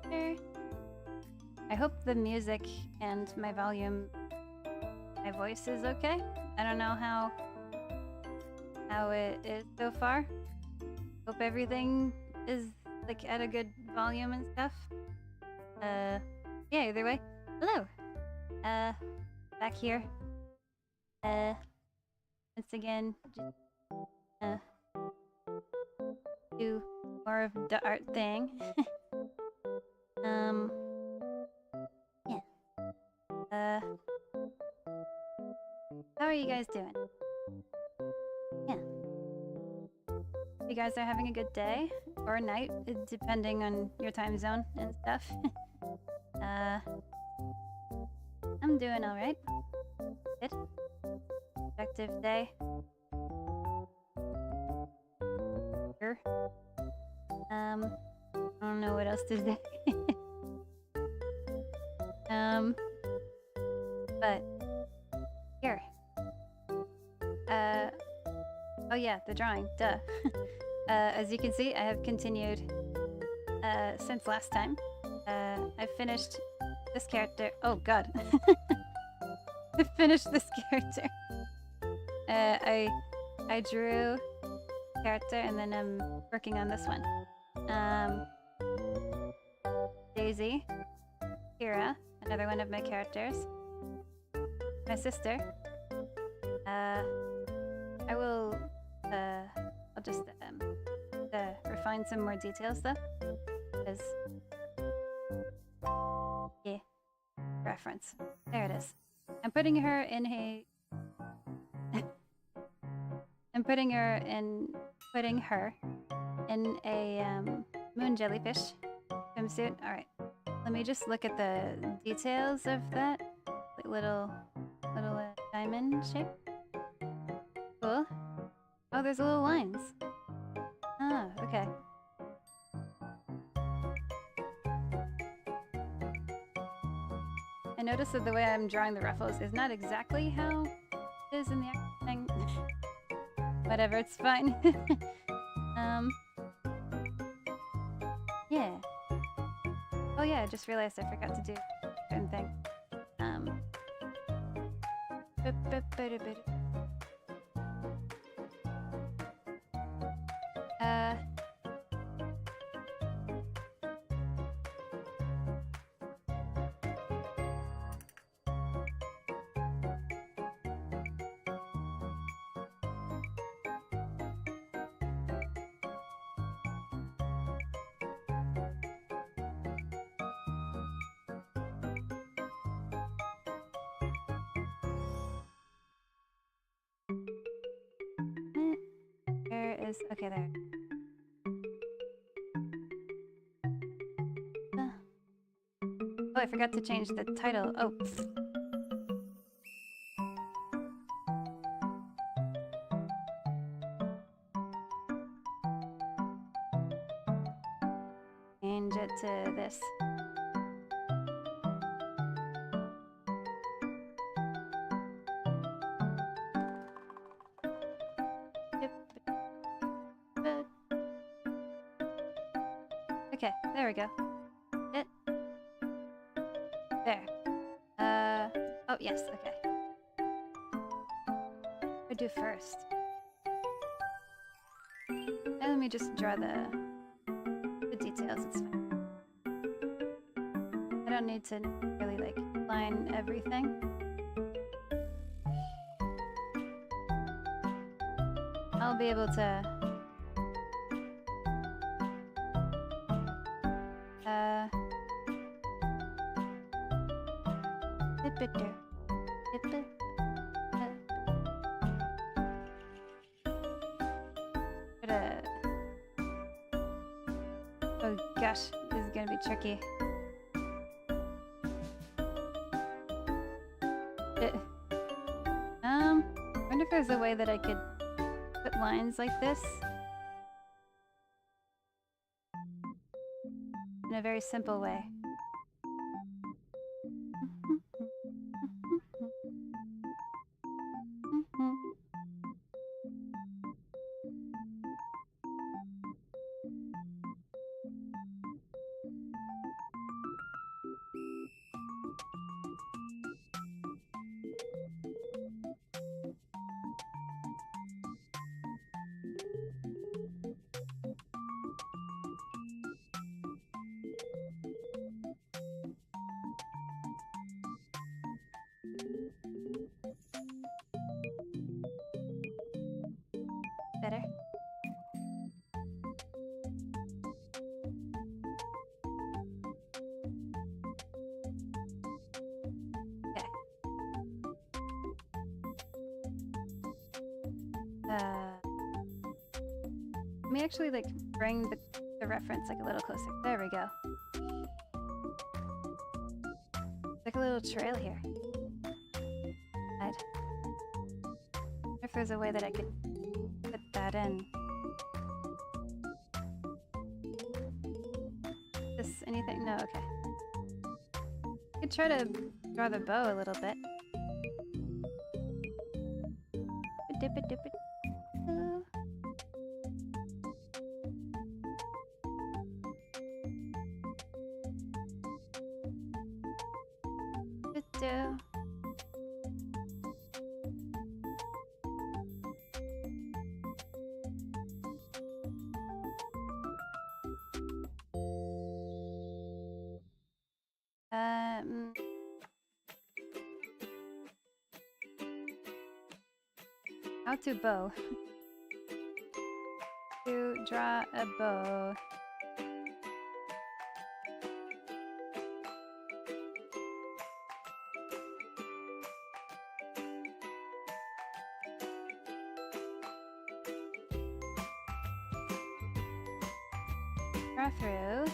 There. I hope the music and my volume, my voice is okay. I don't know how it is so far. Hope everything is like at a good volume and stuff. Yeah, either way. Hello. Back here. Once again, just do more of the art thing. Yeah. How are you guys doing? Yeah. You guys are having a good day or night, depending on your time zone and stuff. I'm doing all right. Good. Productive day. Sure. I don't know what else to say. But here. Oh yeah, the drawing. Duh. As you can see, I have continued since last time. I finished this character. Oh god. I finished this character. I drew character and then I'm working on this one. Daisy, Kira, another one of my characters. My sister. I will I'll just refine some more details though, because yeah, reference. There it is. I'm putting her in a. I'm putting her in a moon jellyfish swimsuit. All right. Let me just look at the details of that little diamond shape. Cool. Oh, there's little lines. Ah, okay. I noticed that the way I'm drawing the ruffles is not exactly how it is in the actual thing. Whatever, it's fine. Yeah. Oh yeah, I just realized I forgot to do a certain thing. Okay, there. Oh, I forgot to change the title. Oh. Change it to this. Okay, there we go. There. Oh, yes, okay. What do I do first? And let me just draw the details, it's fine. I don't need to really, like, line everything. I'll be able to... Oh gosh, this is gonna be tricky. I wonder if there's a way that I could put lines like this in a very simple way. Let me actually like bring the reference like a little closer. There we go. Like a little trail here. I wonder if there's a way that I could put that in. This anything? No, okay. I could try to draw the bow a little bit. How to bow. To draw a bow. Draw through.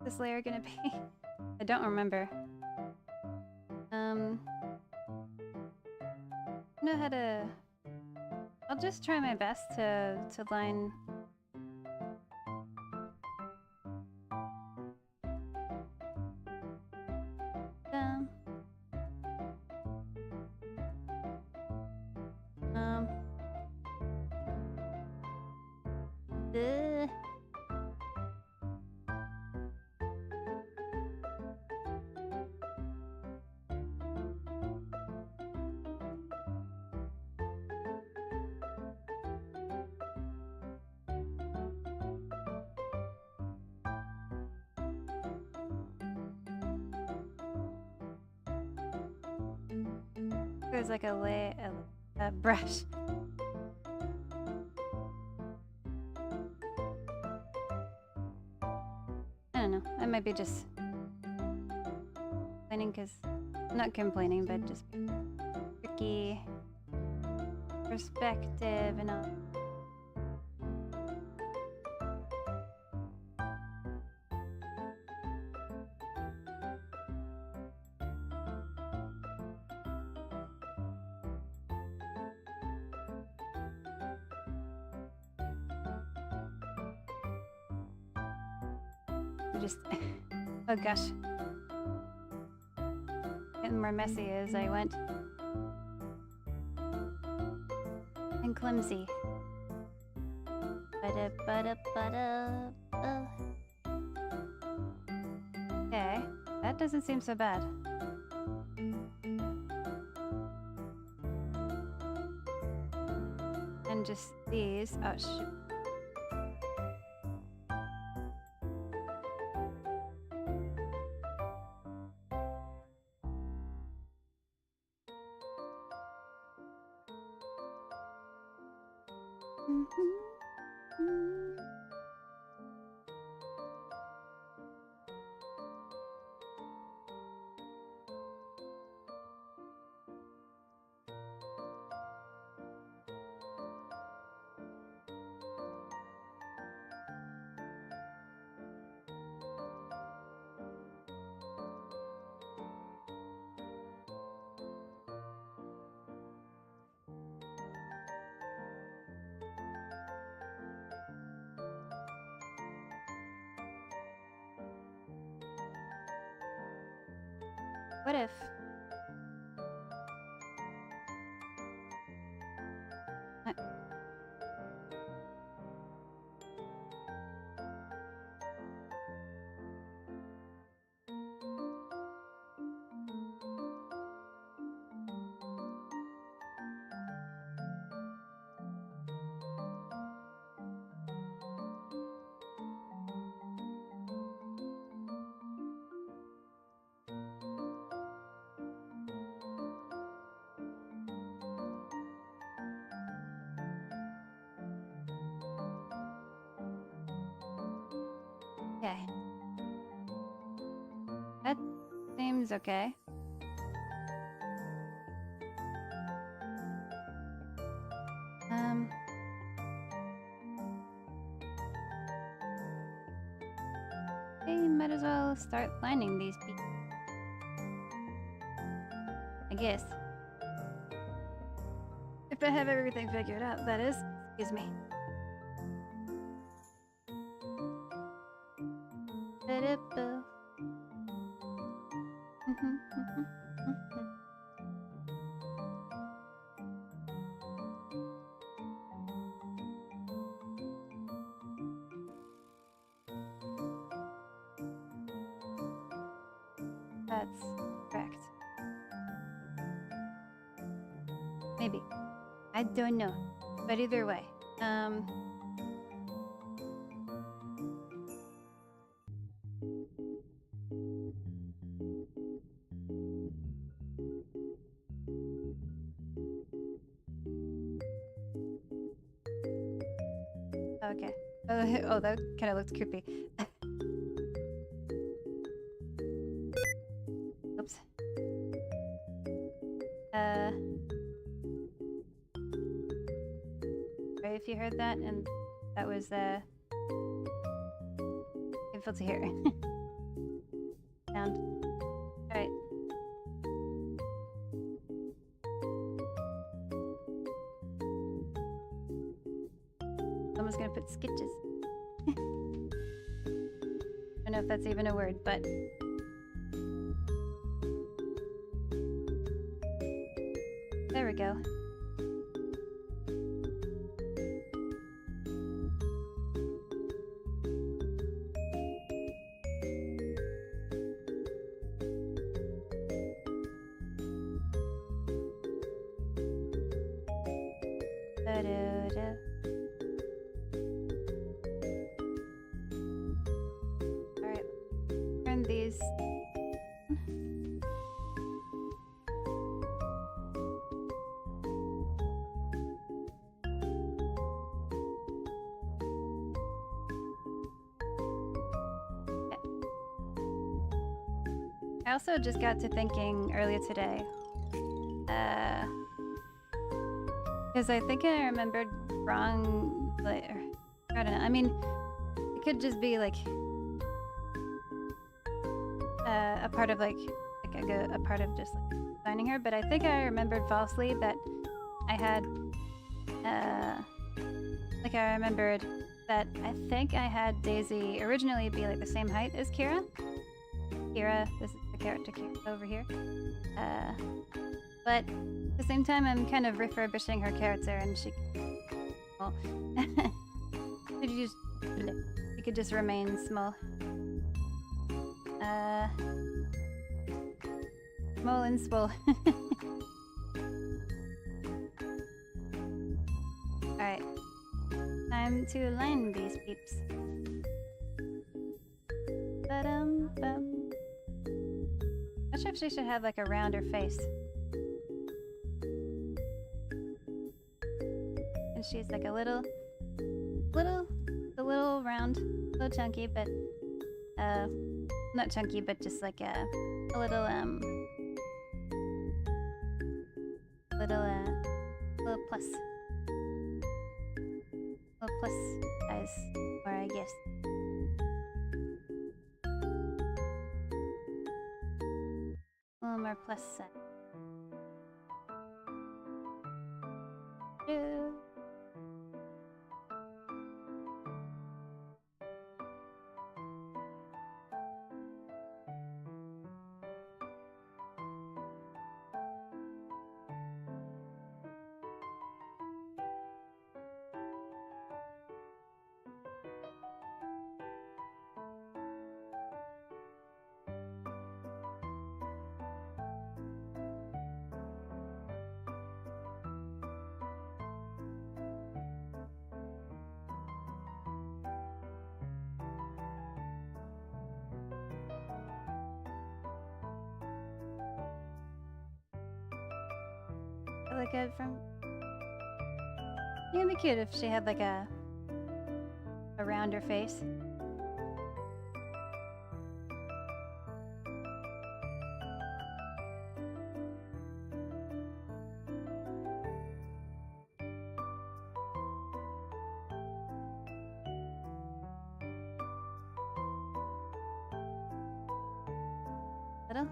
This layer gonna be? I don't remember. I know how to. I'll just try my best to line. There's like a brush. I don't know. I might be just complaining because not complaining, but just tricky perspective and all. Just oh gosh, getting more messy as I went and clumsy. Okay, that doesn't seem so bad. And just these. Oh shoot. What if? What? Okay. That seems okay. Hey, might as well start lining these people. I guess. If I have everything figured out, that is. Excuse me. That's correct. Maybe. I don't know. But either way. Okay. Oh, that kind of looked creepy. Oops. Sorry if you heard that, and that was painful to hear. Sound. Alright. Someone's gonna put sketches. I don't know if that's even a word, but there we go. Da-da-da. Alright, turn these. I also just got to thinking earlier today, because I think I remembered wrong, like, I don't know, I mean, it could just be like, a part of like a part of just like designing her, but I think I remembered falsely that I had, like I remembered that I think I had Daisy originally be like the same height as Kira. Kira, this is the character Kira over here. But at the same time, I'm kind of refurbishing her character, and she, well, she could just remain small. Small and swole. Alright. Time to line these peeps. Ba-dum-bum. Not sure if she should have like a rounder face. And she's like a little round, a little chunky, but not chunky, but just like a little plus. Little plus size, or I guess. A little more plus size. like a from. Yeah, it'd be cute if she had like a rounder face. Little.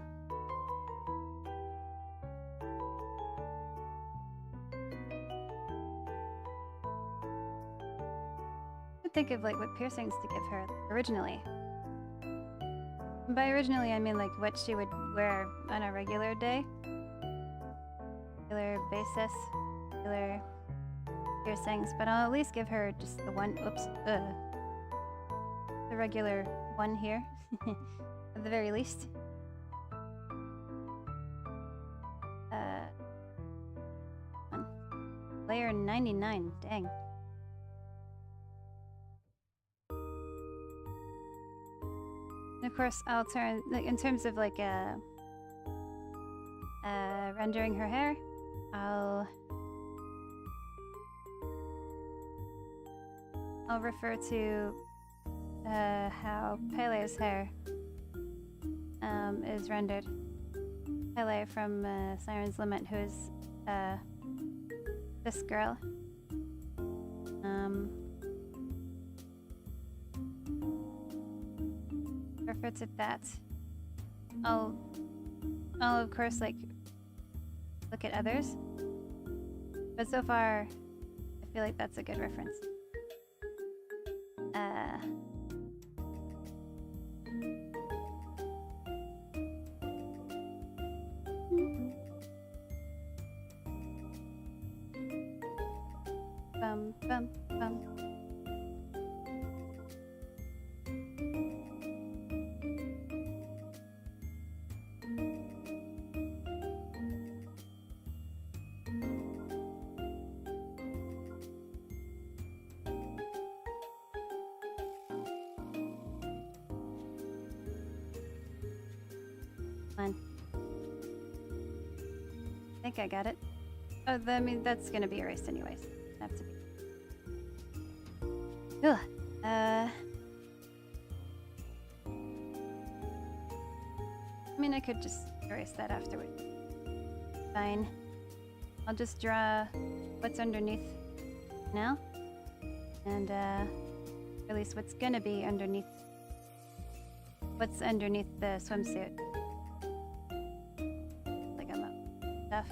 Think of like what piercings to give her originally. And by originally, I mean like what she would wear on a regular day, regular basis, regular piercings. But I'll at least give her just the one. Oops, the regular one here, at the very least. Layer 99. Dang. And of course, I'll turn, like, in terms of like rendering her hair, I'll refer to how Pele's hair is rendered. Pele from Siren's Lament, who is this girl. Refer to that. I'll of course like look at others, but so far I feel like that's a good reference. Bum bum bum. I think I got it. Oh, I mean, that's gonna be erased anyways. Have to be. Ugh. I mean, I could just erase that afterward. Fine. I'll just draw what's underneath now. And, at least what's gonna be underneath. What's underneath the swimsuit. Like I'm up stuff.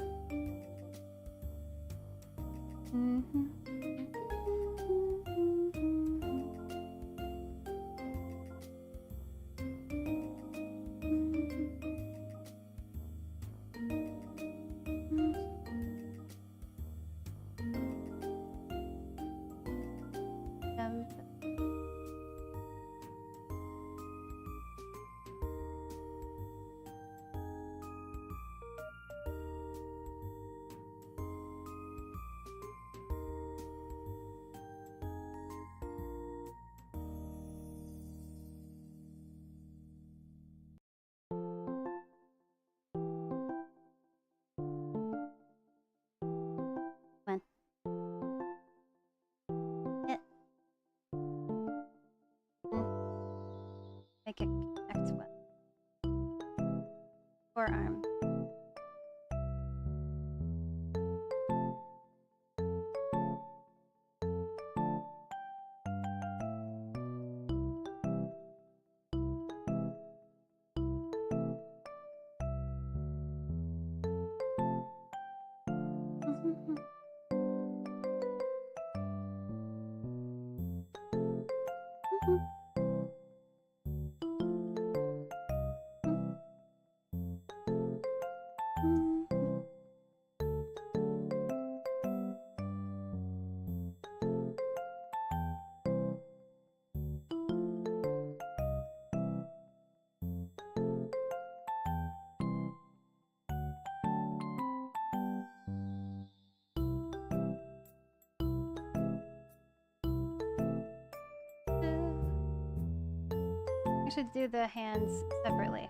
Make it connect well. Forearm. We should do the hands separately.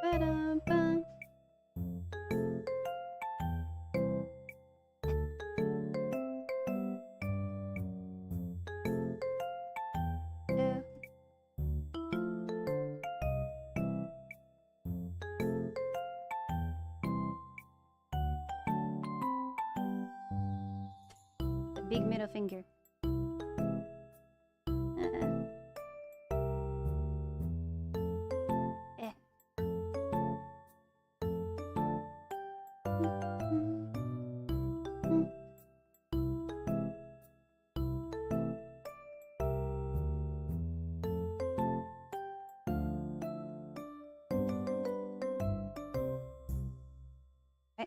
Ba-dum-bum. Yeah. The big middle finger. Eh. Okay.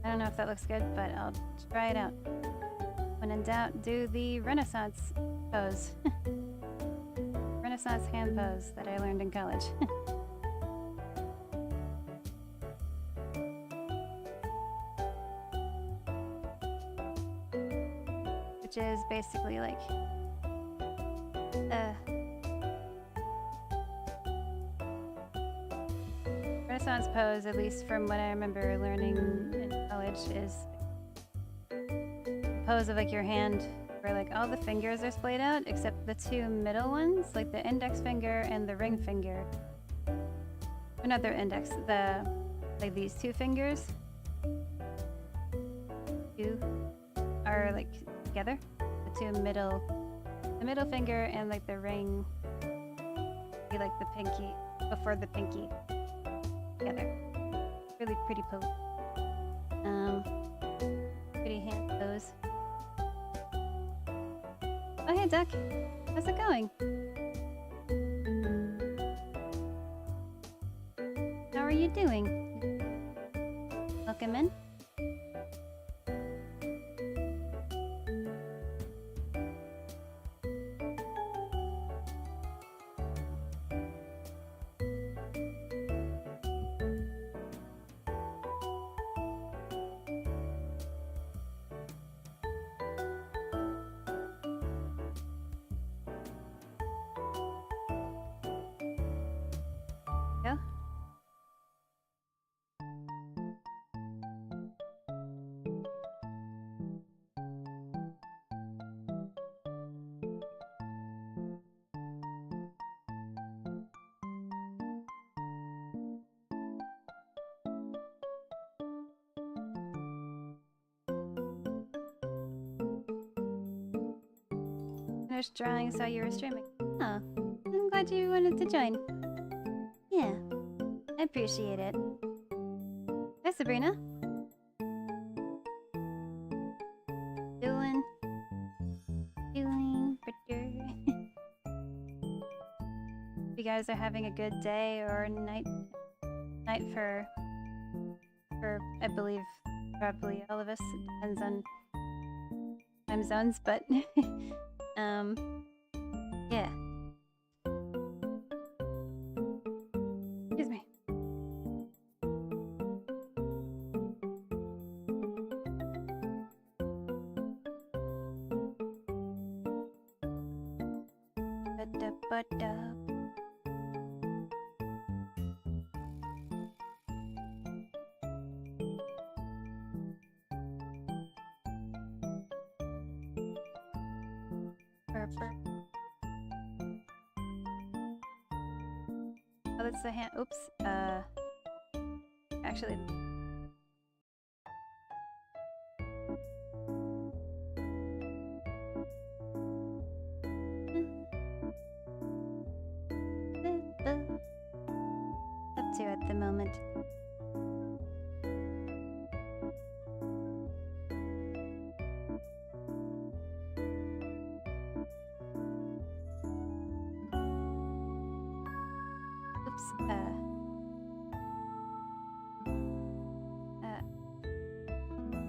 I don't know if that looks good, but I'll try it out. When in doubt, do the Renaissance pose. Renaissance hand pose that I learned in college. Which is basically like Renaissance pose, at least from what I remember learning in college, is a pose of like your hand where like all the fingers are splayed out except the two middle ones, like the index finger and the ring finger. Or not the index, like these two fingers are like together. The middle finger and like the ring be like the pinky before the pinky together. Really pretty pose. Pretty hand pose. Oh hey Duck, how's it going? How are you doing? Welcome in. Go. Finished drawing, saw you were streaming. Oh, I'm glad you wanted to join. Yeah, I appreciate it. Hi, Sabrina. Doodlin. Doodling, pretty. You guys are having a good day or night for I believe probably all of us. It depends on time zones, but yeah. Excuse me. Ba-da-ba-da. Burp. Oh, that's the hand. Oops. Actually. Up to at the moment.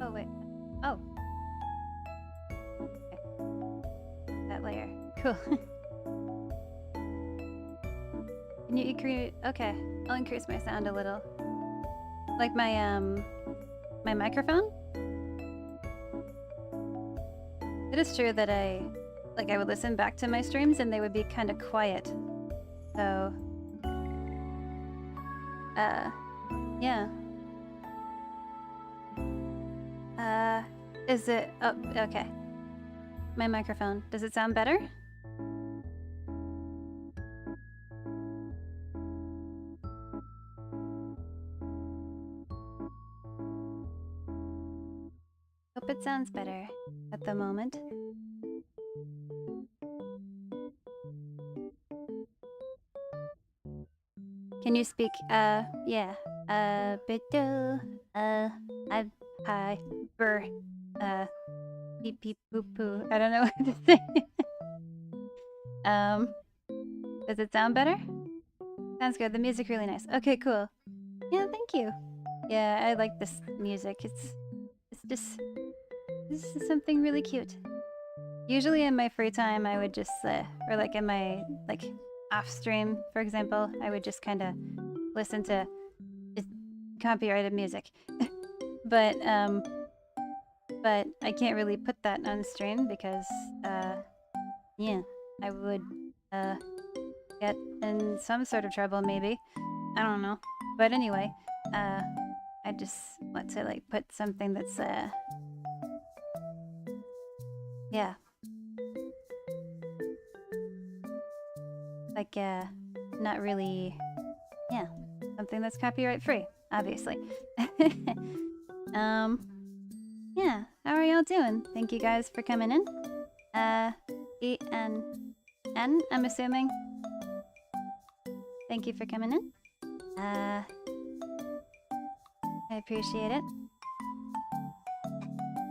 Oh wait. Oh. Okay. That layer. Cool. Can you increase? Okay, I'll increase my sound a little. Like my my microphone. It is true that I would listen back to my streams and they would be kind of quiet. So, yeah. Is it? Oh, okay. My microphone. Does it sound better? Hope it sounds better at the moment. Can you speak? Yeah. Bidu. Hi. Burr. Beep beep poo poo. I don't know what to say. Does it sound better? Sounds good. The music really nice. Okay, cool. Yeah, thank you. Yeah, I like this music. It's just this is something really cute. Usually in my free time, I would just or like in my off stream, for example, I would just kind of listen to just copyrighted music. but I can't really put that on stream because yeah, I would get in some sort of trouble maybe. I don't know. But anyway, I just want to like put something that's yeah. Like not really, yeah, something that's copyright free, obviously. Yeah, how are y'all doing? Thank you guys for coming in. E-N-N, I'm assuming. Thank you for coming in. I appreciate it.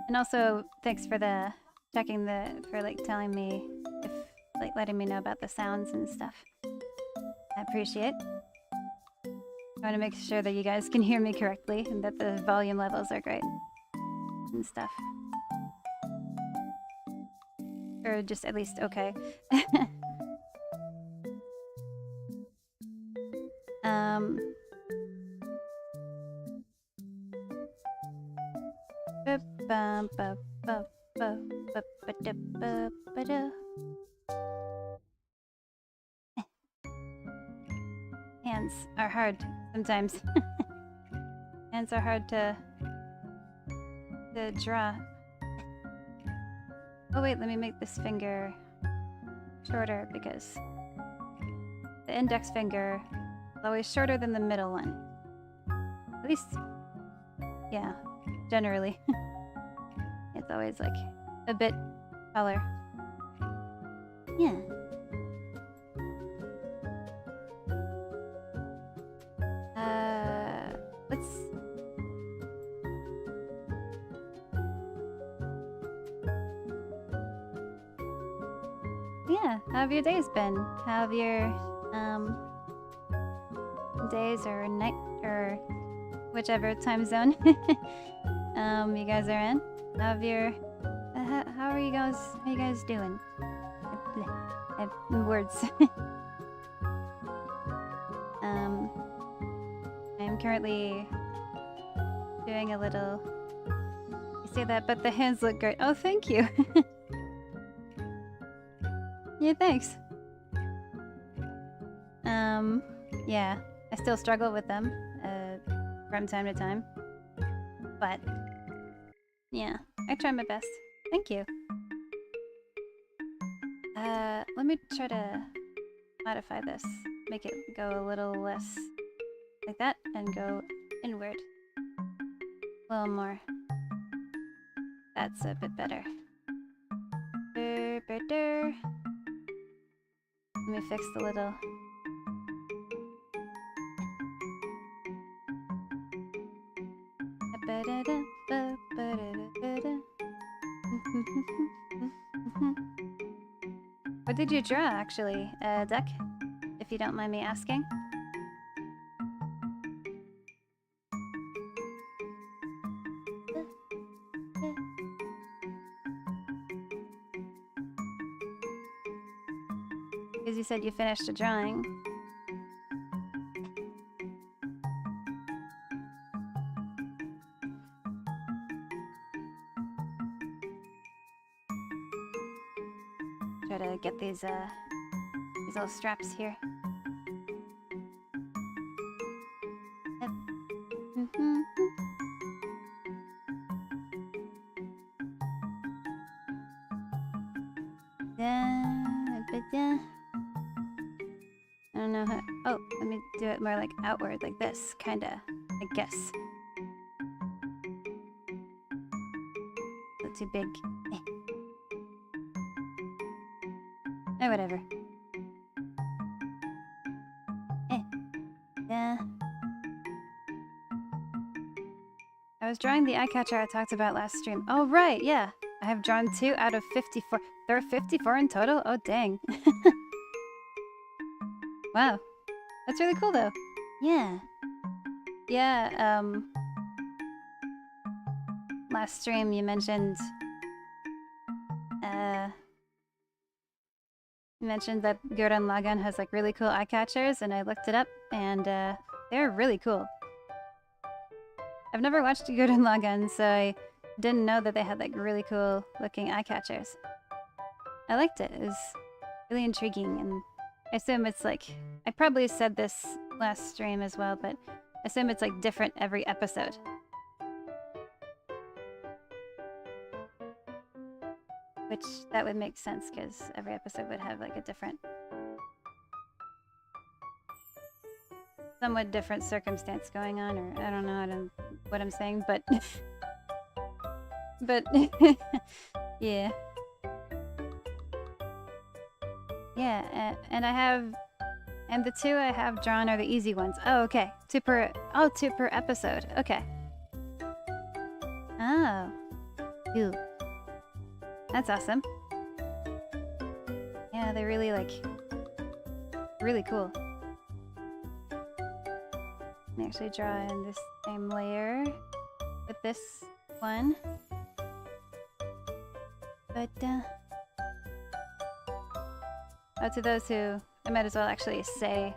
And also, thanks for checking for like telling me if, like letting me know about the sounds and stuff. I appreciate. I want to make sure that you guys can hear me correctly and that the volume levels are great and stuff. Or just at least okay. Hands are hard sometimes. Hands are hard to draw. Oh wait, let me make this finger shorter because the index finger is always shorter than the middle one. At least, yeah, generally. It's always like a bit taller. Yeah. Let's... Yeah, how have your days been? How have your, days or night or whichever time zone you guys are in? How have your... how are you guys doing? I have words. I'm currently doing a little... You say that, but the hands look great. Oh, thank you. Yeah, thanks. Yeah, I still struggle with them from time to time. But, yeah, I try my best. Thank you. Let me try to modify this. Make it go a little less like that and go inward. A little more. That's a bit better. Let me fix the little... What did you draw, actually, Duck? If you don't mind me asking. Because you said you finished a drawing. Try to get these little straps here. Yep. Yeah. I don't know how. Oh, let me do it more like outward, like this, kinda. I guess. Not too big. Whatever. Yeah. I was drawing the eye catcher I talked about last stream. Oh, right, yeah. I have drawn 2 out of 54. There are 54 in total? Oh, dang. Wow. That's really cool, though. Yeah. Yeah, last stream you mentioned... you mentioned that Gurren Lagann has, like, really cool eye catchers, and I looked it up, and, they're really cool. I've never watched Gurren Lagann, so I didn't know that they had, like, really cool looking eye catchers. I liked it. It was really intriguing, and I assume it's, like... I probably said this last stream as well, but I assume it's, like, different every episode. Which, that would make sense, because every episode would have, like, a different... somewhat different circumstance going on, or I don't know what I'm saying, but... but... yeah. Yeah, and I have... And the 2 I have drawn are the easy ones. Oh, okay. 2 per episode. Okay. Oh. Ew. That's awesome. Yeah, they're really, like... really cool. Let me actually draw in this same layer with this one. But, oh, to those who... I might as well actually say...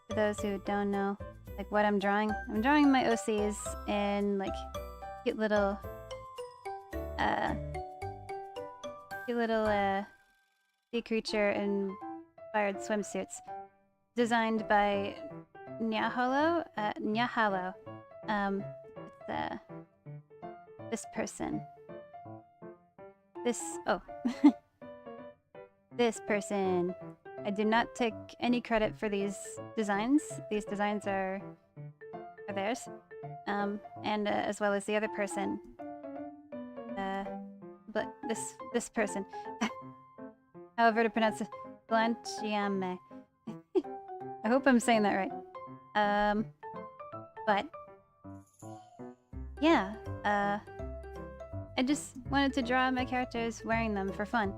To those who don't know, like, what I'm drawing. I'm drawing my OCs in, like, cute little... sea creature inspired swimsuits designed by Nyahalo. It's this person. This this person. I do not take any credit for these designs. These designs are theirs, and as well as the other person. But this person, however to pronounce it, Blanchiame. I hope I'm saying that right. But yeah, I just wanted to draw my characters wearing them for fun.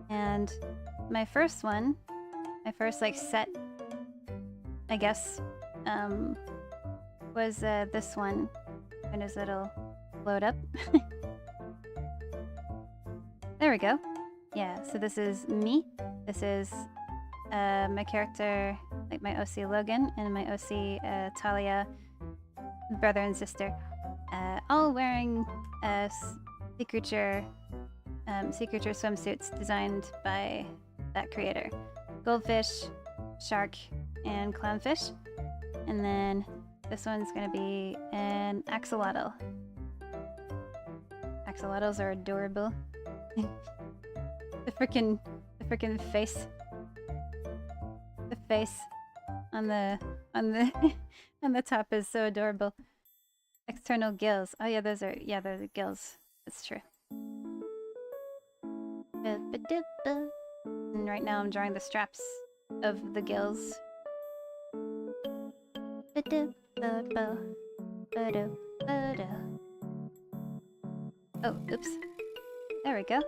And my first one, my first like set, I guess, was this one. And as it'll load up. There we go. Yeah, so this is me. This is my character, like my OC Logan, and my OC Talia, brother and sister, all wearing sea creature swimsuits designed by that creator. Goldfish, shark, and clownfish. And then this one's gonna be an axolotl. Axolotls are adorable. the frickin' face. The face on the on the top is so adorable. External gills. Oh yeah, those are the gills. That's true. And right now I'm drawing the straps of the gills. Oh, oops. There we go.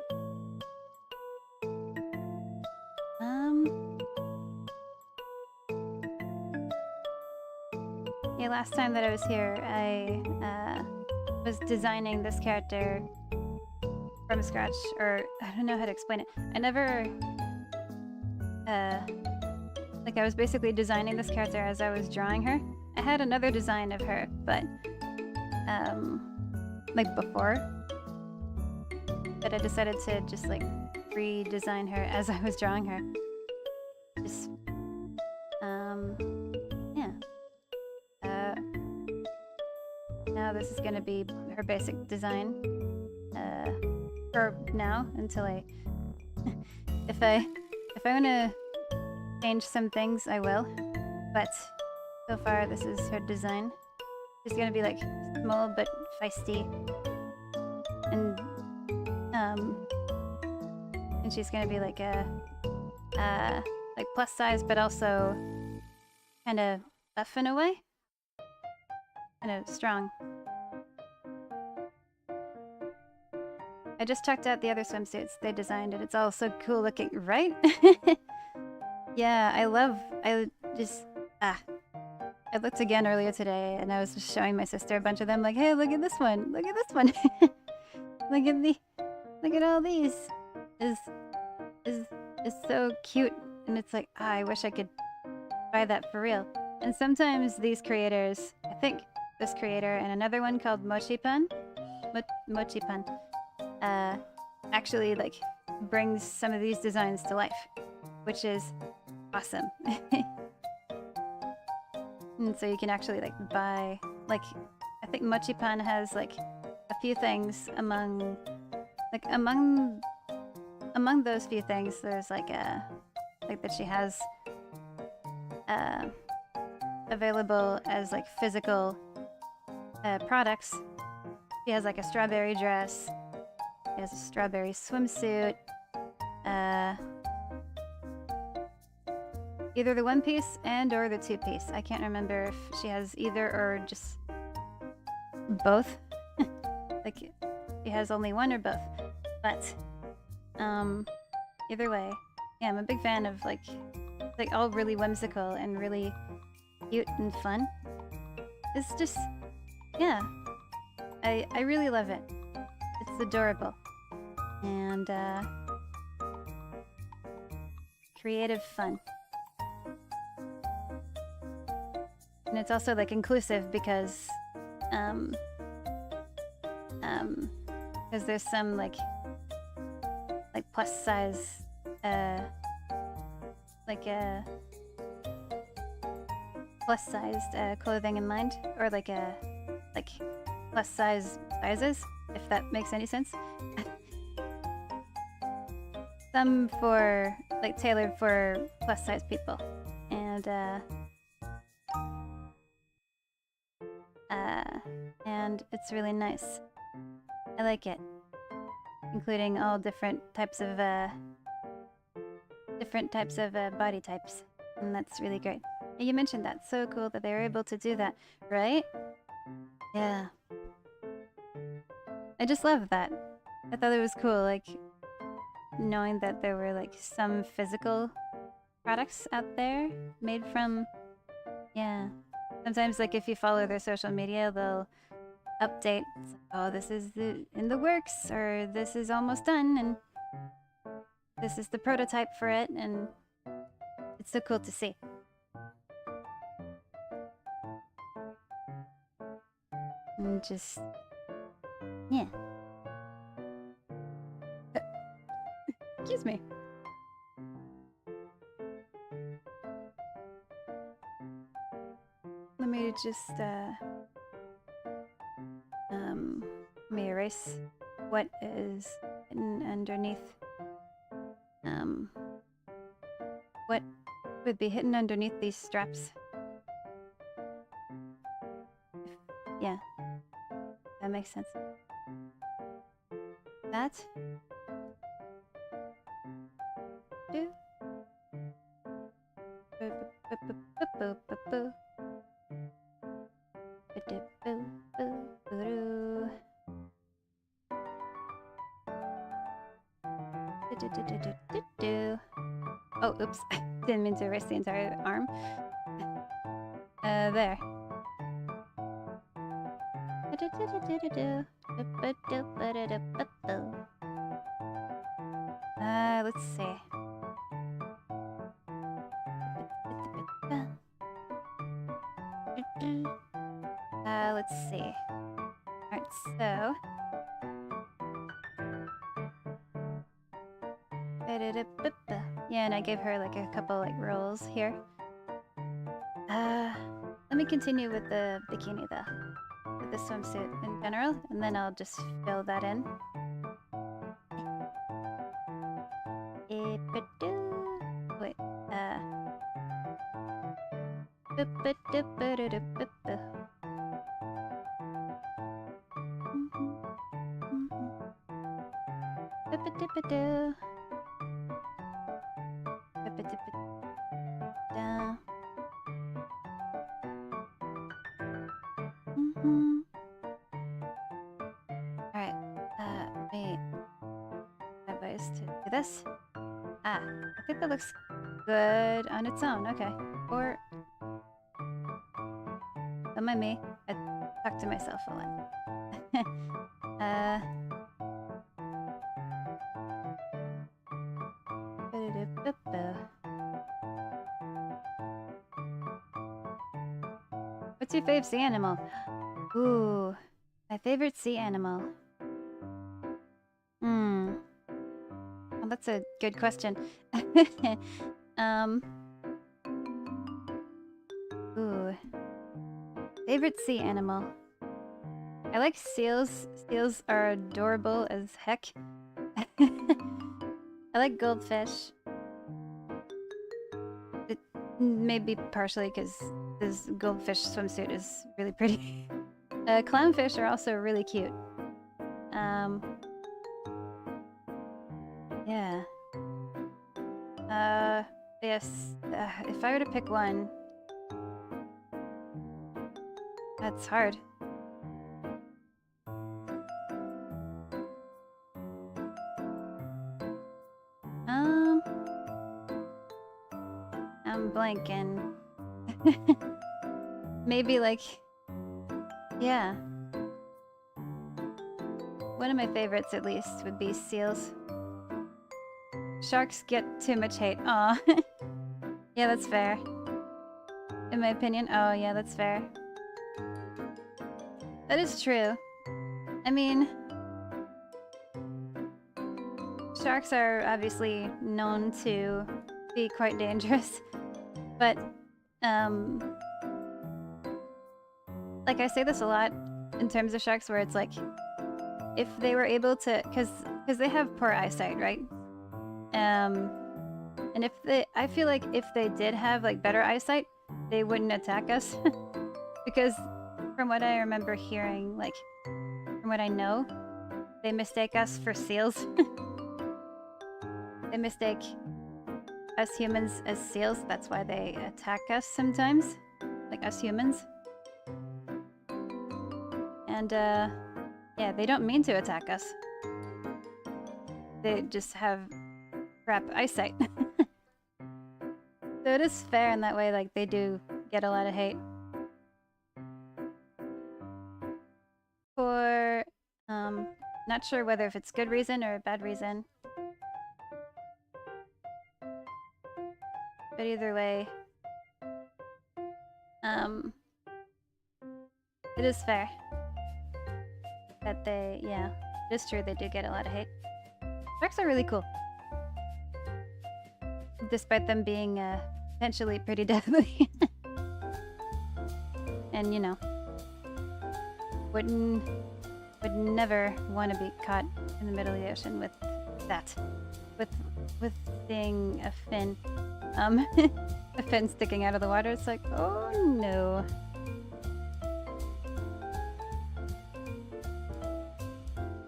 Yeah, last time that I was here, I was designing this character from scratch, or I don't know how to explain it. I never, like I was basically designing this character as I was drawing her. I had another design of her, but, like before, but I decided to just like redesign her as I was drawing her. Just, yeah. Now this is gonna be her basic design, for now, until I, if I wanna change some things, I will, but so far this is her design. She's gonna be like small but feisty, and she's gonna be like a like plus size, but also kind of buff in a way, kind of strong. I just checked out the other swimsuits they designed, and it's all so cool looking, right? Yeah, I looked again earlier today, and I was just showing my sister a bunch of them, like, hey, look at this one, look at this one. Look at all these. Is so cute, and it's like, I wish I could buy that for real. And sometimes these creators, I think this creator and another one called Mochipan, actually like brings some of these designs to life, which is awesome. And so you can actually like buy, like, I think Mochipan has like a few things among those few things. There's like that she has available as like physical products. She has like a strawberry dress. She has a strawberry swimsuit. Either the one piece and or the two piece. I can't remember if she has either or just both. Like she has only one or both. But either way, yeah, I'm a big fan of like all really whimsical and really cute and fun. It's just, yeah, I really love it. It's adorable and creative fun. And it's also like inclusive because there's some like plus size plus sized clothing in mind, or like plus size sizes, if that makes any sense. Some for like tailored for plus size people, and it's really nice. I like it, including all different types of body types, and that's really great. And you mentioned that. So cool that they were able to do that, right? Yeah. I just love that. I thought it was cool, like knowing that there were like some physical products out there made from, yeah. Sometimes like if you follow their social media, they'll update, oh, this is in the works, or this is almost done, and this is the prototype for it, and it's so cool to see. And just, yeah. Excuse me. Let me just, let me erase what is hidden underneath. What would be hidden underneath these straps? Yeah, that makes sense. That. Do. Oh, oops. Didn't mean to erase the entire arm. There. Let's see. Let's see. Alright, so... Yeah, and I gave her like a couple like rolls here. Let me continue with the bikini though. With the swimsuit in general, and then I'll just fill that in. Wait, Alright, wait. Have ways to do this? I think that looks good on its own, okay. Or... Don't mind me, I talk to myself a lot. What's your fave sea animal? Ooh, my favorite sea animal. Well, that's a good question. Ooh. Favorite sea animal. I like seals. Seals are adorable as heck. I like goldfish. It may be partially because this goldfish swimsuit is really pretty. Clownfish are also really cute. Yeah. Yes. If I were to pick one, that's hard. I'm blanking. Maybe like, yeah. One of my favorites, at least, would be seals. Sharks get too much hate. Aw. Yeah, that's fair. In my opinion. Oh, yeah, that's fair. That is true. I mean... Sharks are obviously known to be quite dangerous. But, like, I say this a lot in terms of sharks, where it's like... If they were able to... Because they have poor eyesight, right? And if they... I feel like if they did have, like, better eyesight, they wouldn't attack us. Because from what I remember hearing, like, from what I know, they mistake us for seals. They mistake us humans as seals. That's why they attack us sometimes. Like, us humans. And, yeah, they don't mean to attack us. They just have crap eyesight. So it is fair in that way, like, they do get a lot of hate. For, not sure whether if it's good reason or a bad reason. But either way, it is fair that they, yeah, it is true they do get a lot of hate. Sharks are really cool. Despite them being, potentially pretty deadly. And, you know, would never want to be caught in the middle of the ocean with that. With seeing a fin. A fin sticking out of the water, it's like, oh no.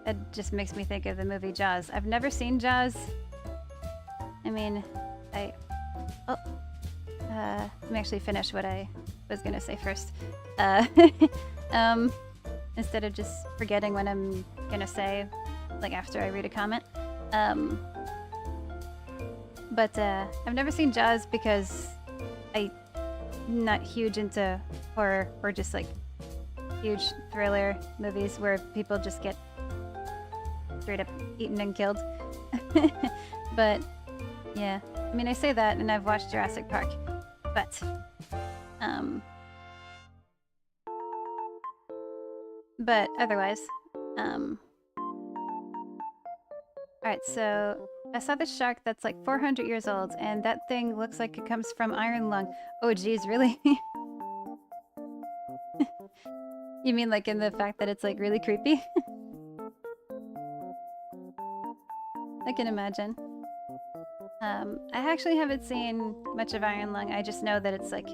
It just makes me think of the movie Jaws. I've never seen Jaws. I mean, let me actually finish what I was gonna say first. Instead of just forgetting what I'm gonna say, like after I read a comment. But I've never seen Jaws because I'm not huge into horror or just like huge thriller movies where people just get straight up eaten and killed. But yeah, I mean, I say that, and I've watched Jurassic Park, but otherwise, alright, so I saw this shark that's like 400 years old, and that thing looks like it comes from Iron Lung. Oh geez, really? You mean like in the fact that it's like really creepy? I can imagine. I actually haven't seen much of Iron Lung. I just know that it's like,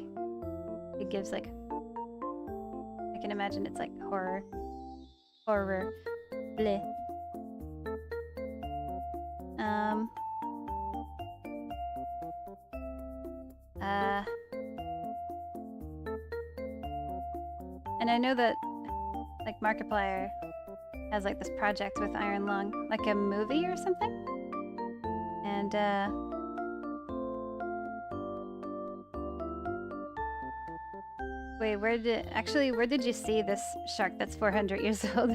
it gives like, I can imagine it's like horror. Bleh. And I know that like Markiplier has like this project with Iron Lung, like a movie or something. And wait, where did you see this shark that's 400 years old?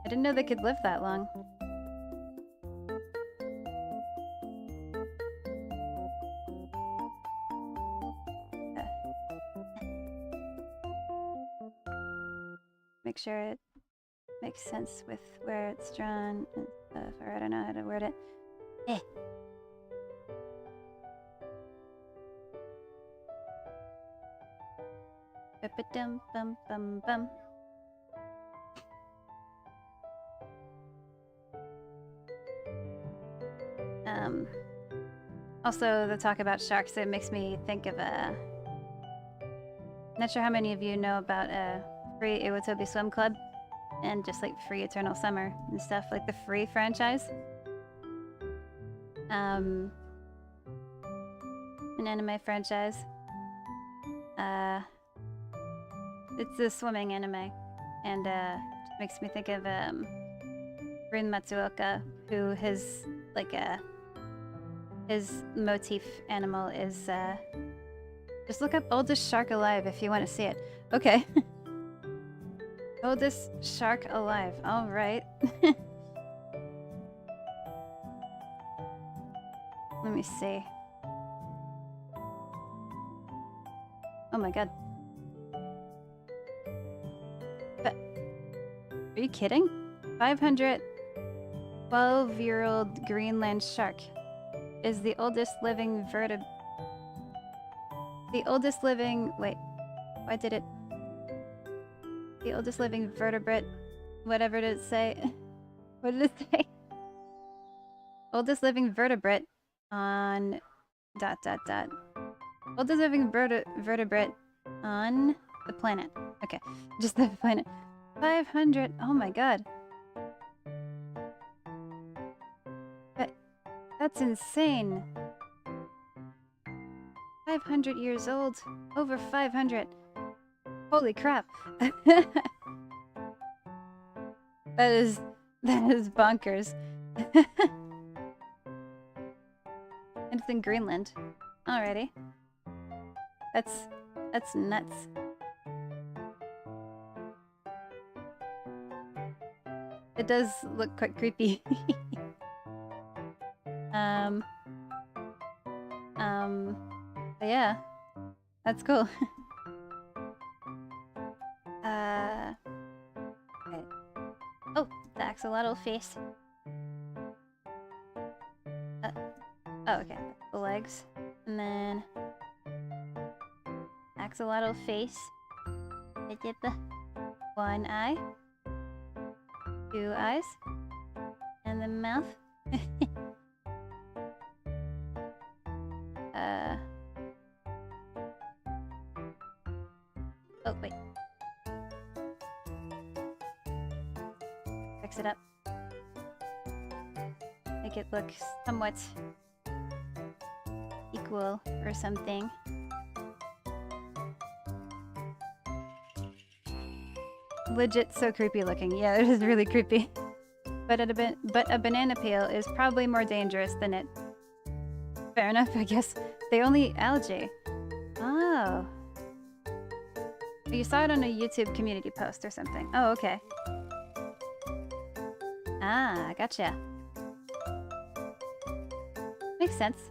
I didn't know they could live that long. Make sure it makes sense with where it's drawn and stuff, or I don't know how to word it. Eh. Ba-ba-dum, bum, bum, bum. Also, the talk about sharks, it makes me think of not sure how many of you know about Free Iwatobi Swim Club and just like Free Eternal Summer and stuff, like the Free franchise. An anime franchise. It's a swimming anime, and it makes me think of Rin Matsuoka, who his like his motif animal is just look up oldest shark alive if you want to see it. Okay. Oldest shark alive. All right. Let me see. Oh my god. But are you kidding? 512-year-old Greenland shark is the oldest living wait, why did it? The oldest living vertebrate, whatever did it say? What did it say? Oldest living vertebrate on ... Oldest living vertebrate on the planet. Okay, just the planet. 500, oh my god. That's insane. 500 years old. Over 500. Holy crap. That is bonkers. And it's in Greenland. Alrighty. That's nuts. It does look quite creepy. But yeah, that's cool. Okay. Oh, the axolotl face. Oh, okay. The legs, and then axolotl face. One eye, two eyes, and the mouth. Oh, wait. Fix it up. Make it look somewhat equal or something. Legit so creepy looking. Yeah, it is really creepy. But a banana peel is probably more dangerous than it. Fair enough, I guess. They only eat algae. Oh. You saw it on a YouTube community post or something. Oh, okay. Ah, gotcha. Makes sense.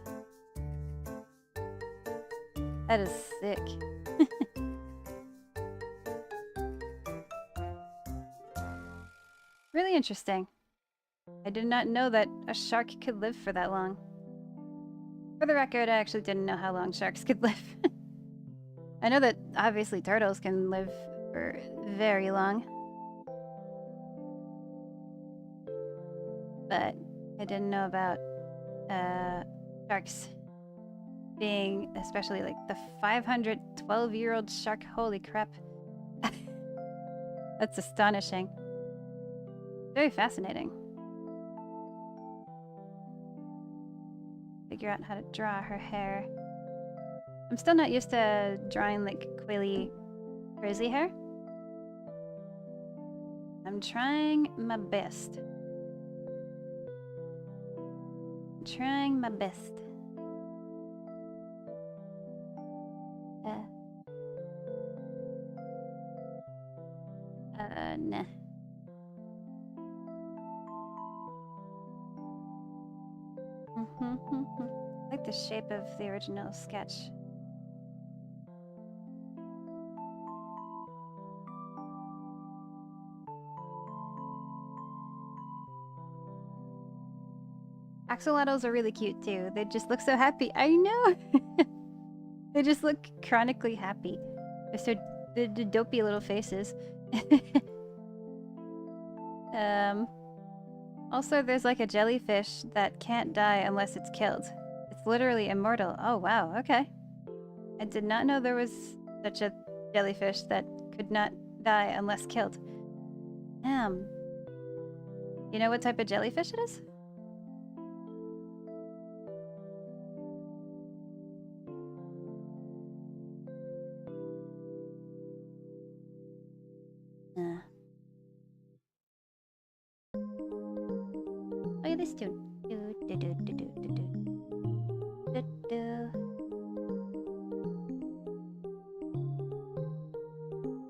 That is sick. Really interesting. I did not know that a shark could live for that long. For the record, I actually didn't know how long sharks could live. I know that obviously turtles can live for very long. But I didn't know about sharks being, especially like the 512-year-old shark. Holy crap. That's astonishing. Very fascinating. Figure out how to draw her hair. I'm still not used to drawing like coily, frizzy hair. I'm trying my best. Trying my best. Nah. I like the shape of the original sketch. Axolotls are really cute too. They just look so happy. I know! They just look chronically happy. They're so the dopey little faces. Also, there's like a jellyfish that can't die unless it's killed. It's literally immortal. Oh wow, okay. I did not know there was such a jellyfish that could not die unless killed. You know what type of jellyfish it is? Oh yeah, this tune.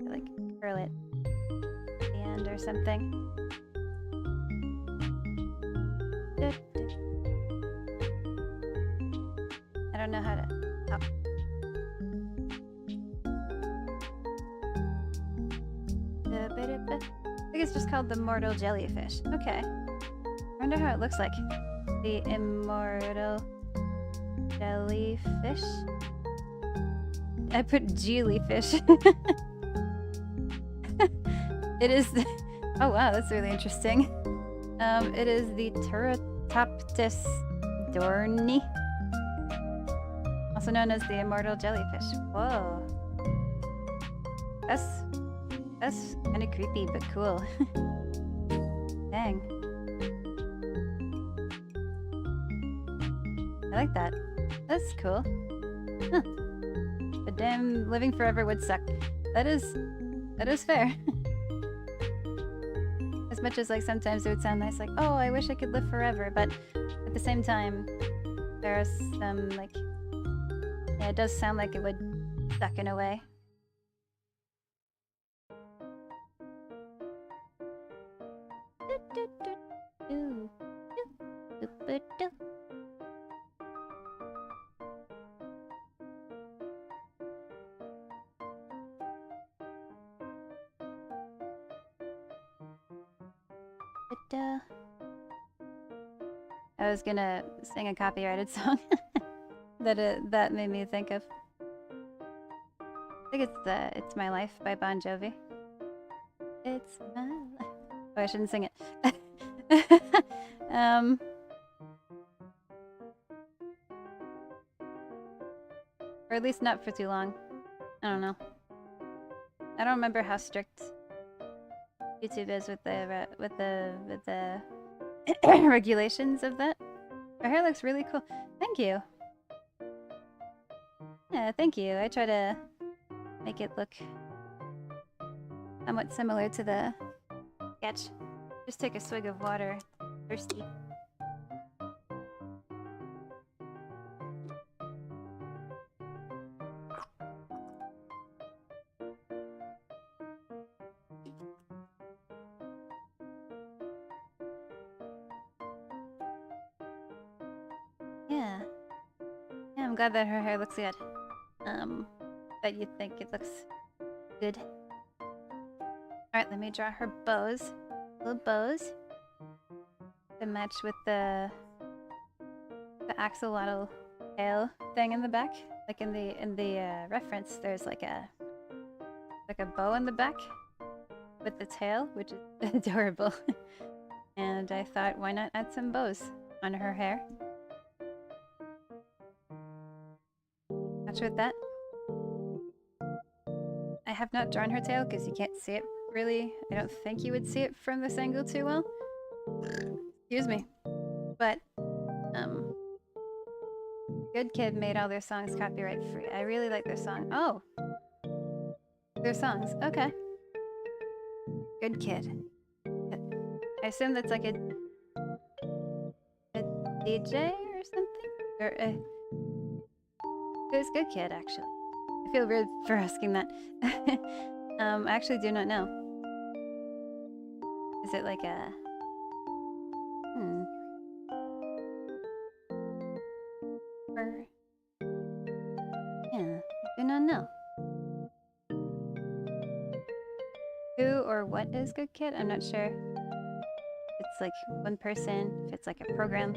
Like curl it at the end or something. I don't know how to. Oh. I think it's just called the mortal jellyfish. Okay. I wonder how it looks like. The immortal jellyfish. I put jellyfish. It is. Oh wow, that's really interesting. It is the Turritopsis dorni, also known as the immortal jellyfish. Whoa. That's kind of creepy, but cool. Dang. I like that. That's cool. Huh. The damn living forever would suck. That is fair. As much as like sometimes it would sound nice, like, oh, I wish I could live forever, but at the same time, there are some like, yeah, it does sound like it would suck in a way. I was gonna sing a copyrighted song that made me think of. I think it's My Life by Bon Jovi. It's my life. Oh, I shouldn't sing it. Or at least not for too long. I don't know. I don't remember how strict YouTube is with the regulations of that. Her hair looks really cool. Thank you. Yeah, thank you. I try to make it look somewhat similar to the sketch. Just take a swig of water. Thirsty. Yeah. I'm glad that her hair looks good. That you think it looks good. Alright, let me draw her bows. Little bows. To match with the axolotl tail thing in the back. Like in the reference, there's like a bow in the back with the tail, which is adorable. And I thought, why not add some bows on her hair? Match with that. I have not drawn her tail because you can't see it really. I don't think you would see it from this angle too well. Excuse me. But, Good Kid made all their songs copyright free. I really like their song. Oh! Their songs. Okay. Good Kid. I assume that's like a DJ or something? Or it was Good Kid, actually. I feel weird for asking that. I actually do not know. Is it like a... Or... Yeah, I do not know. Who or what is Good Kid? I'm not sure. It's like one person, if it's like a program.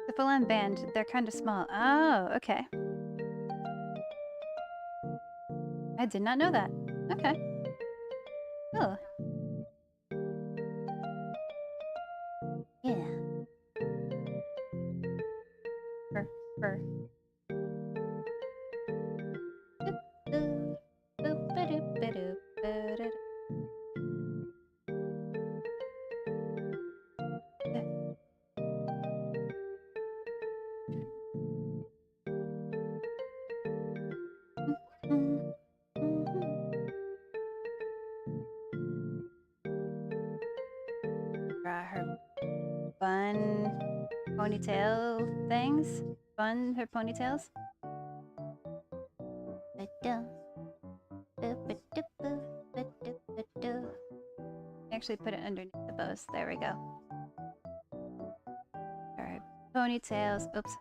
The full-on band, they're kind of small. Oh, okay. I did not know that. Okay. Cool. Yeah. Fur. Draw her bun ponytail things. Bun her ponytails. Actually put it underneath the bows. There we go. Alright, ponytails. Oops.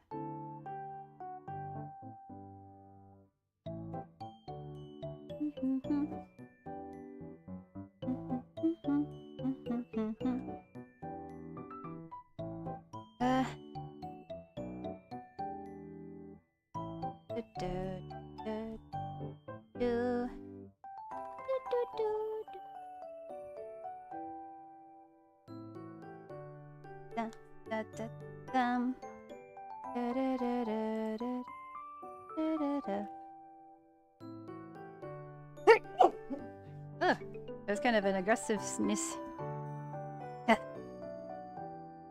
That was kind of an aggressive sneeze.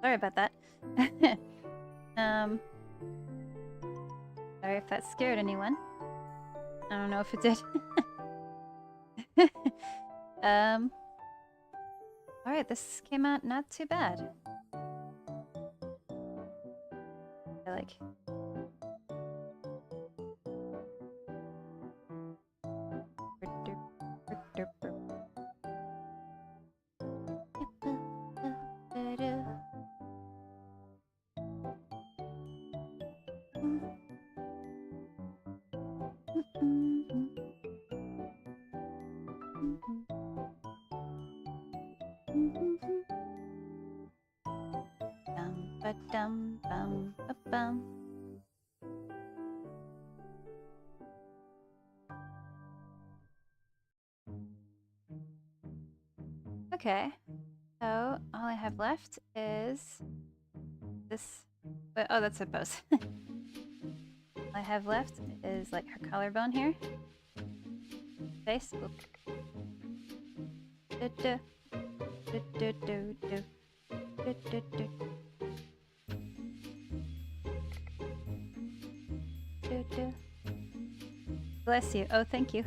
Sorry about that. Sorry if that scared anyone. I don't know if it did. Alright, this came out not too bad. I like... Okay, so all I have left is this. Oh, that's a pose. All I have left is like her collarbone here. Face. Bless you. Oh, thank you.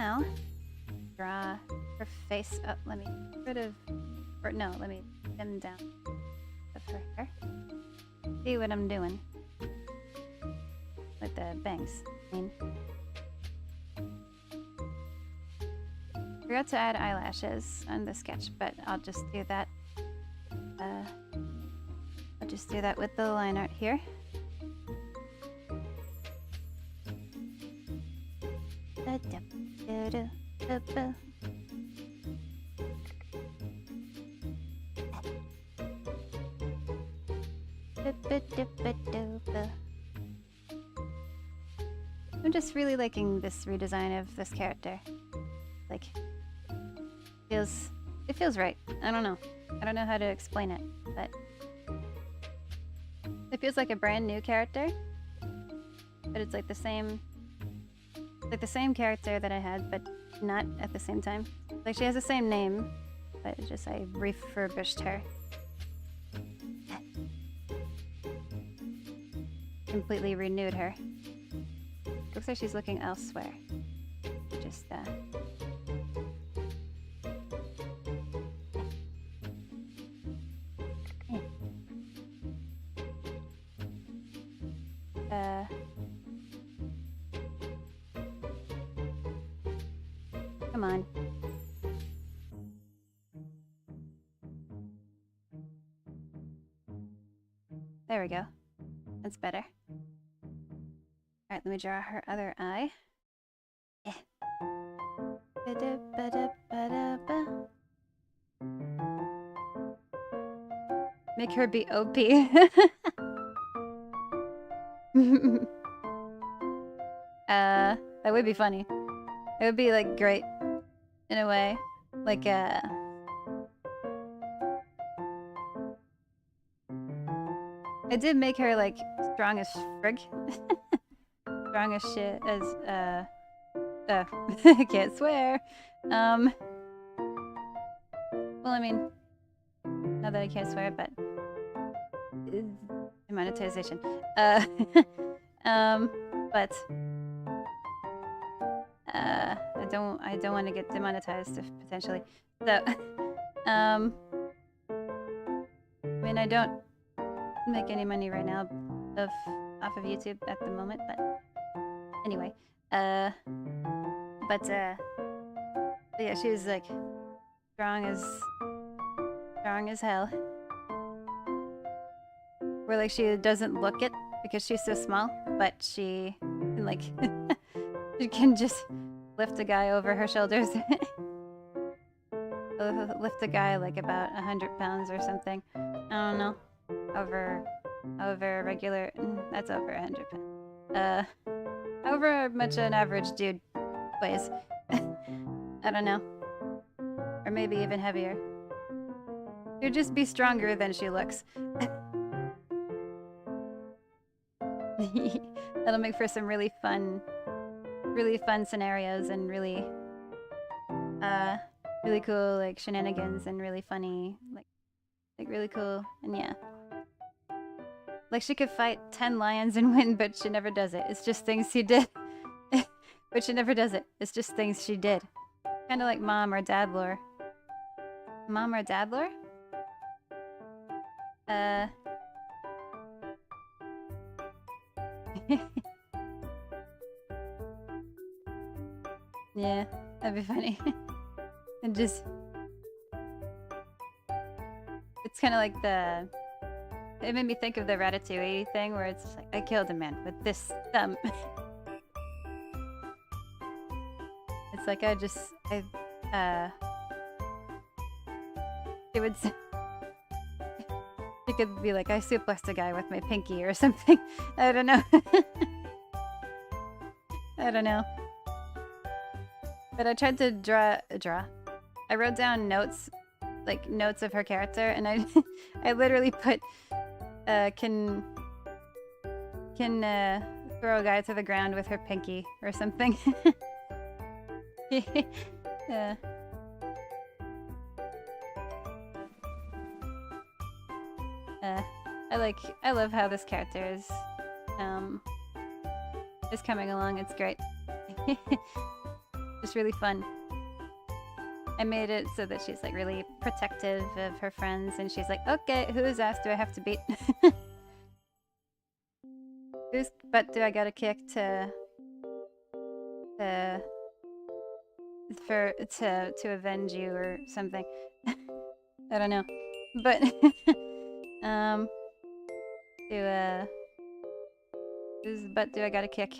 now, draw her face up. Let me rid of, or no, let me dim down of her hair. See what I'm doing with the bangs. I mean, forgot to add eyelashes on the sketch, but I'll just do that. I'll just do that with the line art here. I'm just really liking this redesign of this character. Like, it feels right. I don't know. I don't know how to explain it, but it feels like a brand new character, but it's like the same character that I had, but not at the same time. Like, she has the same name, but it's just I refurbished her. Completely renewed her. Looks like she's looking elsewhere. Just come on. There we go. That's better. Alright, let me draw her other eye. Yeah. Make her be OP. That would be funny. It would be like great in a way. Like I did make her like strong as frig. Strong as shit as I can't swear. Well, I mean, not that I can't swear, but demonetization. But I don't want to get demonetized potentially. So, I mean, I don't make any money right now off of YouTube at the moment, but anyway, but yeah, she was like strong as hell. Where like she doesn't look it because she's so small, but she can like she can just lift a guy over her shoulders. Lift a guy like about 100 pounds or something. I don't know. Over regular. That's over 100 pounds. However much an average dude weighs. I don't know. Or maybe even heavier. She'd just be stronger than she looks. That'll make for some really fun scenarios and really cool like shenanigans and really funny like really cool, and yeah. Like she could fight 10 lions and win, but she never does it. It's just things she did. But she never does it. It's just things she did. Kind of like mom or dad lore. Mom or dad lore? Yeah, that'd be funny. And just... It's kind of like the... It made me think of the Ratatouille thing where it's just like, I killed a man with this thumb. It's like it would say... It could be like, I suplexed a guy with my pinky or something. I don't know. I don't know. But I tried to draw. I wrote down notes, like notes of her character, and I literally put, can throw a guy to the ground with her pinky or something. Yeah. I love how this character is coming along. It's great. Just really fun. I made it so that she's like really protective of her friends, and she's like, okay, whose ass do I have to beat? Whose butt do I gotta kick to avenge you or something? I don't know, but whose butt do I gotta kick?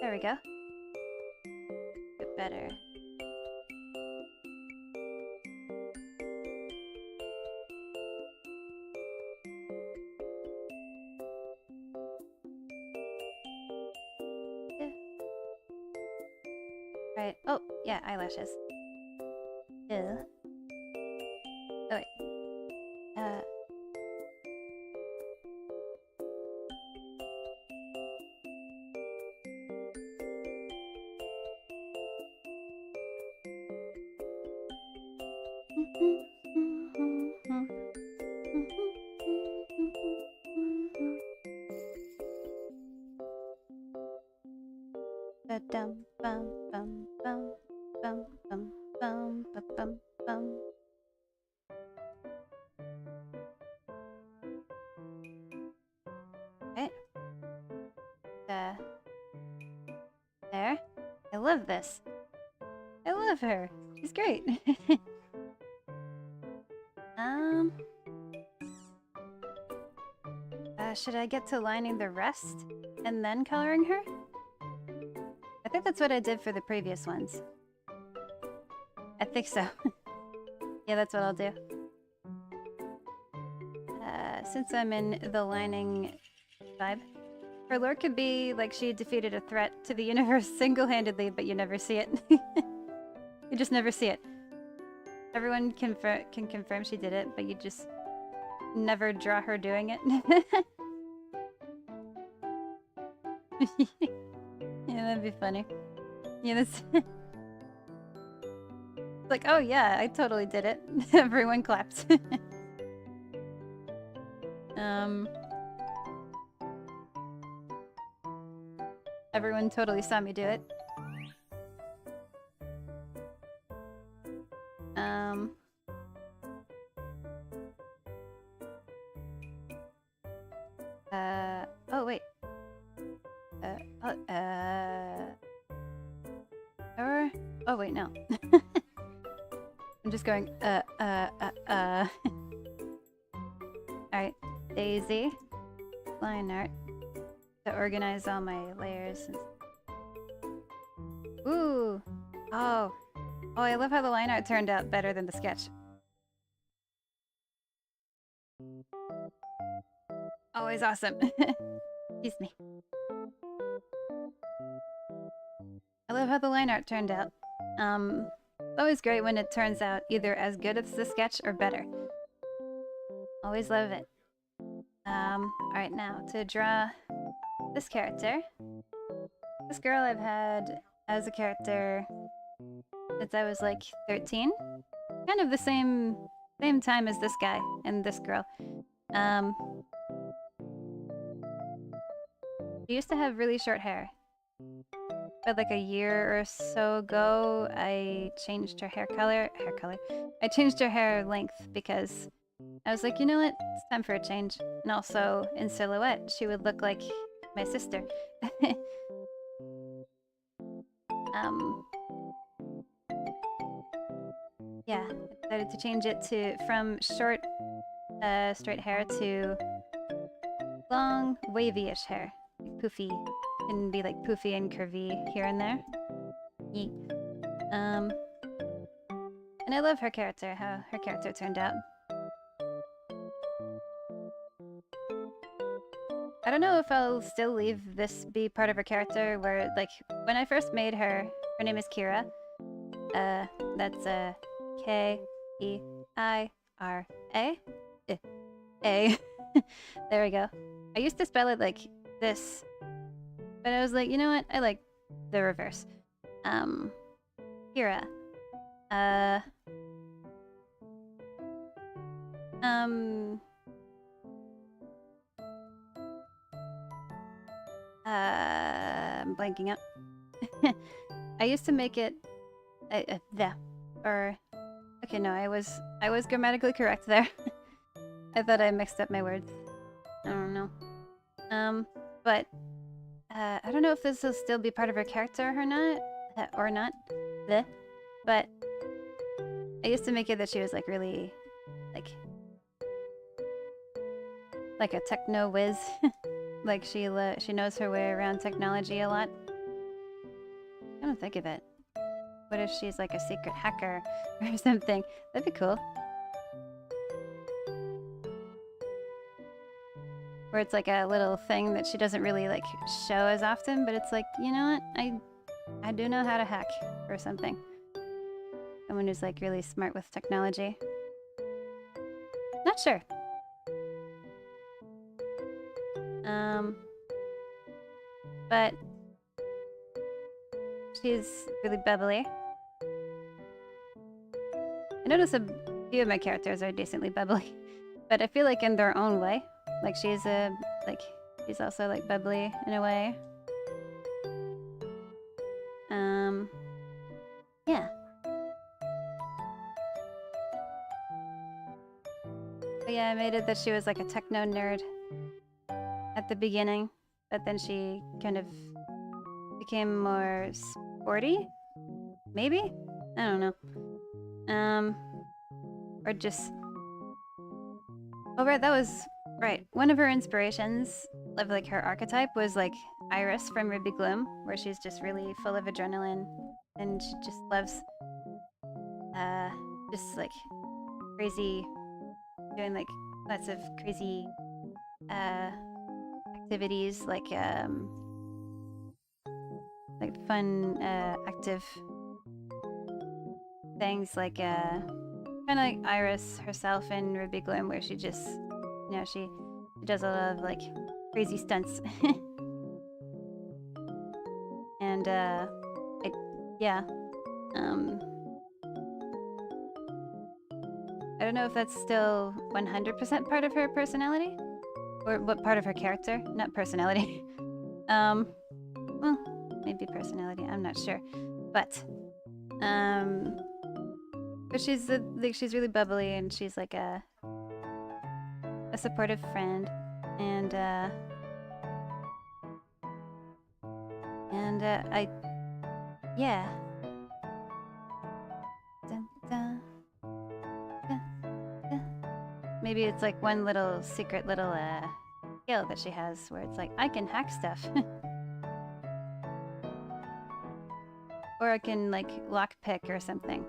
There we go. Bit better. Right. Oh, yeah, eyelashes. Yeah. Oh, wait. Ba-dum, bum, bum, bum, bum, bum, bum, ba-bum, bum. Right. There. I love this. I love her. She's great. Should I get to lining the rest and then coloring her? I think that's what I did for the previous ones. I think so. Yeah, that's what I'll do. Since I'm in the lining vibe, her lore could be like she defeated a threat to the universe single-handedly, but you never see it. You just never see it. Everyone can confirm she did it, but you just never draw her doing it. Yeah, that'd be funny. Yeah, that's... like, oh yeah, I totally did it. Everyone clapped. Everyone totally saw me do it. Oh wait. Oh wait, no. I'm just going, Alright, Daisy. Line art. To organize all my layers. Ooh! Oh. Oh, I love how the line art turned out better than the sketch. Always awesome. Excuse me. I love how the line art turned out. It's always great when it turns out either as good as the sketch or better. Always love it. Alright, now to draw this character. This girl I've had as a character since I was like 13. Kind of the same time as this guy and this girl. She used to have really short hair. But like a year or so ago, I changed her hair color. I changed her hair length because I was like, you know what? It's time for a change. And also, in silhouette, she would look like my sister. Yeah, I decided to change it from short, straight hair to long, wavy-ish hair. Like poofy. Can be like poofy and curvy here and there. Yeet. I love her character, how her character turned out. I don't know if I'll still leave this be part of her character, where, like, when I first made her, her name is Kira. That's K-E-I-R-A. A. There we go. I used to spell it like this, but I was like, you know what? I like the reverse. Kira. I'm blanking out. I used to make it okay, no, I was grammatically correct there. I thought I mixed up my words. I don't know. But I don't know if this will still be part of her character or not. But I used to make it that she was like really like a techno whiz. Like she knows her way around technology a lot. I don't think of it. What if she's like a secret hacker or something? That'd be cool. Where it's like a little thing that she doesn't really like show as often, but it's like, you know what? I do know how to hack or something. Someone who's like really smart with technology. Not sure. But she's really bubbly. I notice a few of my characters are decently bubbly, but I feel like in their own way. Like she's also like bubbly in a way. Yeah. But yeah, I made it that she was like a techno nerd at the beginning, but then she kind of became more sporty? Maybe? I don't know. Or just... Oh right, that was... Right, one of her inspirations of like her archetype was like Iris from Ruby Gloom, where she's just really full of adrenaline and she just loves just like crazy, doing like lots of crazy activities, like fun active things, like kind of like Iris herself in Ruby Gloom, where she just, you know, she does a lot of like crazy stunts. And yeah, I don't know if that's still 100% part of her personality, or what part of her character, not personality. Well, maybe personality, I'm not sure, but she's like, she's really bubbly, and she's like a supportive friend, and yeah. Dun, dun, dun, dun. Maybe it's like one little secret little skill that she has, where it's like, I can hack stuff. Or I can like lockpick or something.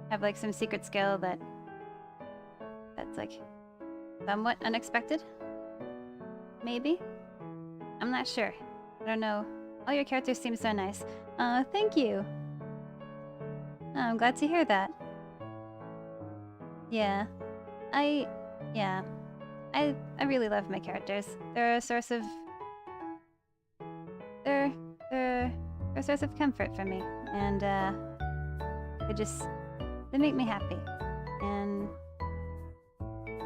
Have like some secret skill that's like somewhat unexpected. Maybe? I'm not sure. I don't know. All your characters seem so nice. Thank you. Oh, I'm glad to hear that. Yeah. I really love my characters. They're a source of... They're a source of comfort for me. And, they make me happy. And...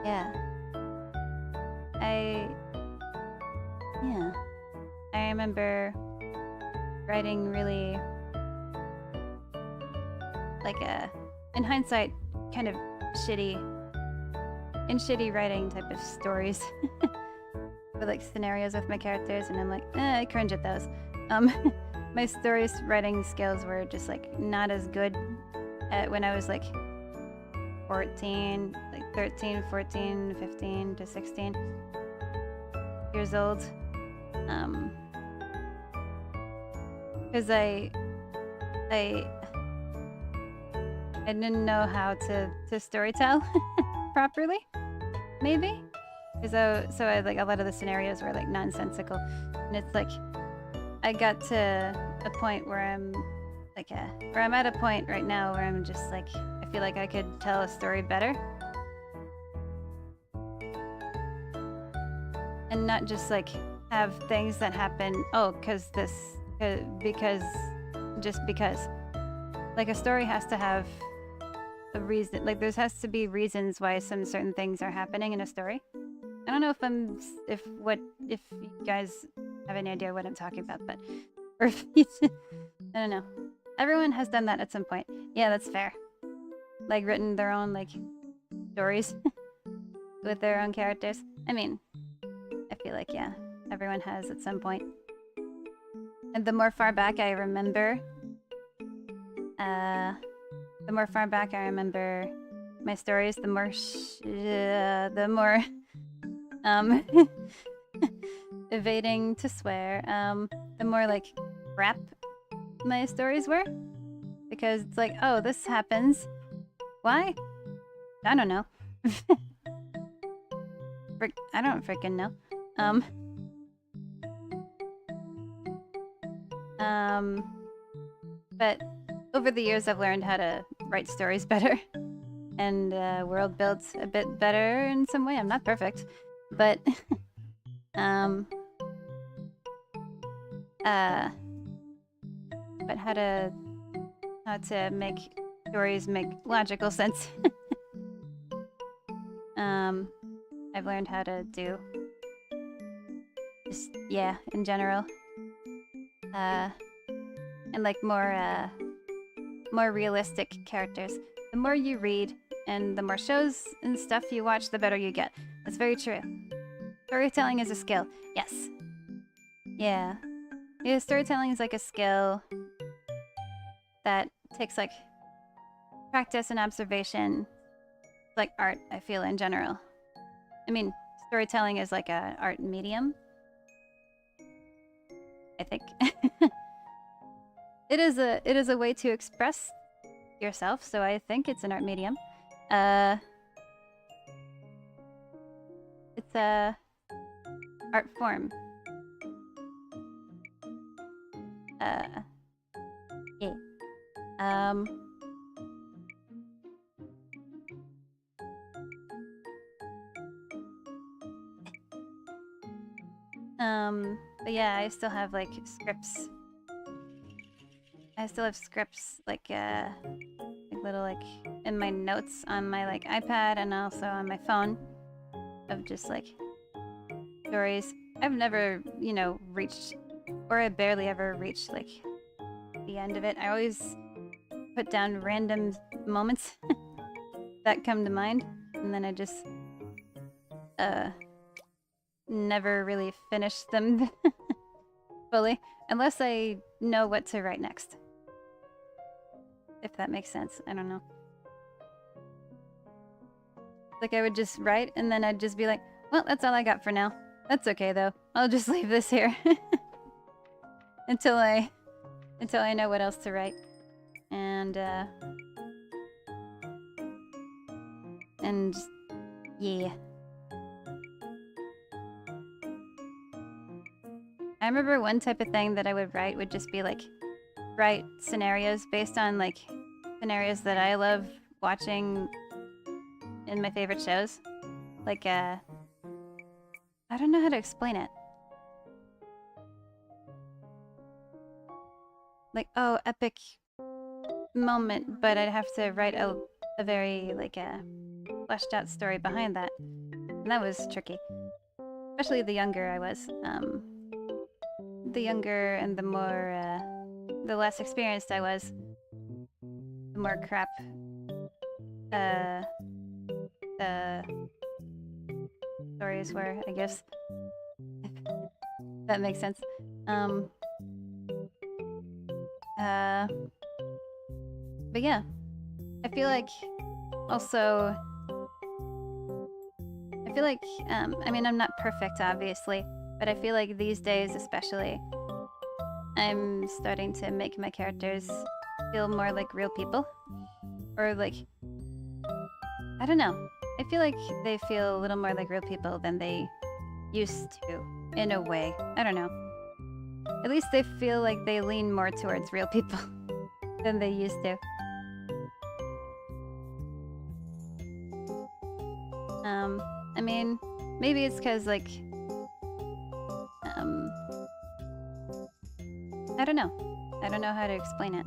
yeah. I remember writing really, like in hindsight, kind of shitty writing type of stories. With like scenarios with my characters, and I'm like, I cringe at those. My stories writing skills were just like not as good when I was like 14, like 13, 14, 15 to 16 years old. Because I I didn't know how to storytell properly, maybe. So I, like, a lot of the scenarios were like nonsensical, and it's like I got to a point where I'm like, or I'm at a point right now where I'm just like, I feel like I could tell a story better, and not just like have things that happen. Oh, because just because. Like, a story has to have a reason. Like, there has to be reasons why some certain things are happening in a story. I don't know if you guys have any idea what I'm talking about, but or if I don't know. Everyone has done that at some point. Yeah, that's fair. Like, written their own like stories with their own characters. I mean, I feel like, yeah, everyone has at some point. And the more far back I remember, my stories, the more evading to swear, the more like crap my stories were, because it's like, oh, this happens. Why? I don't know. I don't freaking know. But over the years, I've learned how to write stories better, and world build a bit better in some way. I'm not perfect, but but how to make stories make logical sense. I've learned how to do just, yeah, in general, and like more realistic characters. The more you read and the more shows and stuff you watch, the better you get. That's very true. Storytelling is a skill. Yes. Yeah. Yeah, storytelling is like a skill that takes like practice and observation. Like art, I feel, in general. I mean, storytelling is like a art medium, I think. It is a way to express yourself, so I think it's an art medium. It's a art form. Yeah. But yeah, I still have like scripts. I still have scripts like little like in my notes on my like iPad and also on my phone of just like stories. I've never, you know, reached, or I barely ever reached like the end of it. I always put down random moments that come to mind, and then I just never really finish them fully unless I know what to write next. If that makes sense. I don't know. Like, I would just write and then I'd just be like, well, that's all I got for now. That's okay though. I'll just leave this here until I know what else to write. And yeah. I remember one type of thing that I would write would just be like, write scenarios based on like scenarios that I love watching in my favorite shows. Like, I don't know how to explain it. Like, oh, epic moment, but I'd have to write a very, like, fleshed out story behind that. And that was tricky. Especially the younger I was. The younger and the more, the less experienced I was, the more crap, the stories were, I guess. That makes sense. But yeah, I feel like also, I mean, I'm not perfect, obviously, but I feel like these days especially, I'm starting to make my characters feel more like real people. or like, I don't know. I feel like they feel a little more like real people than they used to, in a way. I don't know. At least they feel like they lean more towards real people than they used to. I mean, maybe it's because, like, I don't know. I don't know how to explain it.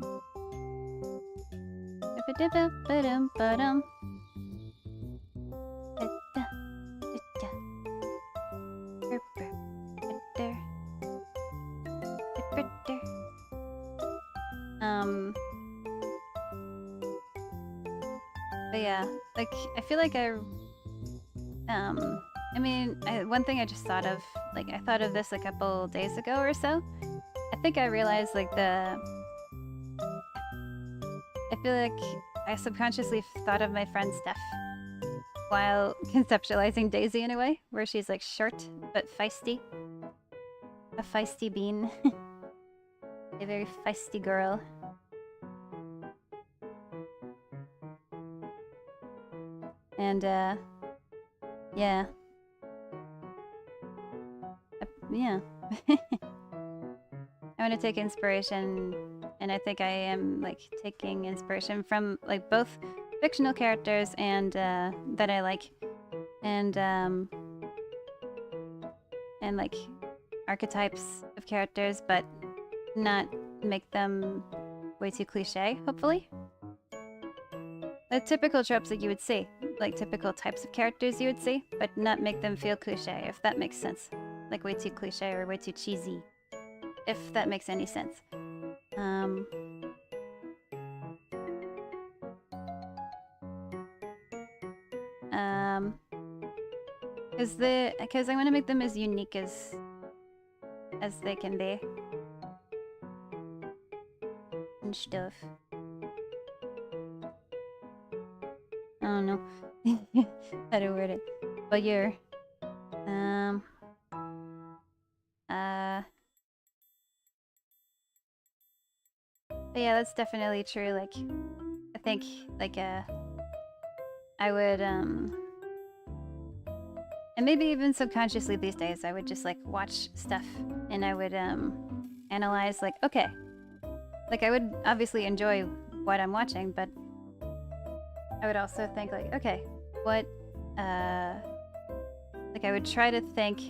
But yeah, like, I feel like I mean, one thing I just thought of, like, I thought of this a couple days ago or so. I think I realized, like, I feel like I subconsciously thought of my friend Steph while conceptualizing Daisy in a way, where she's, like, short but feisty. A feisty bean. A very feisty girl. And, yeah. Yeah. I want to take inspiration, and I think I am, like, taking inspiration from, like, both fictional characters and, that I like, and like, archetypes of characters, but not make them way too cliche, hopefully. The typical tropes that you would see, like typical types of characters you would see, but not make them feel cliche, if that makes sense. Like way too cliche or way too cheesy, if that makes any sense. Because I want to make them as unique as they can be. And stuff. I don't know how to word it. But you're, but yeah, that's definitely true. Like, I think, like, I would, and maybe even subconsciously these days, I would just, like, watch stuff and I would, analyze, like, okay. Like, I would obviously enjoy what I'm watching, but I would also think, like, okay, what, like, I would try to think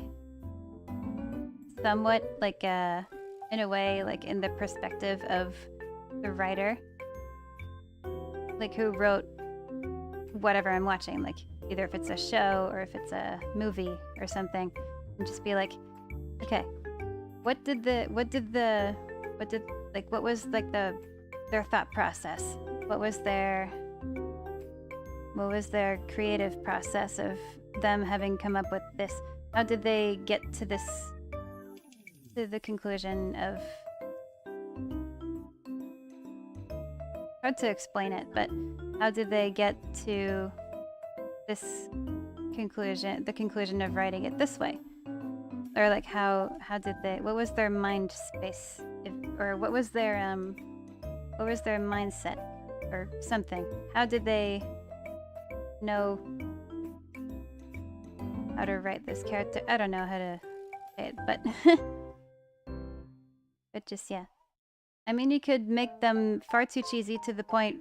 somewhat, like, in a way, like, in the perspective of the writer, like, who wrote whatever I'm watching, like, either if it's a show or if it's a movie or something, and just be like, okay, what was, like, their thought process? What was their creative process of them having come up with this? How did they get to the conclusion of, hard to explain it, but how did they get to this conclusion, the conclusion of writing it this way? Or, like, how did they, what was their mind space, or what was their mindset or something? How did they know how to write this character? I don't know how to say it, but but just, yeah. I mean, you could make them far too cheesy to the point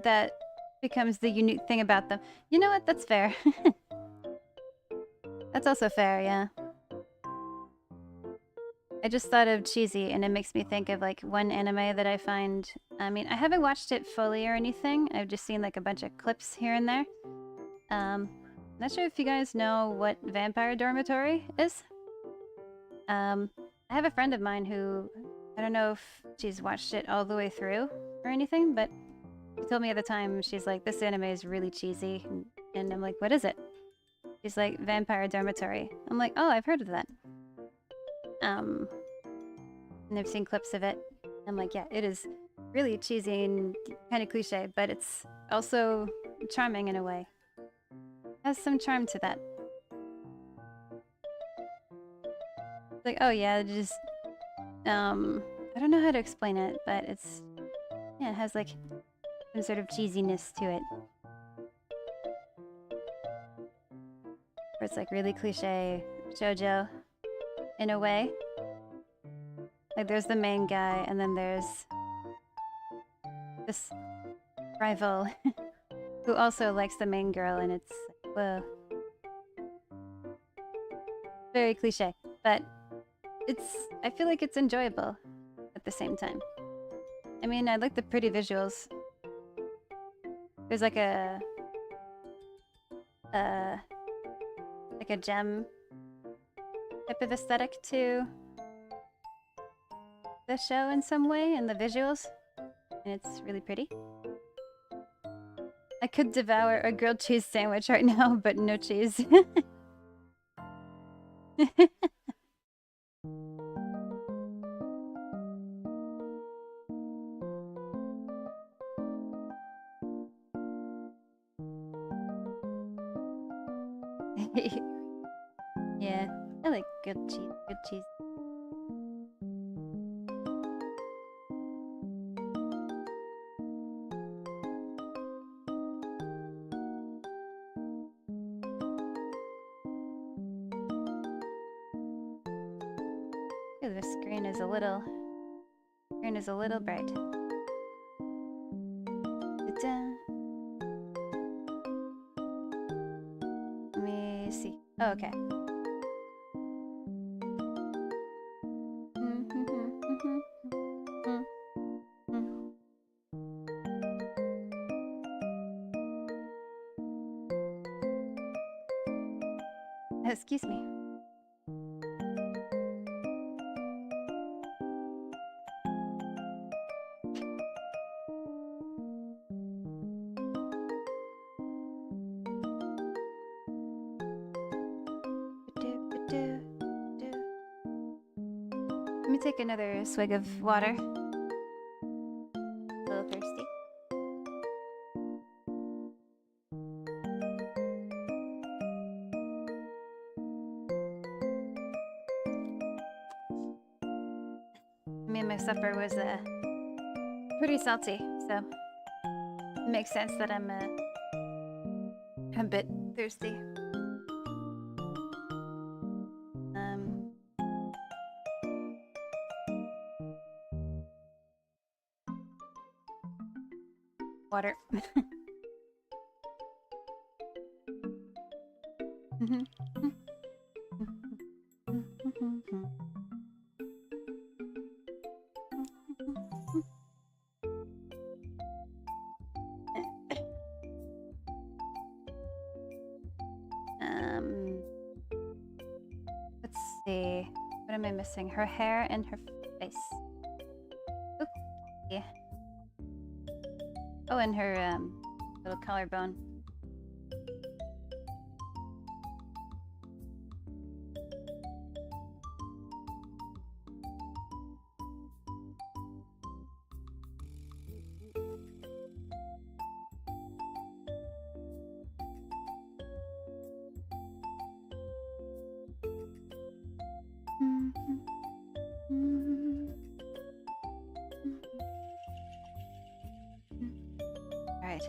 that becomes the unique thing about them. You know what? That's fair. That's also fair, yeah. I just thought of cheesy, and it makes me think of, like, one anime that I find. I mean, I haven't watched it fully or anything. I've just seen, like, a bunch of clips here and there. Not sure if you guys know what Vampire Dormitory is. I have a friend of mine who, I don't know if she's watched it all the way through or anything, but she told me at the time, she's like, this anime is really cheesy. And I'm like, what is it? She's like, Vampire Dormitory. I'm like, oh, I've heard of that. And I've seen clips of it. I'm like, yeah, it is really cheesy and kind of cliche, but it's also charming in a way. Has some charm to that. It's like, oh yeah, it just, I don't know how to explain it, but it's, yeah, it has, like, some sort of cheesiness to it. Where it's like really cliche shoujo in a way. Like there's the main guy and then there's this rival who also likes the main girl, and it's like, whoa. Very cliche, but I feel like it's enjoyable at the same time. I mean, I like the pretty visuals. There's like a gem type of aesthetic to the show in some way, and the visuals, and it's really pretty. I could devour a grilled cheese sandwich right now, but no cheese. Yeah, I like good cheese. Good cheese. Ooh, the screen is a little bright. Ta-da. Let me see. Oh, okay. Excuse me. Let me take another swig of water. A little thirsty. I mean, my supper was pretty salty, so it makes sense that I'm a bit thirsty. Water. Let's see. What am I missing? Her hair and her face. Okay. Oh, and her little collarbone. Alright.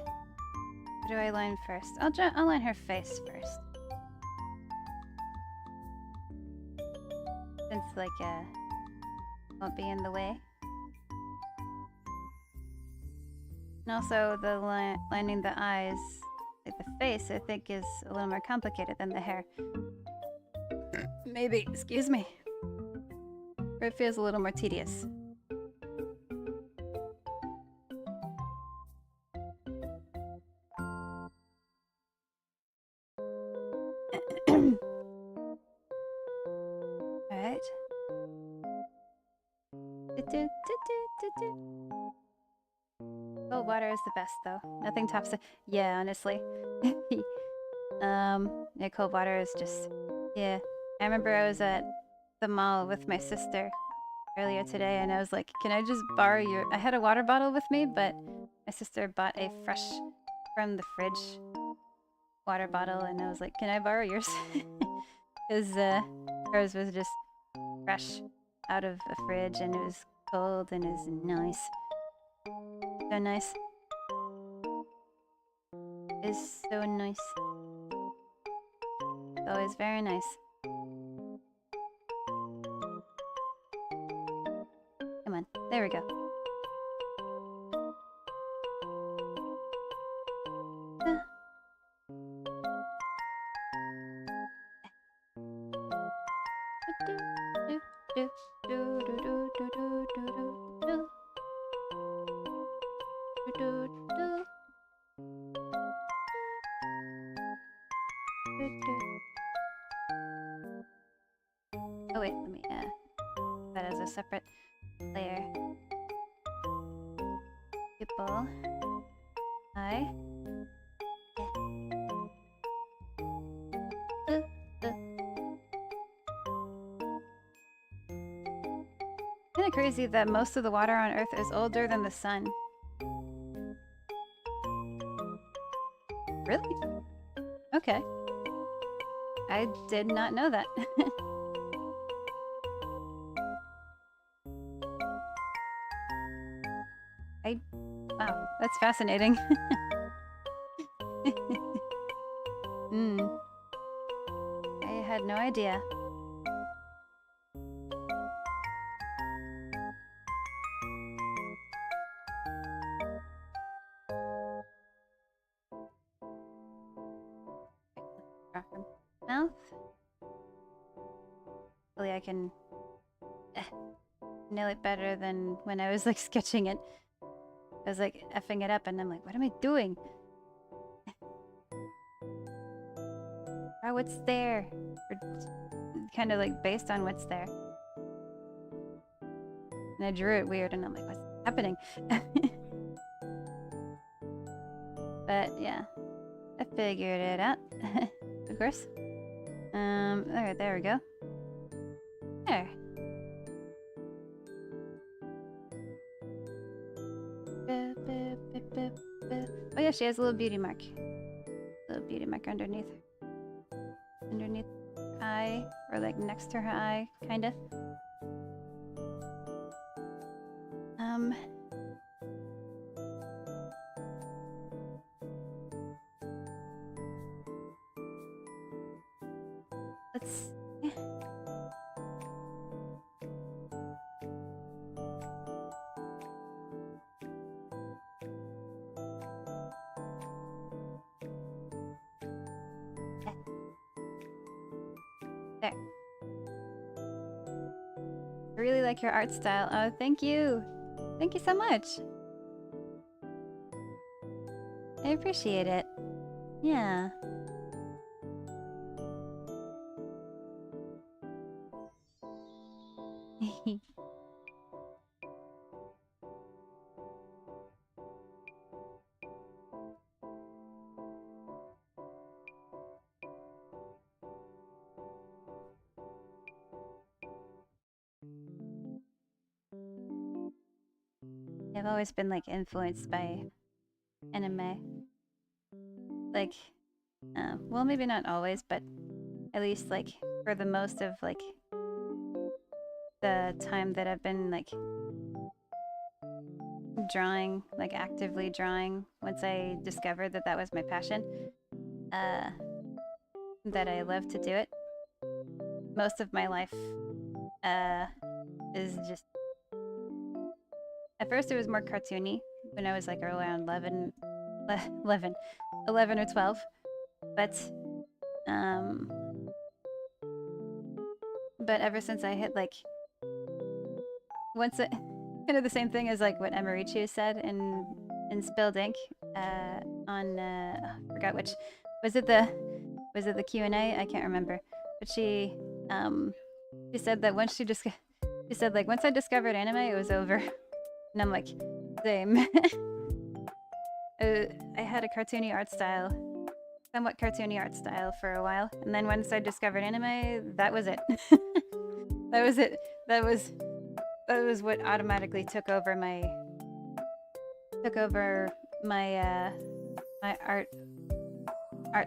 What do I line first? I'll line her face first. Since, like, won't be in the way. And also, the lining the eyes, like the face, I think is a little more complicated than the hair. Maybe, excuse me. Or it feels a little more tedious. Alright. Cold water is the best, though. Nothing tops it. Yeah, honestly. Yeah, cold water is just... Yeah. I remember I was at the mall with my sister earlier today, and I was like, can I just borrow your... I had a water bottle with me, but my sister bought a fresh from the fridge water bottle, and I was like, can I borrow yours? Because hers was just fresh out of a fridge, and it was cold, and it was nice. So nice. is so nice. It's always very nice. Come on, there we go. Oh wait, let me that as a separate layer. People. Hi. Kind of crazy that most of the water on Earth is older than the sun. Really? Okay. I did not know that. Wow, that's fascinating. I had no idea. Mouth. Hopefully I can nail it better than when I was like sketching it. I was like effing it up and I'm like, what am I doing? Oh, what's there? Kind of like based on what's there. And I drew it weird and I'm like, what's happening? But yeah, I figured it out. Of course. Alright, there we go. There. Oh yeah, she has a little beauty mark. Little beauty mark underneath her. Underneath her eye, or like next to her eye, kinda. Let's... Yeah. There. I really like your art style. Oh, thank you. Thank you so much. I appreciate it. Yeah. I've always been like influenced by anime. Like, well, maybe not always, but at least like for the most of like the time that I've been like drawing, like actively drawing, once I discovered that that was my passion, that I love to do it. Most of my life is just... At first it was more cartoony when I was like around 11 or 12, but ever since I hit like... Once it... Kind of the same thing as like what Emirichu said in Spilled Ink on I forgot which... Was it the Q&A? I can't remember. But she said that once she said like once I discovered anime it was over. And I'm like, same. I had a cartoony art style, somewhat cartoony art style for a while, and then once I discovered anime, that was it. That was it. That was what automatically took over my my art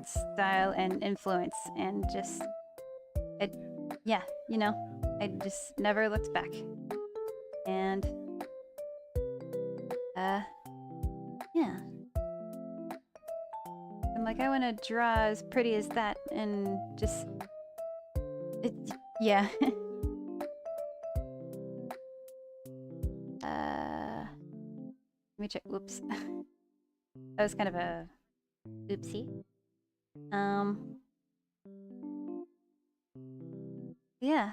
style and influence, and just yeah, you know, I just never looked back. And yeah. I want to draw as pretty as that and just... yeah. Let me check. Oops. That was kind of a oopsie. Yeah.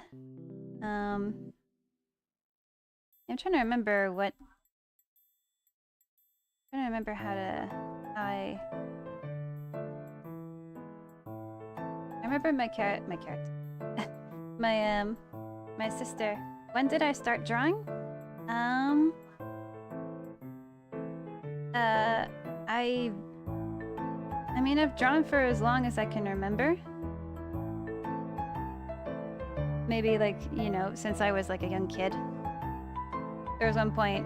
I'm trying to remember what... I'm trying to remember how I remember my character. My sister. When did I start drawing? I mean, I've drawn for as long as I can remember. Maybe, like, you know, since I was, like, a young kid. There was one point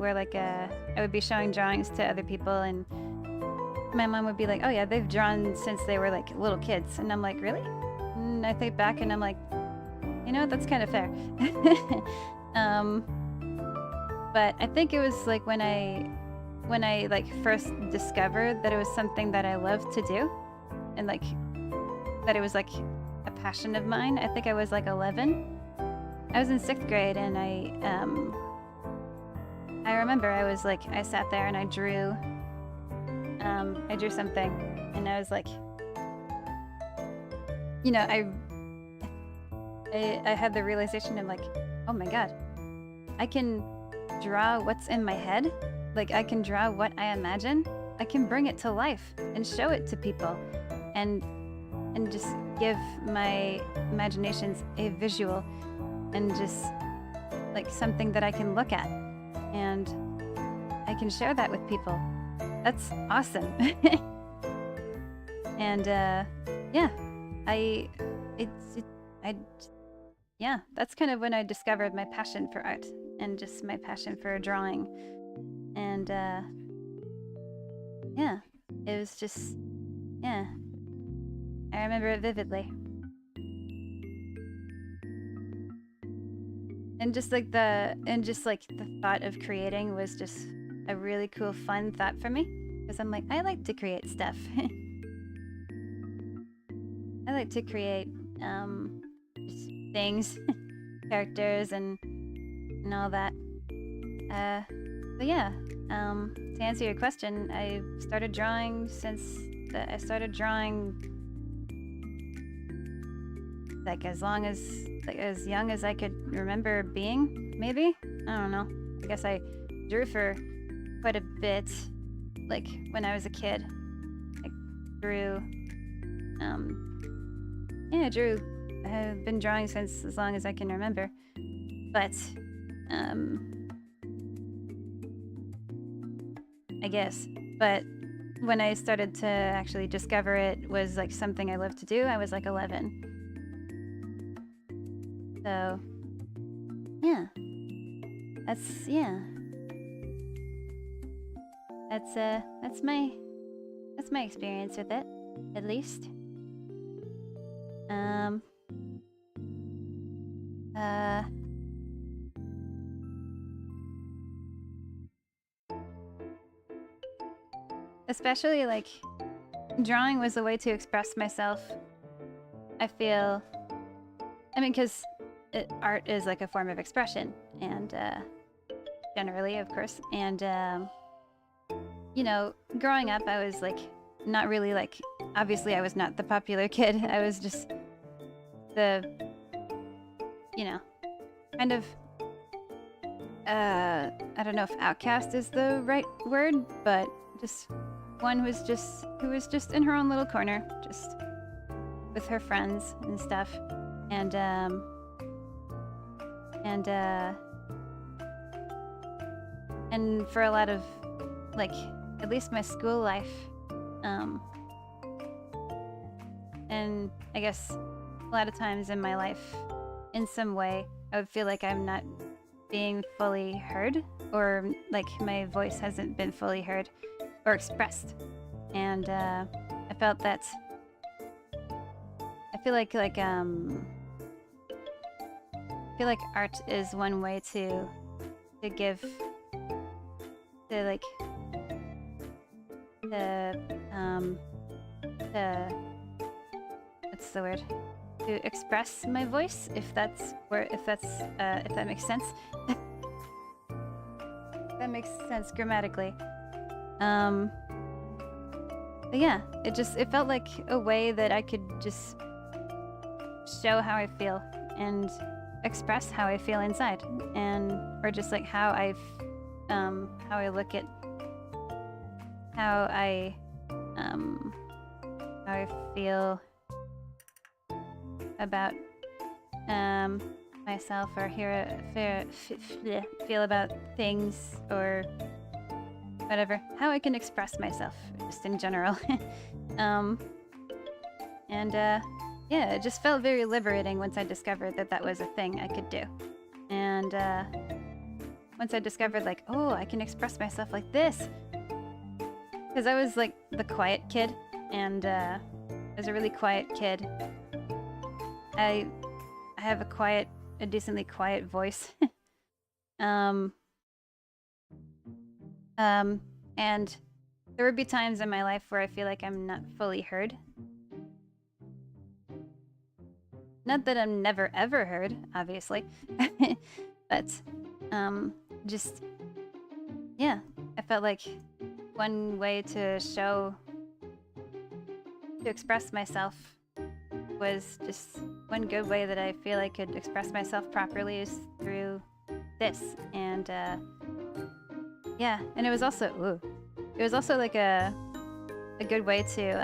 where, like, I would be showing drawings to other people, and my mom would be like, oh yeah, they've drawn since they were, like, little kids. And I'm like, really? And I think back and I'm like, you know, that's kind of fair. But I think it was, like, when I like, first discovered that it was something that I loved to do, and, like, that it was, like, a passion of mine. I think I was, like, 11. I was in 6th grade, and I remember I was, like, I sat there and I drew something, and I was like, you know, I had the realization of, like, oh my god, I can draw what's in my head. Like, I can draw what I imagine. I can bring it to life and show it to people, and just give my imaginations a visual, and just, like, something that I can look at, and I can share that with people. That's awesome. And yeah, yeah, that's kind of when I discovered my passion for art, and just my passion for drawing. And yeah, it was just, yeah, I remember it vividly. And just like the thought of creating was just a really cool, fun thought for me, because I'm like, I like to create stuff. I like to create just things, characters, and all that. But yeah, to answer your question, I started drawing since I started drawing, like, as young as I could remember being, maybe? I don't know. I guess I drew for quite a bit, like, when I was a kid. I drew, yeah, I've been drawing since as long as I can remember. But, I guess. But when I started to actually discover it was, like, something I loved to do, I was, like, 11. So, yeah. That's my experience with it, at least. Especially, like, drawing was a way to express myself. I feel, I mean, because art is, like, a form of expression, and generally, of course, and you know, growing up, I was, like, not really, like, obviously I was not the popular kid. I was just the, you know, kind of, I don't know if outcast is the right word, but just one who was just in her own little corner, just with her friends and stuff. And for a lot of, like, at least my school life, and I guess a lot of times in my life, in some way, I would feel like I'm not being fully heard, or, like, my voice hasn't been fully heard or expressed. And I felt that, I feel like art is one way to give, to, like, to what's the word? To express my voice, if that makes sense. That makes sense grammatically. But yeah, it felt like a way that I could just show how I feel and express how I feel inside, or just like how I look at how I feel about myself, or feel about things, or whatever. How I can express myself, just in general. Yeah, it just felt very liberating once I discovered that that was a thing I could do. And once I discovered, like, oh, I can express myself like this. Because I was like the quiet kid, and I was a really quiet kid. I have a decently quiet voice. And there would be times in my life where I feel like I'm not fully heard. Not that I'm never ever heard, obviously. But just, yeah, I felt like one way to express myself was just one good way that I feel I could express myself properly is through this. And yeah, and it was also like a good way to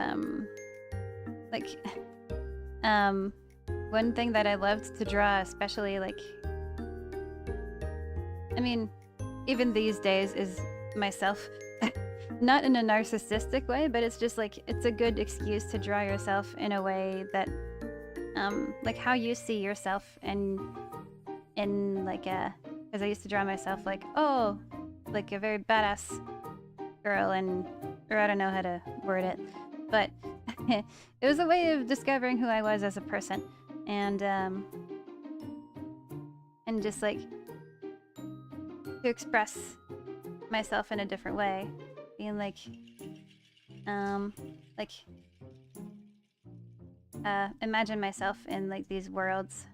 one thing that I loved to draw, especially, like, I mean, even these days, is myself. Not in a narcissistic way, but it's just like, it's a good excuse to draw yourself in a way that, like how you see yourself, and in like because I used to draw myself like, oh, like a very badass girl, or I don't know how to word it, but it was a way of discovering who I was as a person, and just like to express myself in a different way, being like imagine myself in like these worlds,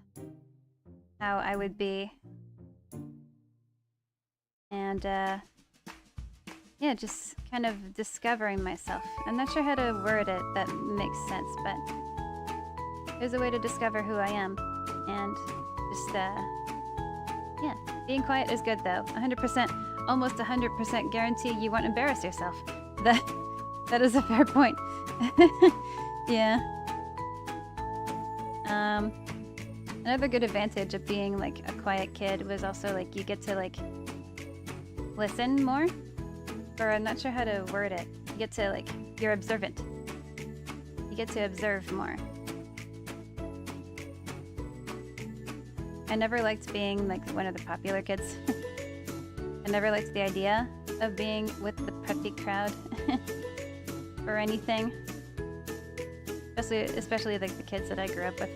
how I would be, and yeah, just kind of discovering myself. I'm not sure how to word it that makes sense, but there's a way to discover who I am, and just yeah, being quiet is good though. 100%, almost 100% guarantee you won't embarrass yourself. That is a fair point. Yeah. Another good advantage of being like a quiet kid was also like you get to like listen more, or I'm not sure how to word it. You get to like, you're observant. You get to observe more. I never liked being like one of the popular kids. I never liked the idea of being with the preppy crowd or anything. Especially like the kids that I grew up with.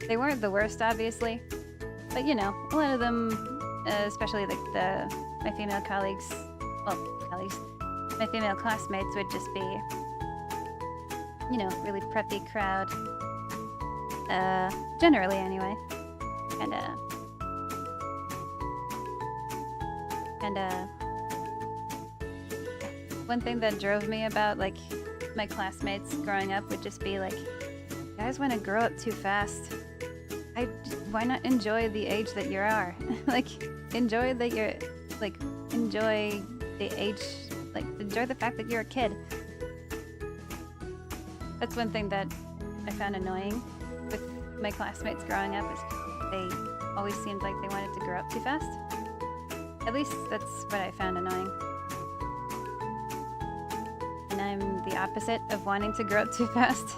They weren't the worst, obviously, but you know, a lot of them, especially like my female colleagues, my female classmates would just be, you know, really preppy crowd. Generally anyway. One thing that drove me about like my classmates growing up would just be like, you guys want to grow up too fast. Why not enjoy the age that you are? Like, enjoy that you're, like, enjoy the age, like, enjoy the fact that you're a kid. That's one thing that I found annoying with my classmates growing up, is they always seemed like they wanted to grow up too fast. At least that's what I found annoying. And I'm the opposite of wanting to grow up too fast.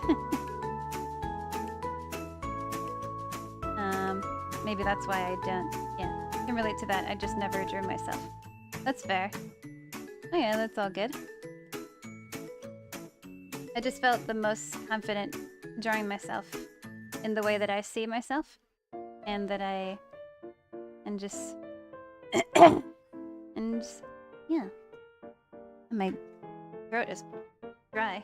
Maybe that's why I don't, yeah, I can relate to that. I just never drew myself. That's fair. Oh yeah, that's all good. I just felt the most confident drawing myself in the way that I see myself, and just And yeah, my throat is dry.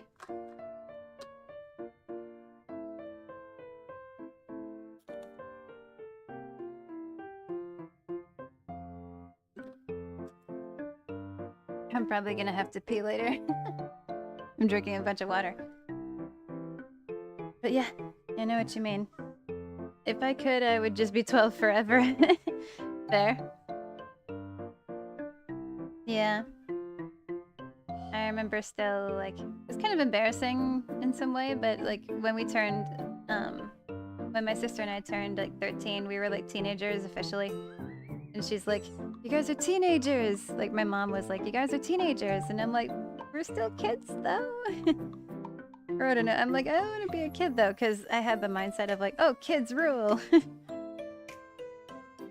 I'm probably gonna have to pee later. I'm drinking a bunch of water. But yeah, I know what you mean. If I could, I would just be 12 forever. There. Yeah. I remember still, like, it's kind of embarrassing in some way, but, like, when we turned, when my sister and I turned, like, 13, we were, like, teenagers officially. And she's like, you guys are teenagers! Like, my mom was like, you guys are teenagers! And I'm like, we're still kids, though? Or I don't know, I'm like, I don't want to be a kid, though, because I had the mindset of, like, oh, kids rule!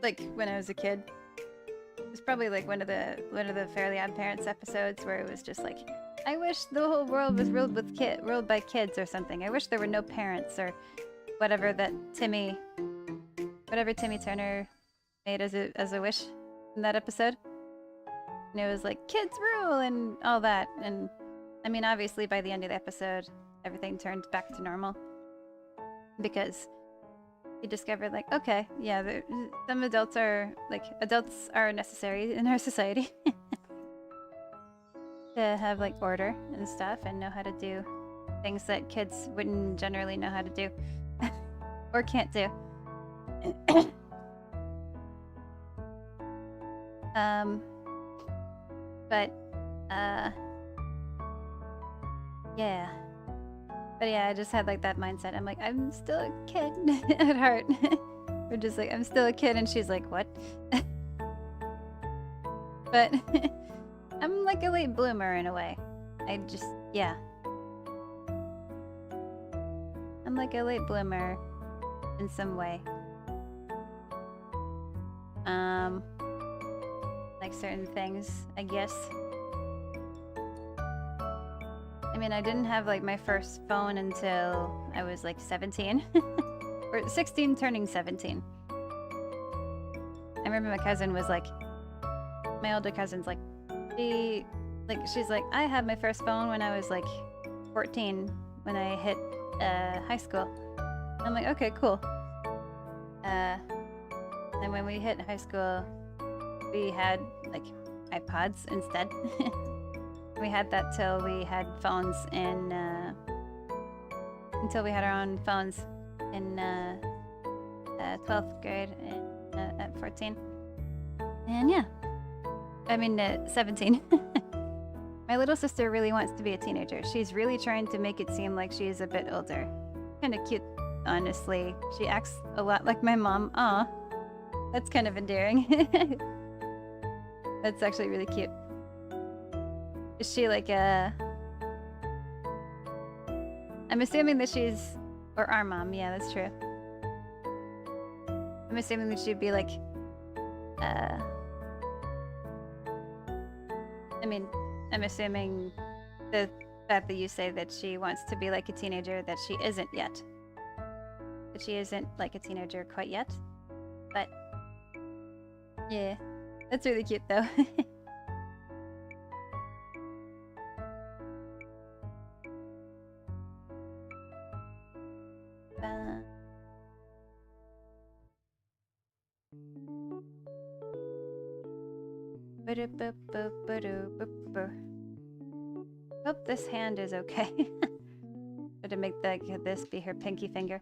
Like, when I was a kid. It was probably, like, one of the Fairly Odd Parents episodes where it was just like, I wish the whole world was ruled by kids or something. I wish there were no parents or whatever that Timmy Turner made as a wish in that episode. And it was like, kids rule and all that. And I mean, obviously by the end of the episode, everything turned back to normal. Because he discovered, like, okay, yeah, some adults are necessary in our society. To have, like, order and stuff and know how to do things that kids wouldn't generally know how to do. Or can't do. Yeah. But yeah, I just had, like, that mindset. I'm like, I'm still a kid at heart. We're just like, I'm still a kid, and she's like, what? But I'm like a late bloomer in a way. Yeah. I'm like a late bloomer in some way. Like certain things, I guess. I mean, I didn't have, like, my first phone until I was, like, 17. Or 16 turning 17. I remember my cousin was like, my older cousin's like, she's like, I had my first phone when I was, like, 14 when I hit high school. I'm like, okay, cool. And when we hit high school, we had, like, iPods instead. We had that till we had phones until we had our own phones in 12th grade at 14. And yeah, I mean 17. My little sister really wants to be a teenager. She's really trying to make it seem like she's a bit older. Kind of cute, honestly. She acts a lot like my mom. Aw, that's kind of endearing. That's actually really cute. Is she like I'm assuming that she's... Or our mom, yeah, that's true. I'm assuming that she'd be like... I mean, I'm assuming the fact that you say that she wants to be like a teenager, that she isn't yet. That she isn't like a teenager quite yet. But... yeah, that's really cute though. Hope this hand is okay. To make this be her pinky finger.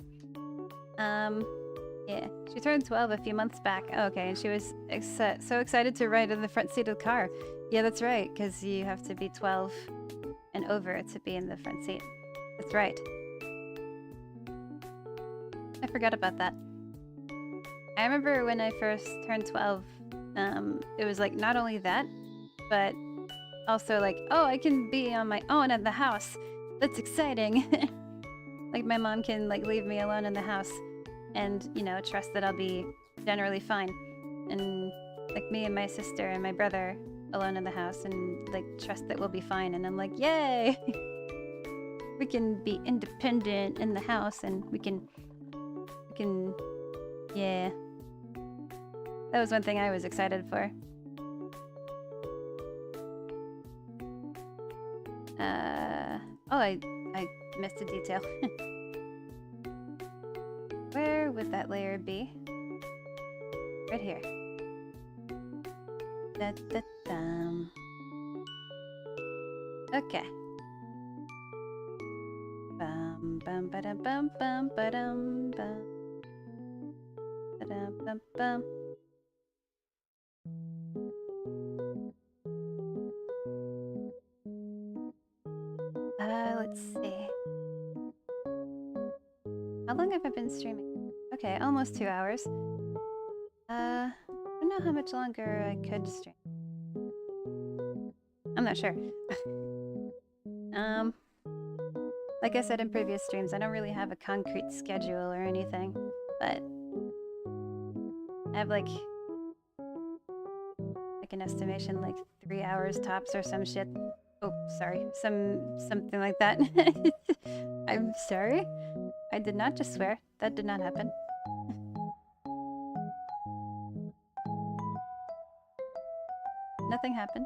Yeah, she turned 12 a few months back. Oh, okay, and she was so excited to ride in the front seat of the car. Yeah, that's right, because you have to be 12 and over to be in the front seat. That's right. I forgot about that. I remember when I first turned 12, it was like not only that, but also like, oh, I can be on my own at the house. That's exciting. Like my mom can like leave me alone in the house and, you know, trust that I'll be generally fine. And like me and my sister and my brother alone in the house and like trust that we'll be fine. And I'm like, yay! We can be independent in the house and we can, yeah. That was one thing I was excited for. Oh, I missed a detail. Where would that layer be? Right here. Da-da-dum. Okay. Bum bum ba-dum bum bum ba-dum bum. Ba-dum bum bum. Let's see. How long have I been streaming? Okay, almost 2 hours. I don't know how much longer I could stream. I'm not sure. Like I said in previous streams, I don't really have a concrete schedule or anything, but I have like an estimation, like 3 hours tops or some shit. Oh, sorry, something like that. I'm sorry. I did not just swear. That did not happen. Nothing happened.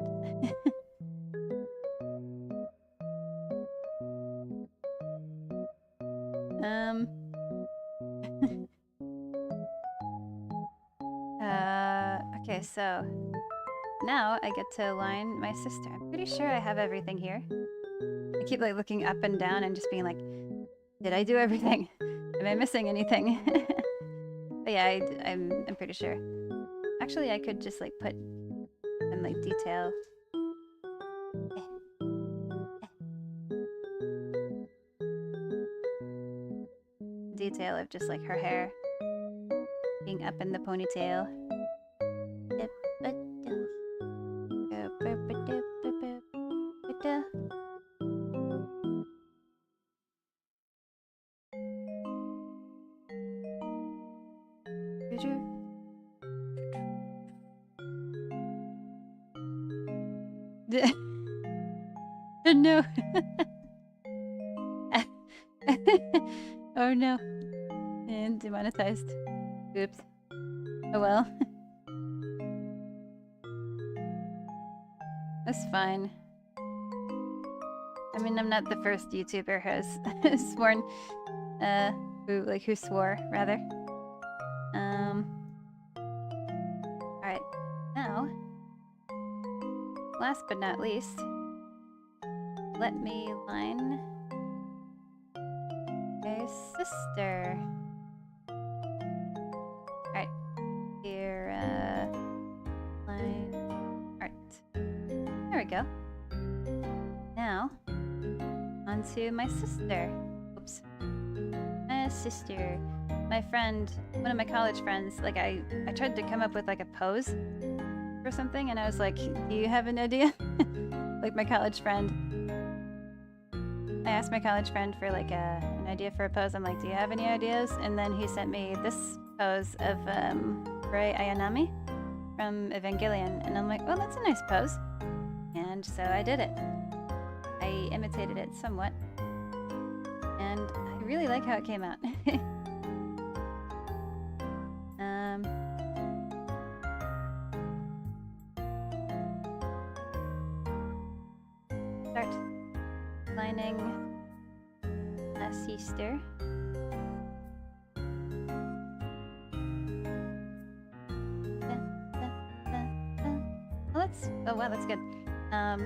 Okay, so now I get to align my sister. I'm pretty sure I have everything here. I keep like looking up and down and just being like, did I do everything? Am I missing anything? But yeah, I'm pretty sure. Actually, I could just like put in like detail. Detail of just like her hair being up in the ponytail. No. Oh no. And demonetized. Oops. Oh well. That's fine. I mean, I'm not the first YouTuber who has sworn, who swore, rather. Alright. Now, last but not least, let me line my sister. Alright. Here, line art. There we go. Now, onto my sister. Oops. My sister. My friend, one of my college friends, like I tried to come up with like a pose for something and I was like, do you have an idea? Like my college friend. I asked my college friend for like an idea for a pose. I'm like, do you have any ideas? And then he sent me this pose of Rei Ayanami from Evangelion. And I'm like, oh, that's a nice pose. And so I did it. I imitated it somewhat. And I really like how it came out. Start lining a sister. Oh wow, that's good. I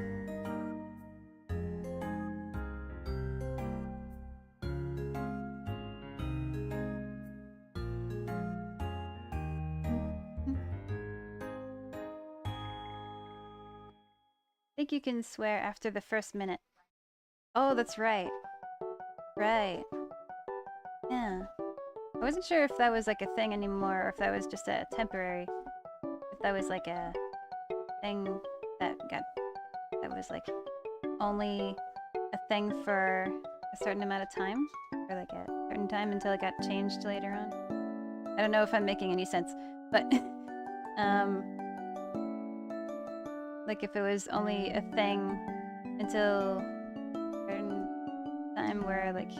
think you can swear after the first minute. Oh, that's right. Right. Yeah. I wasn't sure if that was like a thing anymore or if that was just a temporary. If that was like a thing that was like only a thing for a certain amount of time. For like a certain time until it got changed later on. I don't know if I'm making any sense, but like if it was only a thing until a certain time where like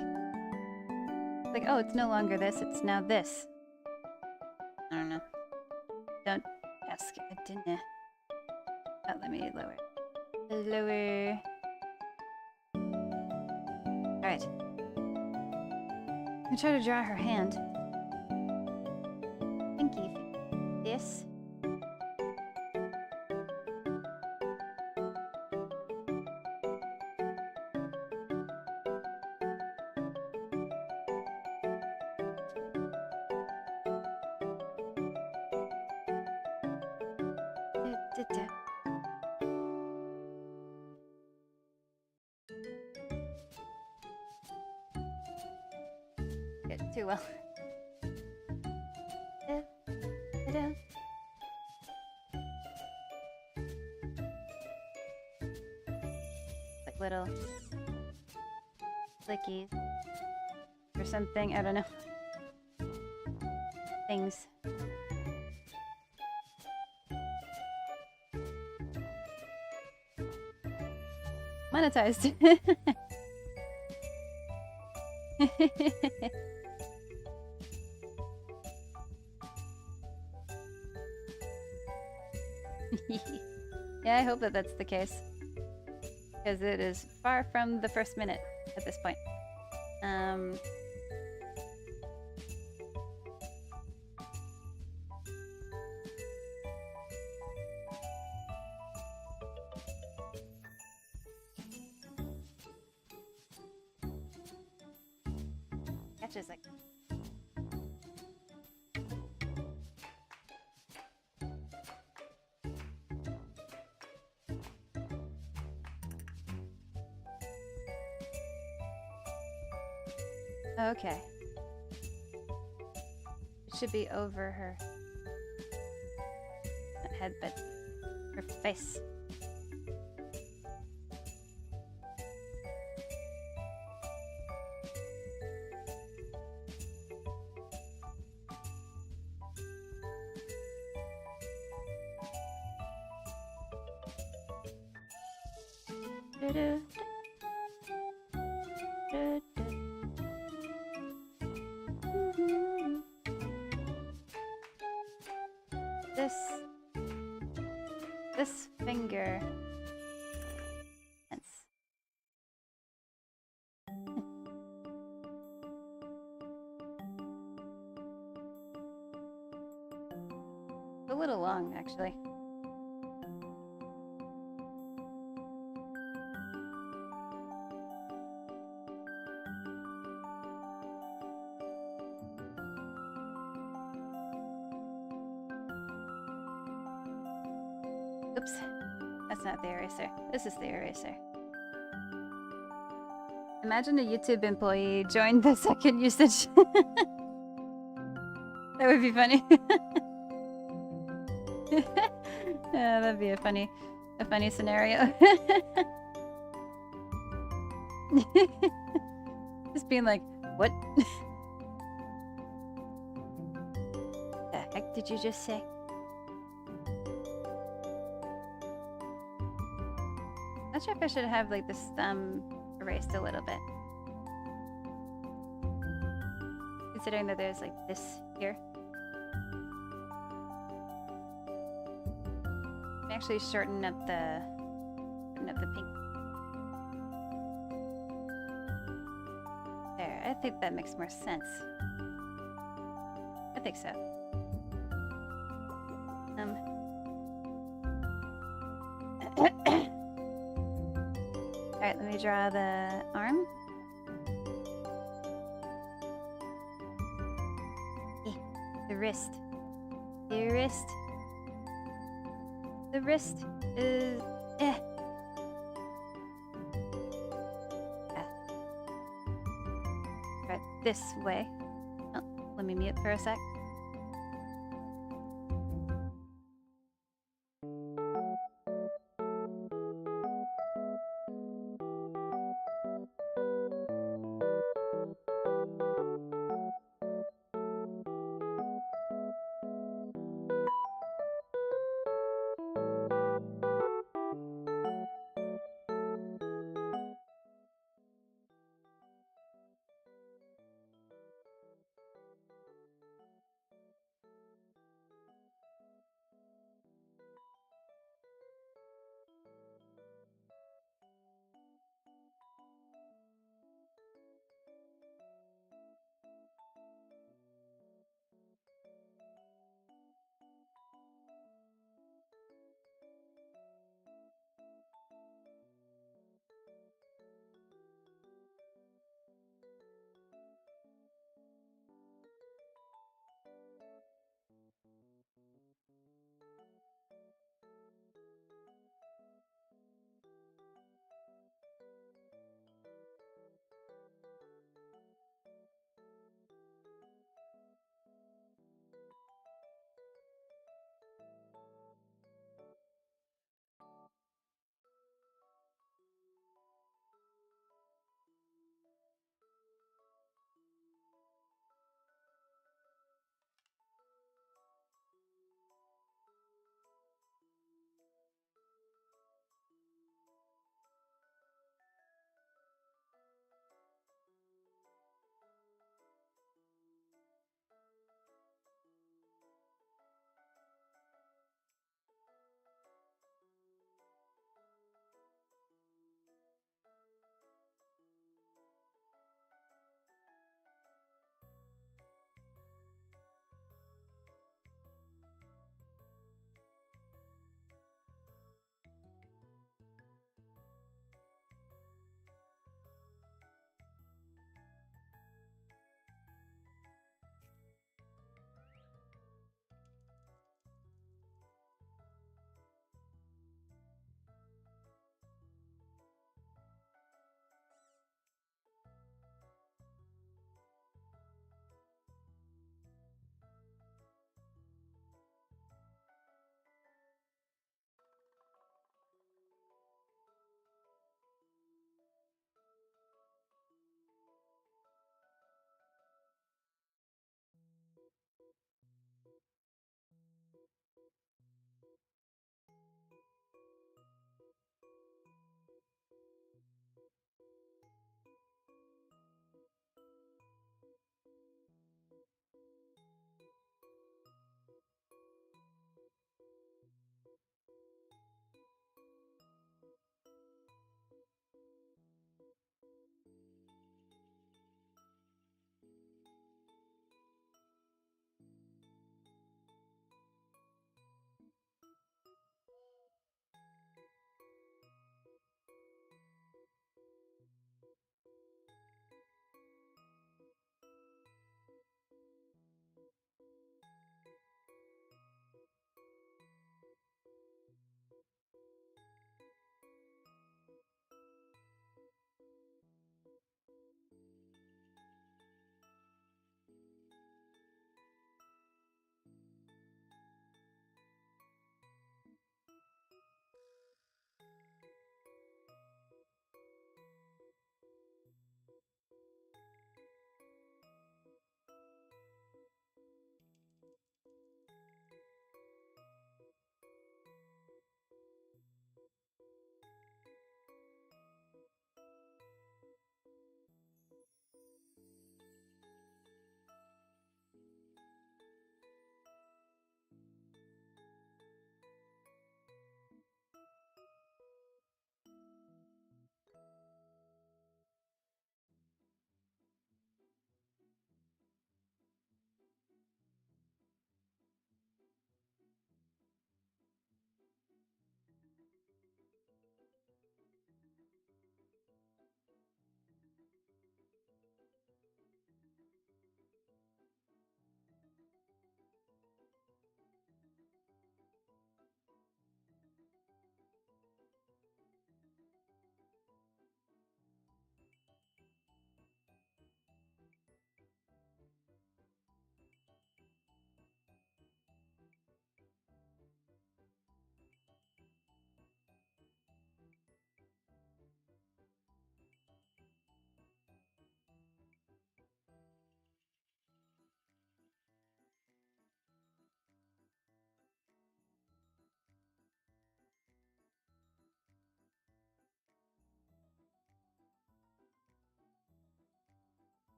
oh, it's no longer this, it's now this. I don't know. dinner. Oh, let me lower. Lower. Alright. I'm trying to draw her hand. Pinky. This. Get too well. Like little flickies or something. I don't know. Things. Monetized. Yeah, I hope that that's the case. Because it is far from the first minute at this point. Catches like... Okay. It should be over her not head, but her face. Do-do. This finger. It's a little long, actually. Oops, that's not the eraser. This is the eraser. Imagine a YouTube employee joined the second usage. That would be funny. Yeah, that'd be a funny scenario. Just being like, what? The heck did you just say? Not sure if I should have like this thumb erased a little bit. Considering that there's like this here. I actually shorten up the pink. There, I think that makes more sense. I think so. Alright, let me draw the arm. The wrist. The wrist. The wrist is... Right, this way. Oh, let me mute for a sec.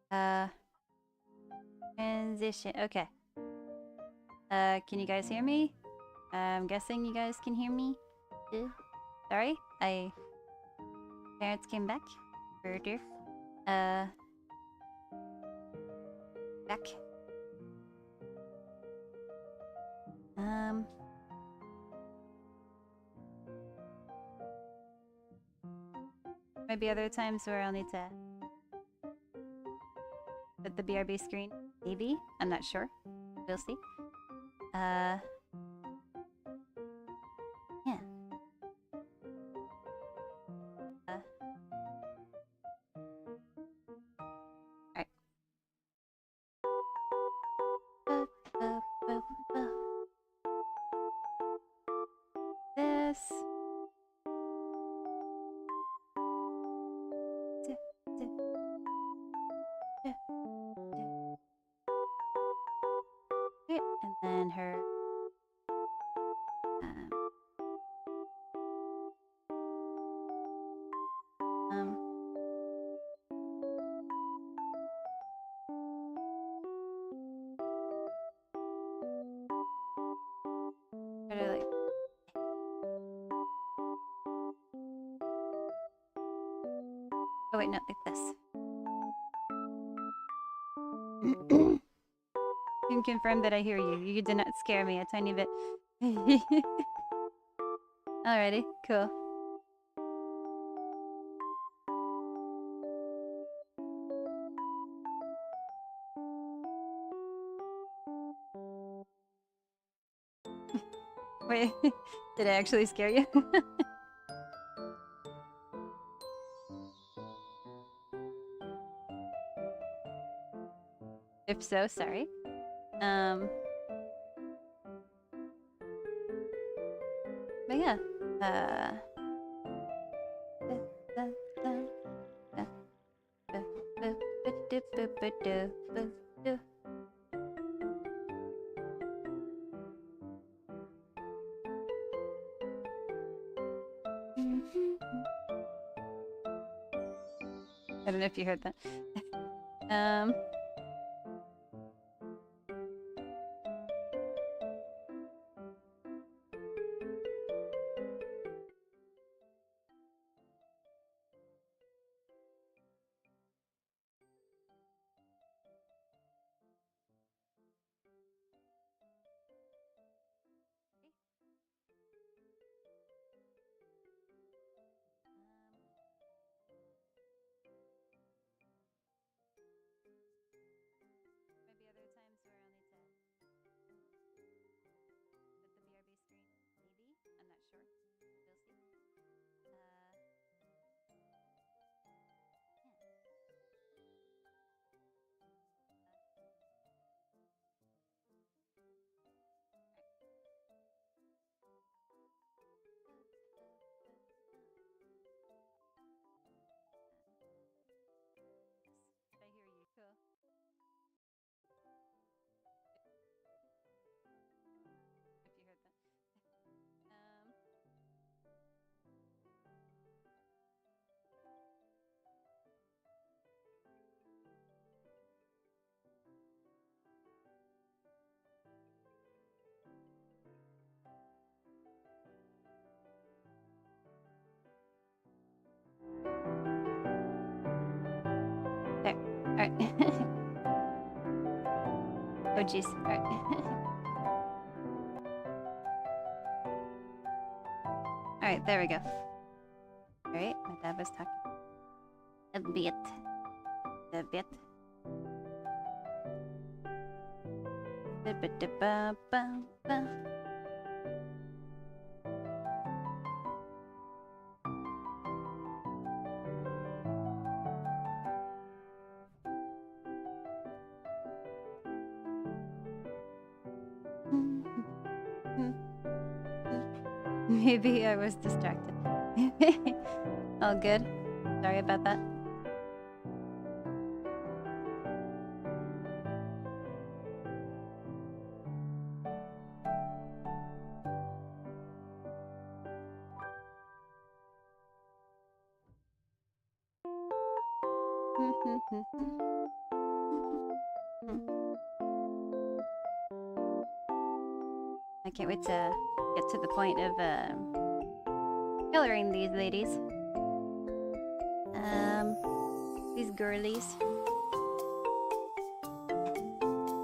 Uh, transition. Okay. Can you guys hear me? I'm guessing you guys can hear me. Sorry, parents came back. Further. Back. Maybe other times where I'll need to put the BRB screen. Maybe. I'm not sure. We'll see. Yeah. Alright. This. And then her try to like oh wait, no, like this. Can confirm that I hear you. You did not scare me a tiny bit. Alrighty, cool. Wait, did I actually scare you? If so, sorry. But yeah. I don't know if you heard that. Maybe other times where I'll need to put the BRB screen. Maybe. I'm not sure. We'll see. Did I hear you? Cool. If you heard that. There. Alright. Oh jeez. Alright. Alright, there we go. Alright, my dad was talking a bit. A bit. Ba-ba-da-ba-ba-ba. Maybe I was distracted. All good. Sorry about that. I can't wait to get to the point of coloring these ladies. These girlies.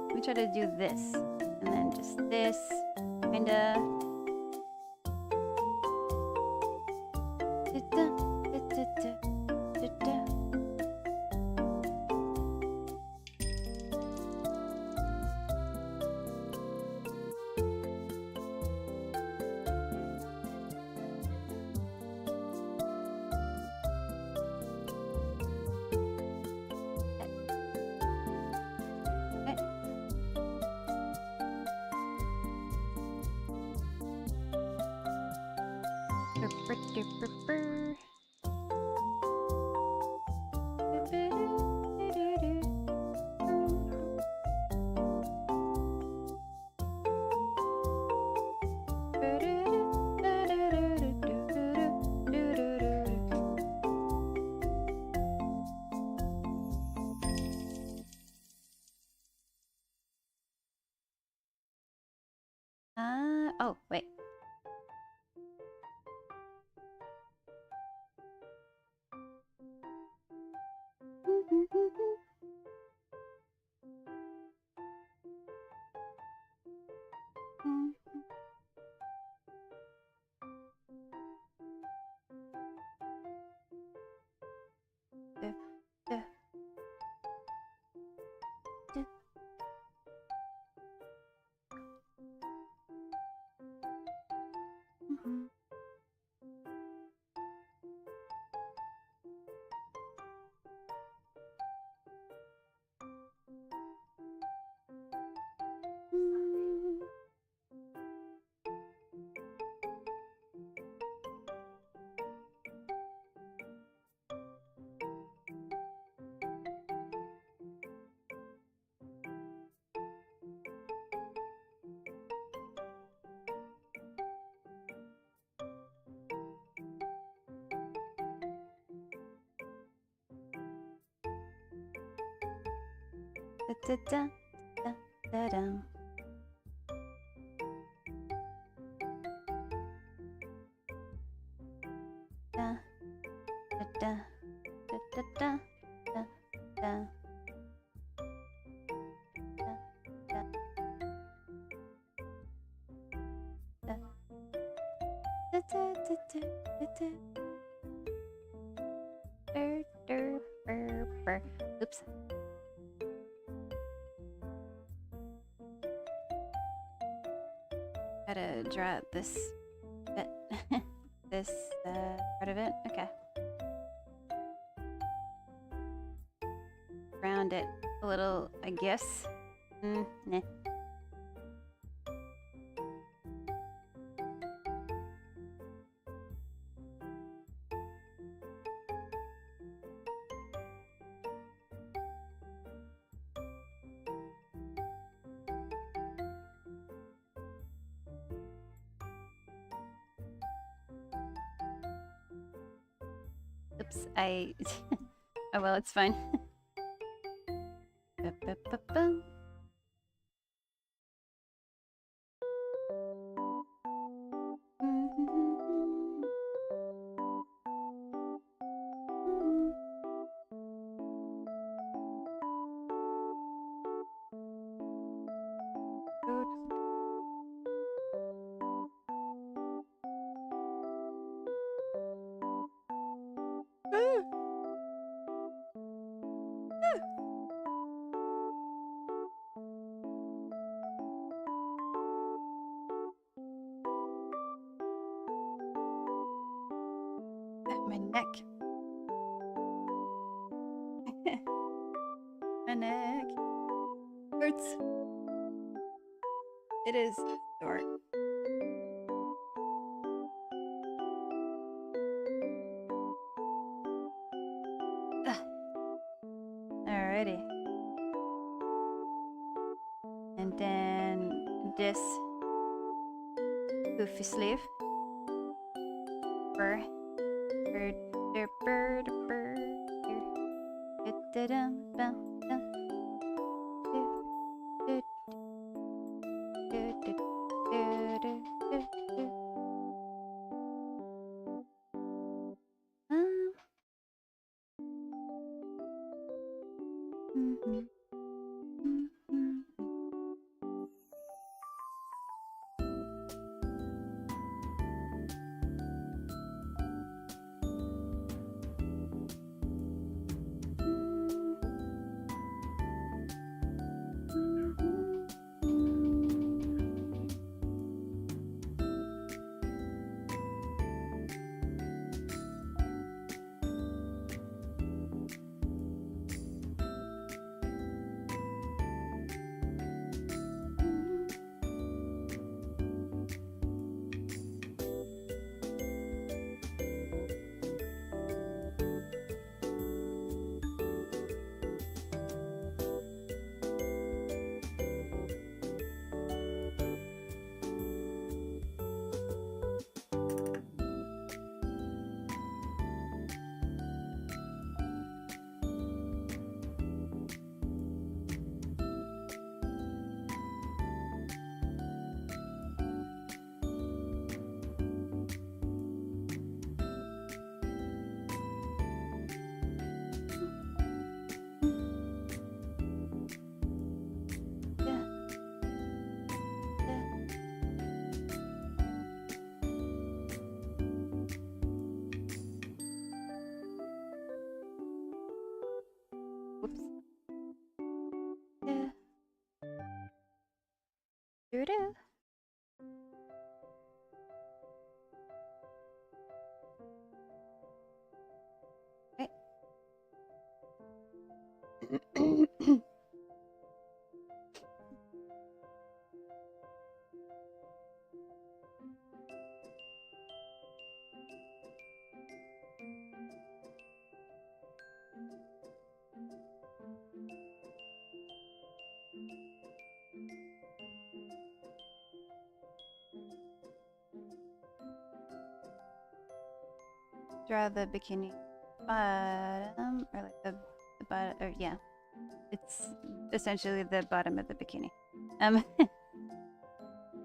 Let me try to do this. And then just this. Kinda. Oh, wait. Da, da, da, da, da. Da, da, da, da, da, da, da, da. Oops. Gotta draw out this bit. This part of it. Okay. Round it a little, I guess. Nah. Oops, I... oh well, it's fine. Ba-ba-ba-bum. My neck. My neck hurts. It is short. Alrighty. And then this goofy sleeve. Bird. Whoops. Yeah. Doo-doo. Okay. Draw the bikini bottom, or like the bottom, or yeah, it's essentially the bottom of the bikini.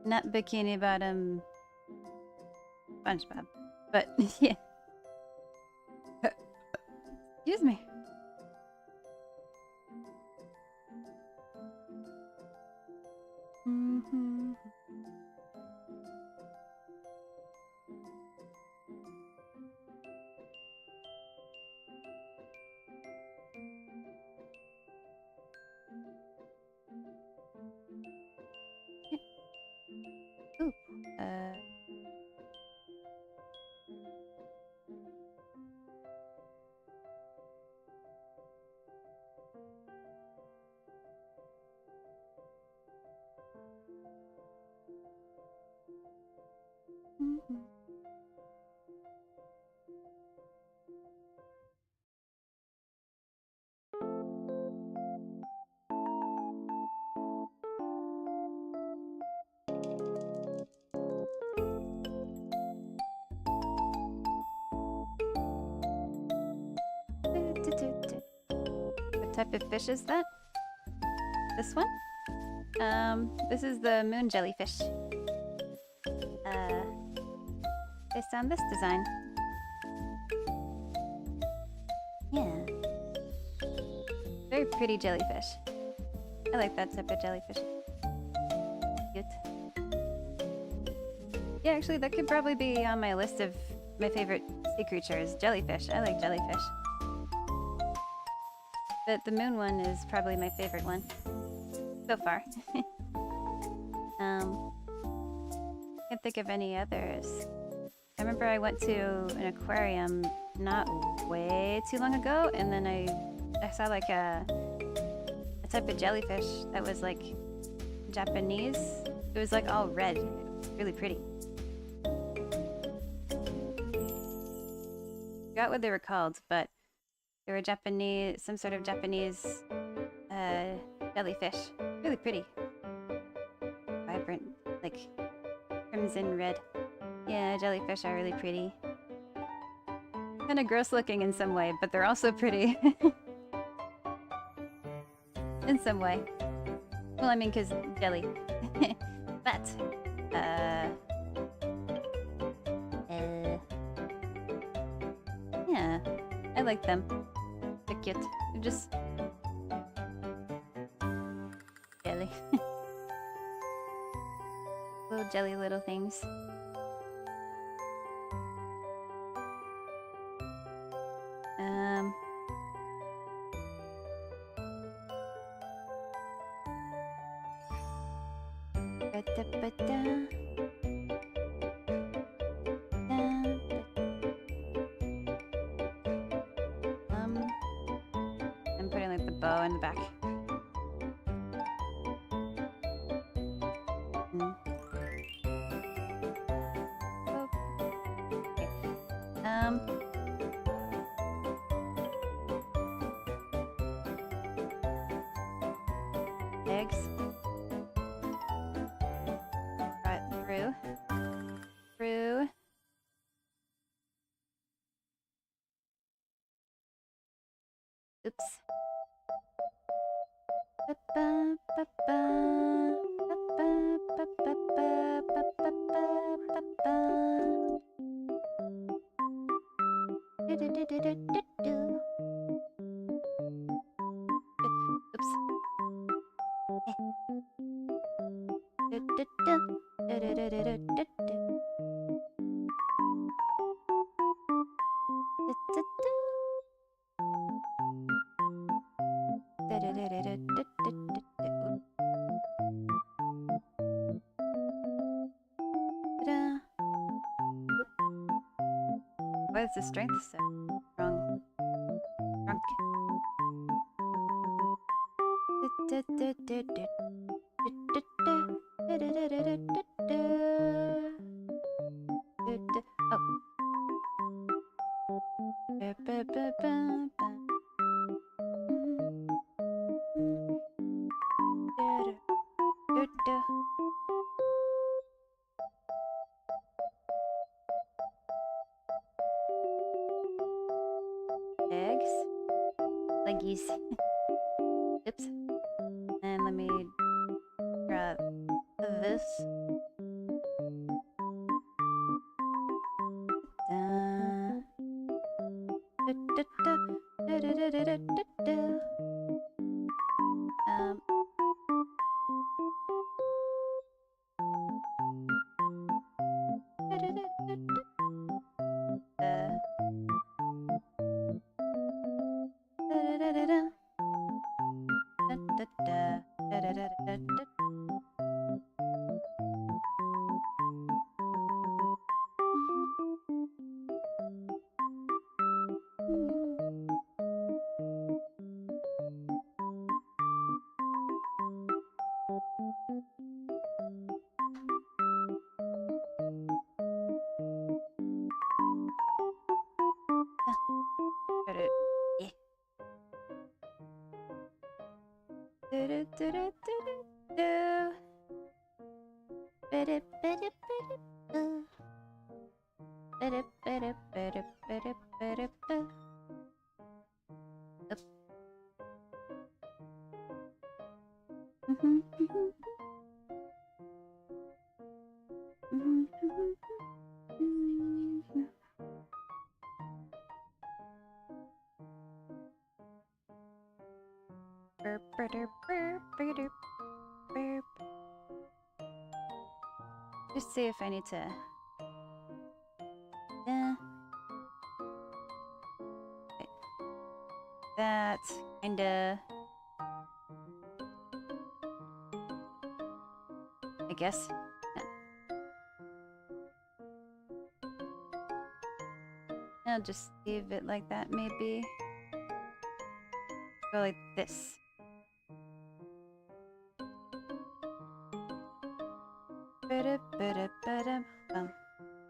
Not bikini bottom SpongeBob, but yeah. Excuse me. Mm-hmm. Ooh. Mm-hmm. What type of fish is that? This one? This is the moon jellyfish. Based on this design. Yeah. Very pretty jellyfish. I like that type of jellyfish. Cute. Yeah, actually, that could probably be on my list of my favorite sea creatures. Jellyfish. I like jellyfish. But the moon one is probably my favorite one. So far. Can't think of any others. I remember I went to an aquarium not way too long ago, and then I saw like a type of jellyfish that was like Japanese. It was like all red. Really pretty. Forgot what they were called, but they were Japanese, some sort of Japanese jellyfish. Really pretty. Vibrant, like crimson red. Yeah, jellyfish are really pretty. Kind of gross looking in some way, but they're also pretty. In some way. Well, I mean, because jelly. But, uh, yeah, I like them. They're cute. They're just jelly. Little jelly little things. I'm putting like the bow in the back. Eggs. Right through. Through. Oops. Why is the strength so strong? Drunk. Eggs. Leggies. Oops. And let me grab this. Just see if I need to. Yeah. Okay. That kinda. I guess. I'll just leave it like that, maybe. Go like this.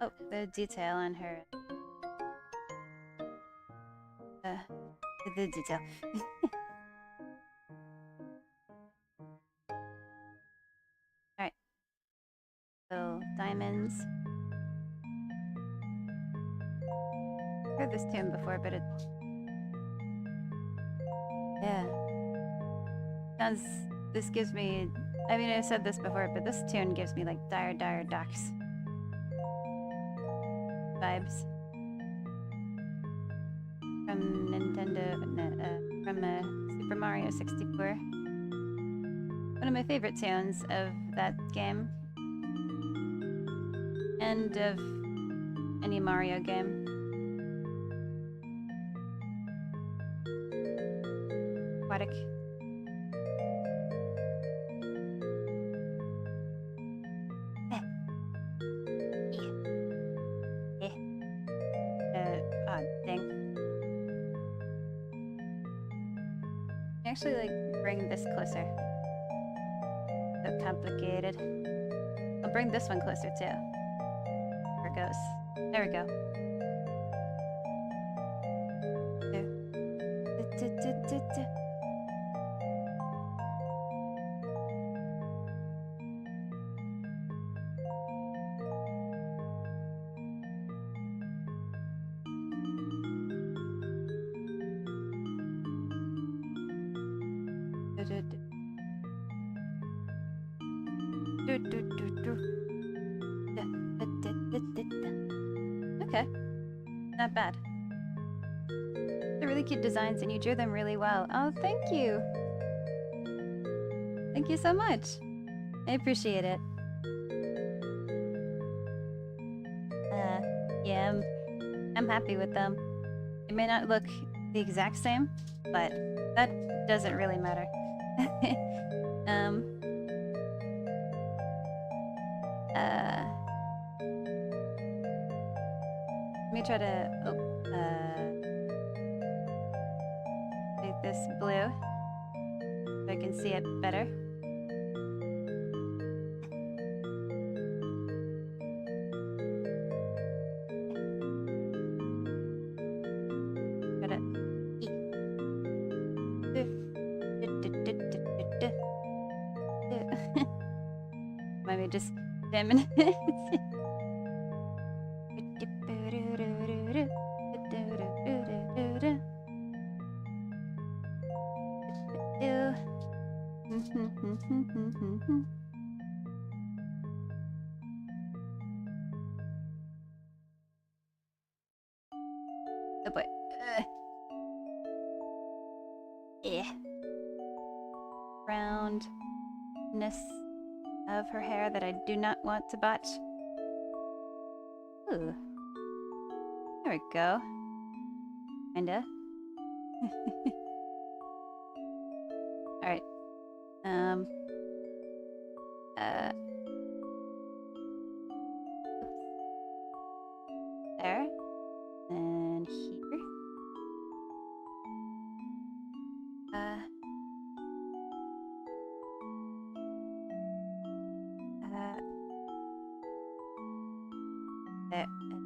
Oh, the detail on her. The detail. Alright. So, diamonds. I've heard this tune before, but it... Yeah. Sounds... This gives me I mean, I've said this before, but this tune gives me like Dire Dire Docks vibes from Nintendo, from Super Mario 64. One of my favorite tunes of that game and of any Mario game. Aquatic. Dang. Actually, like, bring this closer. So complicated. I'll bring this one closer too. There it goes. There we go. Okay, not bad. They're really cute designs and you drew them really well. Oh, thank you. Thank you so much. I appreciate it. Yeah, I'm happy with them. It may not look the exact same, but that doesn't really matter. Let me try to make this blue so I can see it better. Maybe just 10 minutes. Oh boy. Yeah. Roundness of her hair that I do not want to botch. Ooh. There we go. Kinda. Alright. There. And here.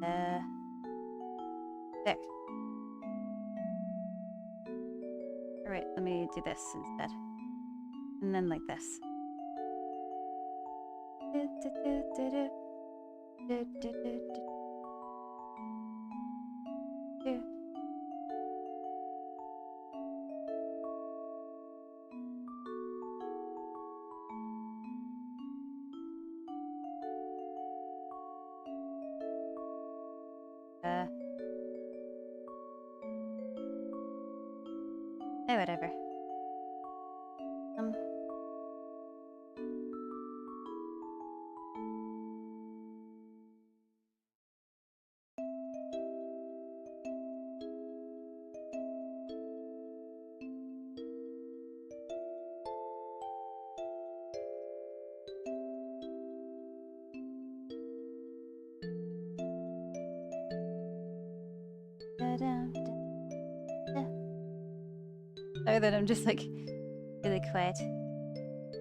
There. There. Alright, let me do this instead. And then like this. Whatever. Sorry that I'm just like really quiet.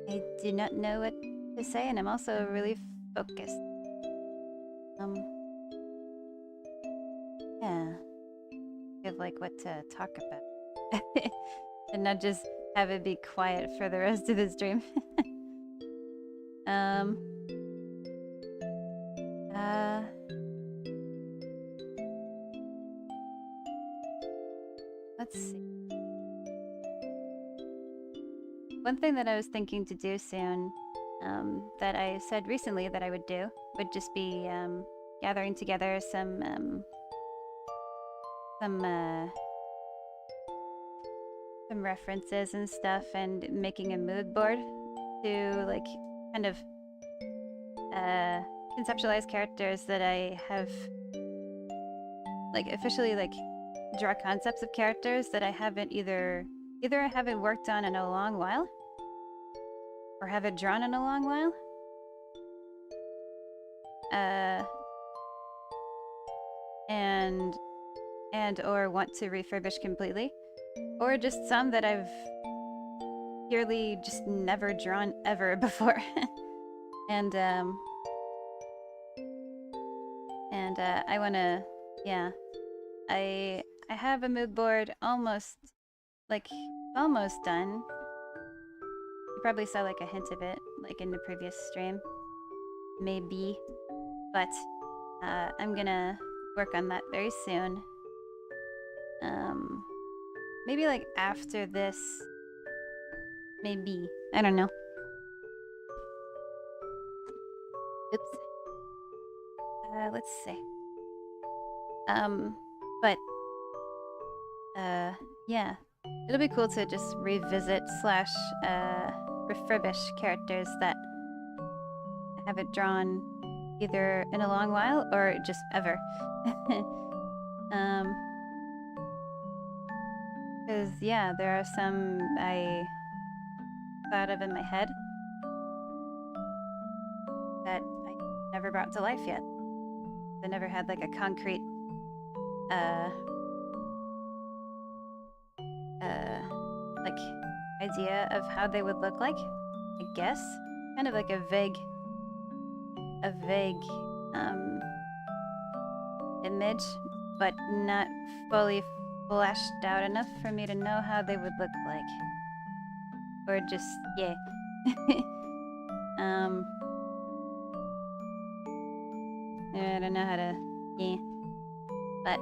I do not know what to say, and I'm also really focused. Yeah. Of like what to talk about. And not just have it be quiet for the rest of the stream. Let's see. One thing that I was thinking to do soon that I said recently that I would do would just be gathering together some references and stuff and making a mood board to like kind of conceptualize characters that I have like officially like draw concepts of characters that I haven't either I haven't worked on in a long while or haven't drawn in a long while. And or want to refurbish completely, or just some that I've purely just never drawn ever before. and I want to, yeah, I have a mood board almost done. You probably saw like a hint of it like in the previous stream, maybe, but I'm gonna work on that very soon. Maybe like after this, maybe, I don't know. Oops. Let's see. But yeah, it'll be cool to just revisit slash refurbish characters that I haven't drawn either in a long while or just ever. Because yeah, there are some I thought of in my head that I never brought to life yet. I never had like a concrete like idea of how they would look like, I guess. Kind of like a vague image, but not fully fleshed out enough for me to know how they would look like. Or just, yeah. I don't know how to, yeah. But,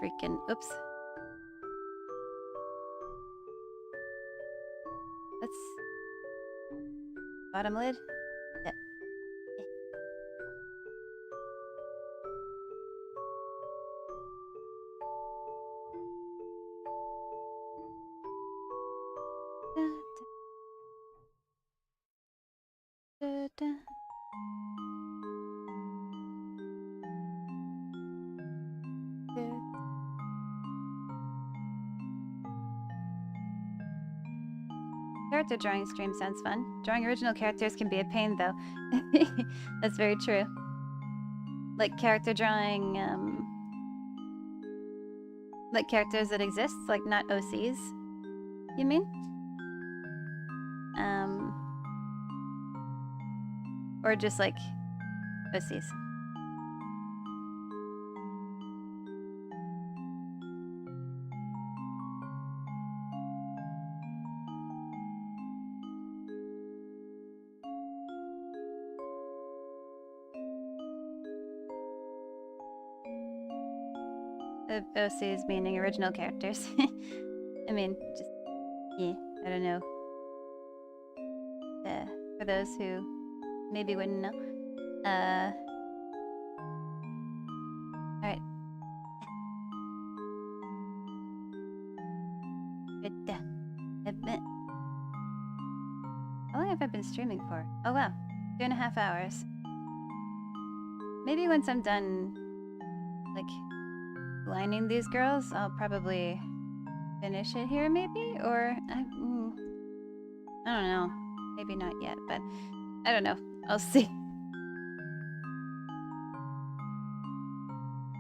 freaking, oops. Let's, bottom lid? Yeah. Character drawing stream sounds fun. Drawing original characters can be a pain, though. That's very true. Like character drawing, like characters that exist, like not OCs, you mean? Or just like OCs. OCs meaning original characters. I mean, just, yeah, I don't know. For those who maybe wouldn't know. Alright. How long have I been streaming for? Oh wow, 2.5 hours. Maybe once I'm done, like, lining these girls, I'll probably finish it here, maybe? Or, I don't know. Maybe not yet, but I don't know. I'll see.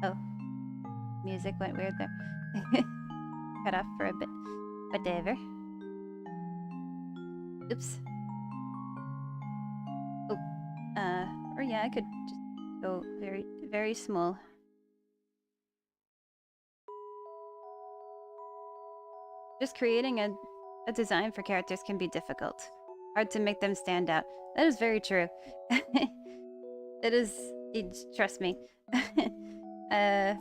Oh. Music went weird there. Cut off for a bit. Whatever. Oops. Oh. Or yeah, I could just go very, very small. Just creating a design for characters can be difficult. Hard to make them stand out. That is very true. It is, trust me.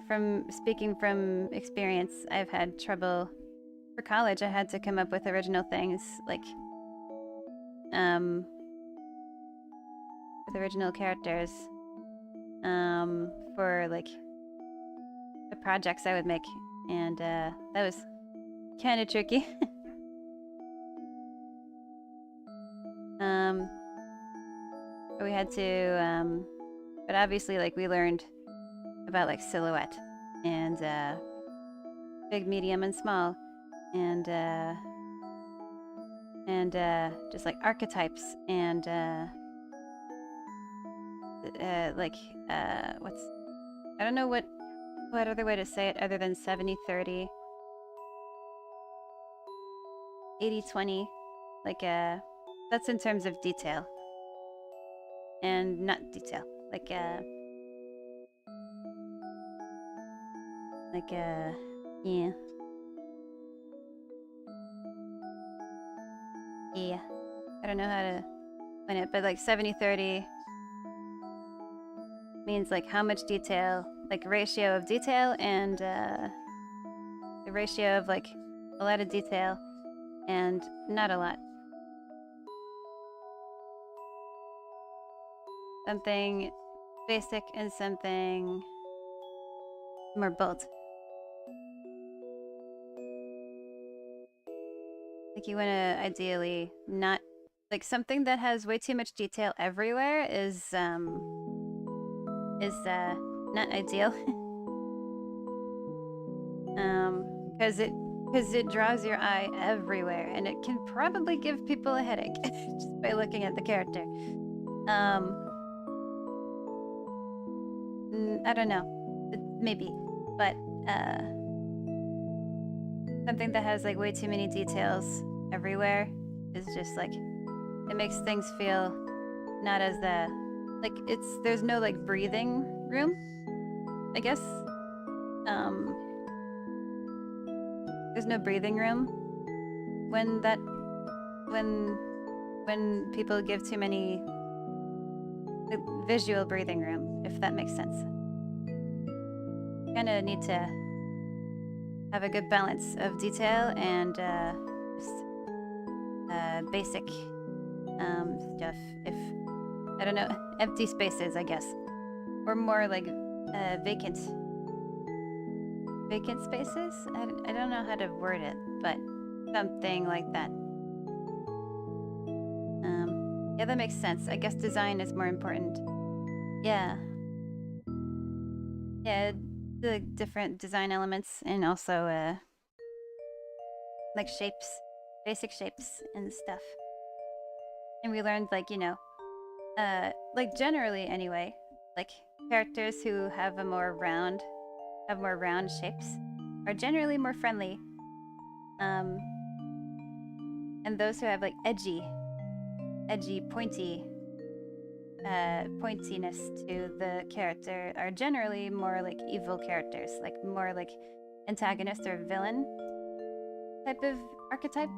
from speaking from experience, I've had trouble. For college, I had to come up with original things, like, with original characters, for, like, the projects I would make. And, that was kind of tricky. We had to, but obviously, like, we learned about, like, silhouette and, big, medium, and small, and just, like, archetypes and, like, what's... I don't know what other way to say it other than 70-30, 80-20, like, that's in terms of detail. And not detail, like, yeah. Yeah. I don't know how to explain it, but like 70-30 means like how much detail, like ratio of detail, and the ratio of like a lot of detail and not a lot. Something basic and something more bold. Like you want to ideally not, like something that has way too much detail everywhere is not ideal. Because it draws your eye everywhere, and it can probably give people a headache just by looking at the character. I don't know, maybe, but something that has like way too many details everywhere is just like, it makes things feel not as like there's no like breathing room, I guess. There's no breathing room when people give too many, like, visual breathing room, if that makes sense. Kind of need to have a good balance of detail and just basic stuff. If, I don't know, empty spaces, I guess, or more like vacant spaces. I don't know how to word it, but something like that. Yeah, that makes sense. I guess design is more important. Yeah, the different design elements, and also like shapes, basic shapes and stuff. And we learned, like, you know, like generally anyway, like characters who have more round shapes are generally more friendly. And those who have like edgy, pointiness to the character are generally more like evil characters, like more like antagonist or villain type of archetype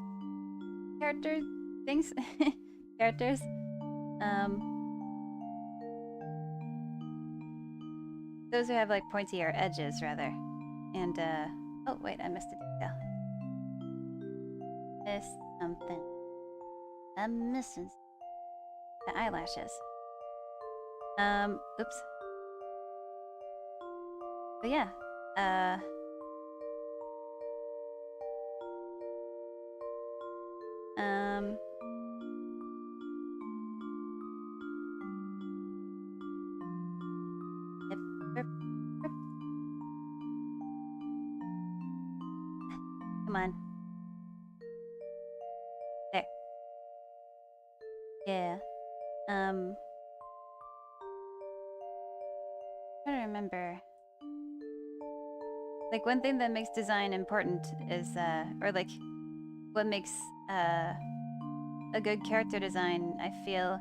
character things. Characters. Those who have like pointier edges rather. And oh wait, I missed a detail. Missed something. I'm missing the eyelashes. Oops. But yeah, come on. There. Yeah. I'm trying to remember. Like, one thing that makes design important is, or like, what makes a good character design, I feel,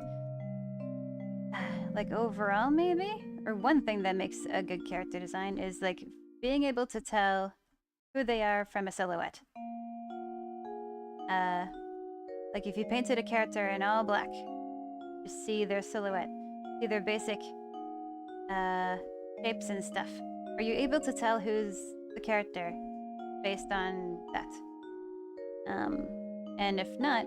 like overall maybe? Or one thing that makes a good character design is like being able to tell who they are from a silhouette. Like if you painted a character in all black, you see their silhouette, see their basic shapes and stuff. Are you able to tell who's the character based on that? And if not,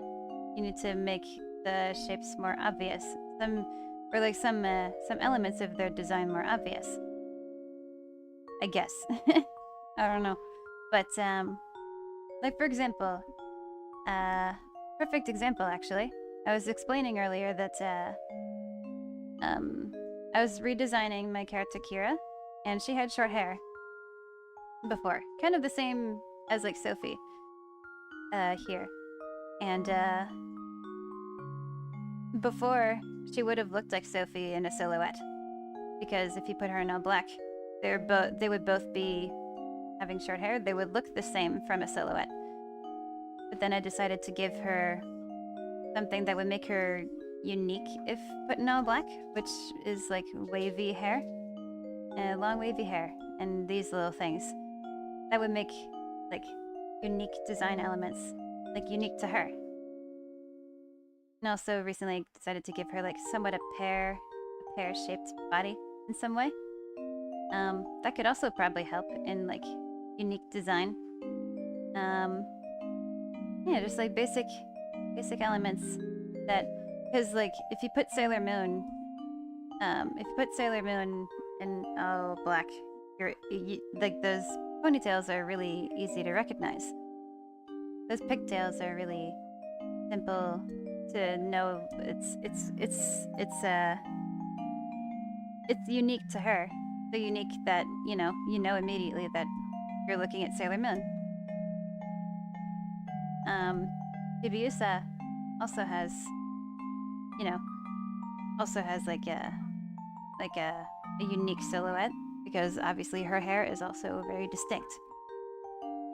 you need to make the shapes more obvious. Some elements of their design more obvious. I guess. I don't know. But, like for example, perfect example actually. I was explaining earlier that, I was redesigning my character Kira, and she had short hair before. Kind of the same as like Sophie, here. And, before, she would have looked like Sophie in a silhouette. Because if you put her in all black, they would both be having short hair. They would look the same from a silhouette. But then I decided to give her something that would make her unique if put in all black, which is like wavy hair. Long wavy hair. And these little things. That would make like unique design elements. Like unique to her. And also recently decided to give her like somewhat a pear-shaped body in some way. That could also probably help in like unique design. Yeah, just like basic elements that, because like if you put Sailor Moon in all black, like those ponytails are really easy to recognize. Those pigtails are really simple to know. It's unique to her. So unique that, you know immediately that you're looking at Sailor Moon. Chibiusa also has like a unique silhouette, because obviously her hair is also very distinct.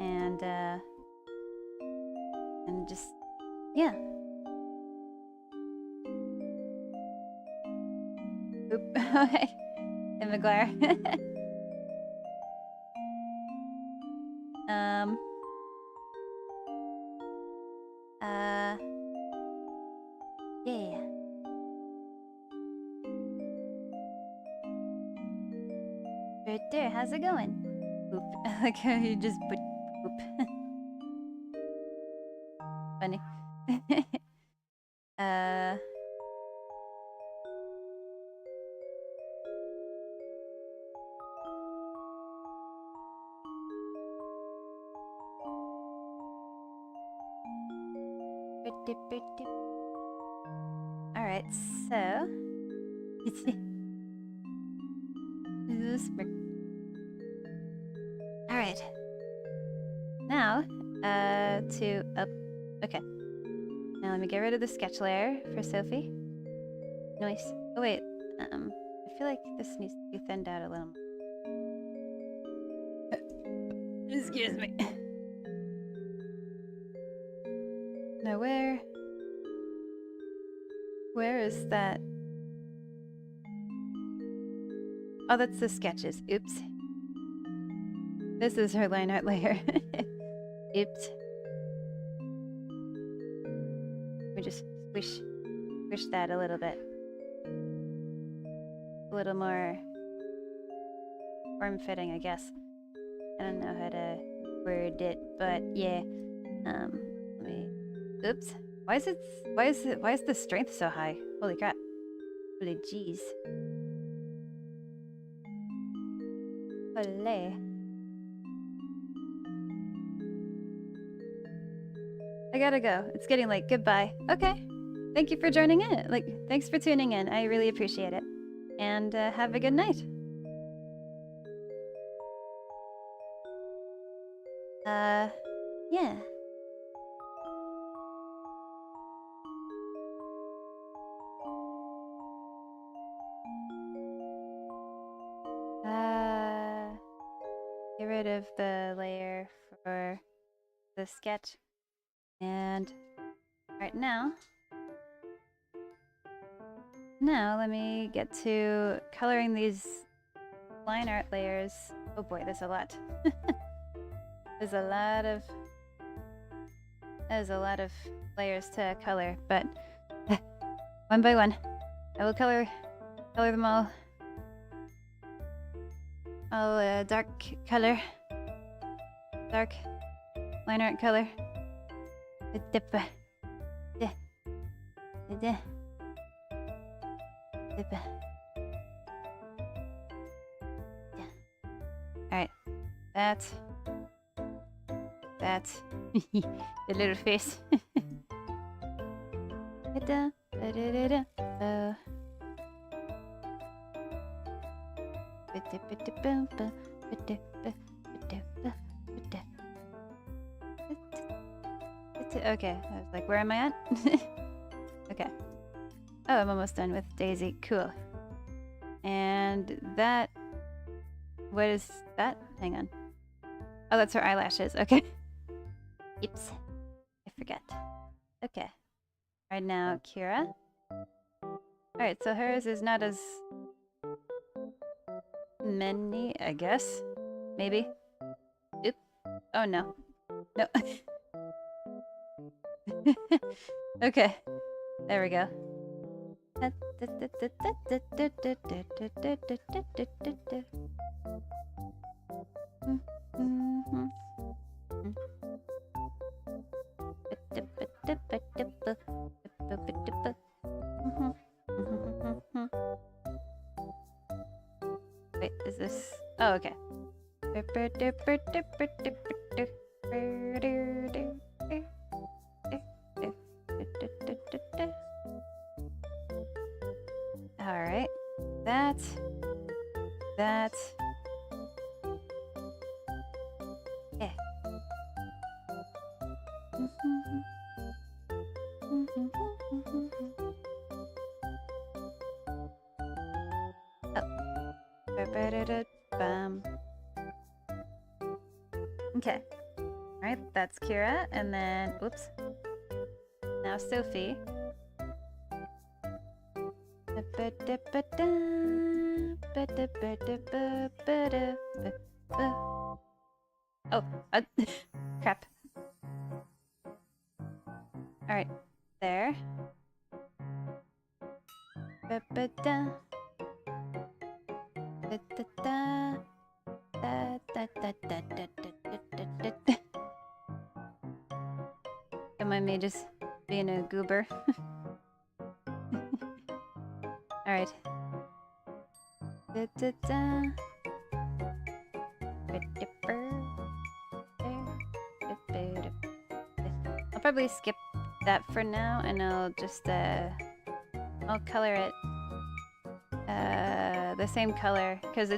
And just, yeah. Oop. Okay. And McGuire. Yeah. Right there, how's it going? Oop. Like how you just put oop. Funny. Alright, so alright. Now, okay. Now let me get rid of the sketch layer for Sophie. Nice. Oh wait, I feel like this needs to be thinned out a little more. Excuse me. Now where is that? Oh, that's the sketches. Oops. This is her line art layer. Oops. Let me just squish that a little bit. A little more form-fitting, I guess. I don't know how to word it, but yeah. Let me. Oops. Why is the strength so high? Holy crap. Holy jeez. Holy. I gotta go. It's getting late. Goodbye. Okay. Thank you for joining in. Thanks for tuning in. I really appreciate it. And have a good night. Yeah. Get rid of the layer for the sketch. And right now let me get to coloring these line art layers. Oh boy, there's a lot. There's a lot of layers to color, but one by one, I will color them all I'll dark color. Dark line art color. Alright. That. The little face. Okay, I was like, where am I at? Okay. Oh, I'm almost done with Daisy. Cool. And that... What is that? Hang on. Oh, that's her eyelashes. Okay. Oops. I forgot. Okay. Right now, Kira. Alright, so hers is not as many, I guess. Maybe. Oop. Oh, no. No. Okay. There we go. Wait, is this... Oh, okay. Alright. That. Yeah. Bum. Okay. Alright, that's Kira, and then, whoops. Now Sophie. Oh, crap. Alright, there. Don't mind me just being a goober. Alright. I'll probably skip that for now, and I'll just I'll color it the same color, because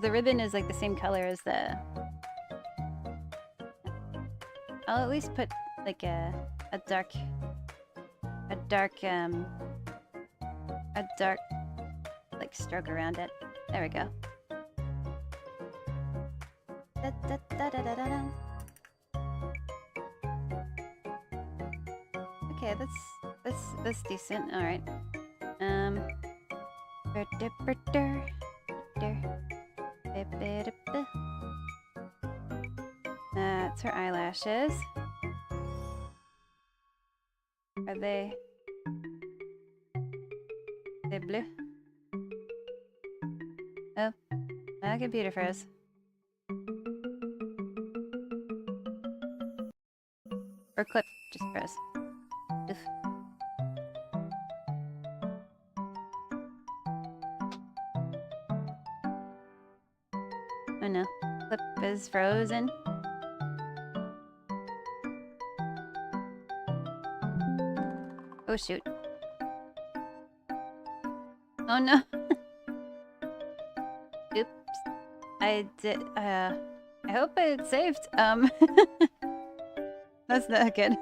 the ribbon is like the same color as the... I'll at least put like a dark like stroke around it. There we go. Okay, that's decent. All right. That's her eyelashes. Are they blue? Oh, my computer froze. Or clip just froze. Oof. Oh no, clip is frozen. Oh shoot. Oh no. Oops. I did, I hope it saved. That's not good.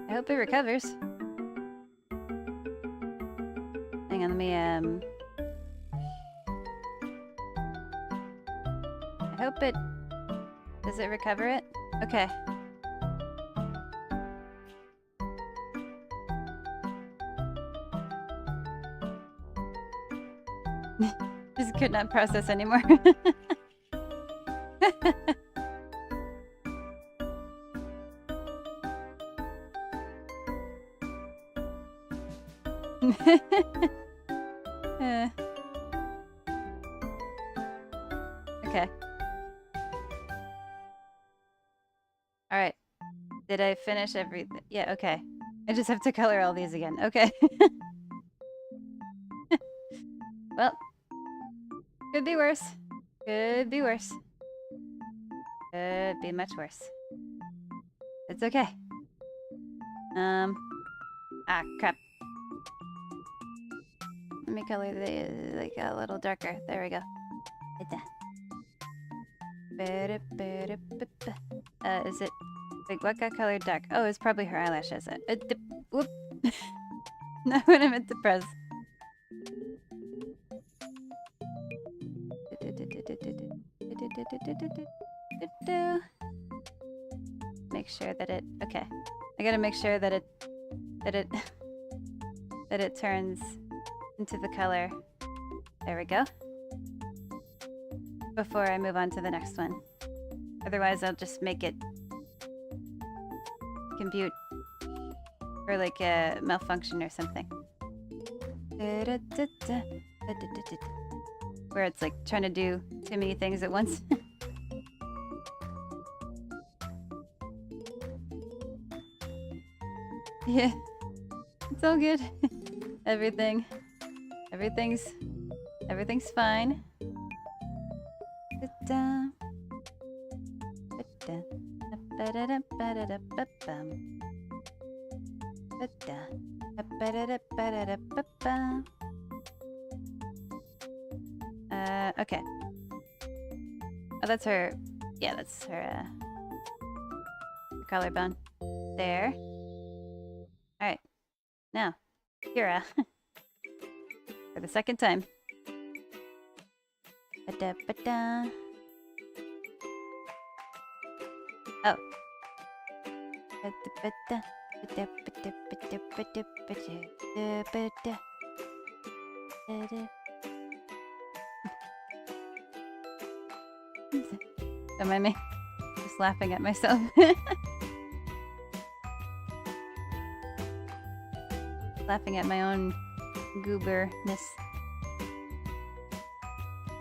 I hope it recovers. Hang on, let me, I hope it... Does it recover it? Okay. Just could not process anymore. Okay. Alright. Did I finish everything? Yeah, okay. I just have to color all these again. Okay. Well, could be worse. Could be worse. Could be much worse. It's okay. Ah, crap. Let me color the, like, a little darker. There we go. Is it... Like, what got colored dark? Oh, it's probably her eyelashes. Whoop. Not what I meant to press. Make sure that it... Okay. I gotta make sure that it... That it turns into the color. There we go. Before I move on to the next one. Otherwise, I'll just make it compute or like a malfunction or something. Where it's like trying to do too many things at once. Yeah, it's all good. Everything's fine. Okay. Oh, that's her. Yeah, that's her collarbone. There. Alright. Now, Kira. For the second time. Oh. Don't mind me. Just laughing at myself. Laughing at my own gooberness.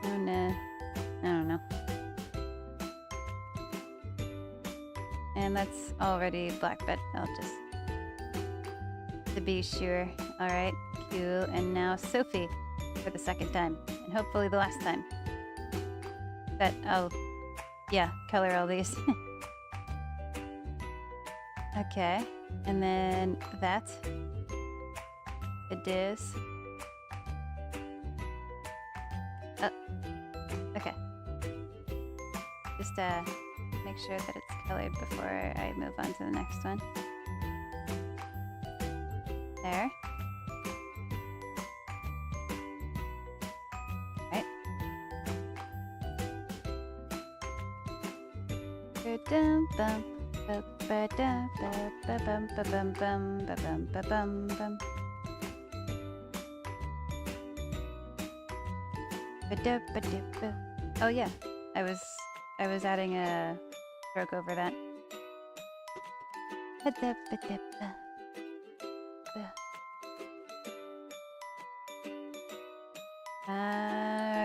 I don't know. And that's already black, but I'll just... To be sure. Alright, Q, and now Sophie for the second time. And hopefully the last time. But I'll... Yeah, color all these. Okay, and then that. It is. Oh, okay. Just make sure that it's colored before I move on to the next one. There. Right. Ba-dum-bum, ba-ba-da-ba-ba-bum-ba-bum-ba-bum-ba-bum-ba-bum. Oh yeah, I was adding a stroke over that.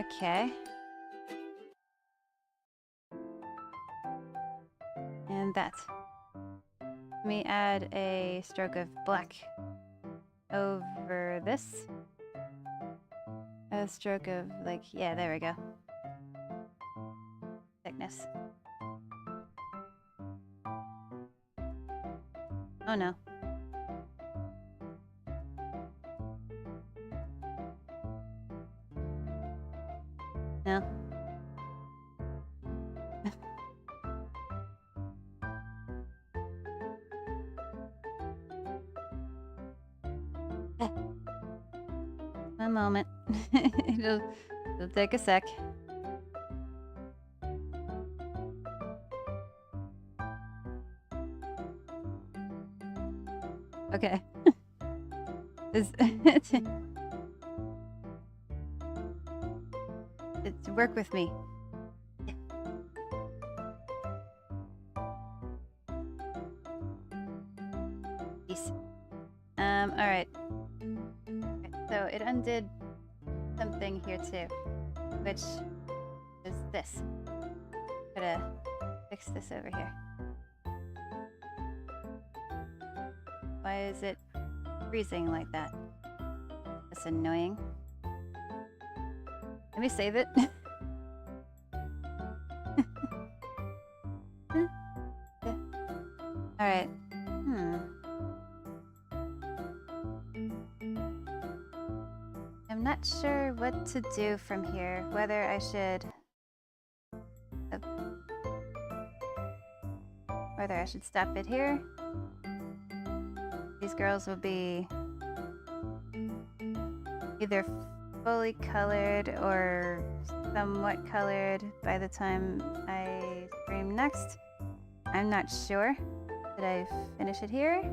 Okay. And that. Let me add a stroke of black over this. A stroke of, like, yeah, there we go. Thickness. Oh no. No. One moment. it'll take a sec. Okay. It's work with me. Peace. Alright. So it undid something here too, which is this. Gotta fix this over here. Why is it freezing like that? That's annoying. Let me save it. Alright. I'm not sure what to do from here. Whether I should... whether I should stop it here. These girls will be either fully colored or somewhat colored by the time I stream next. I'm not sure. Did I finish it here?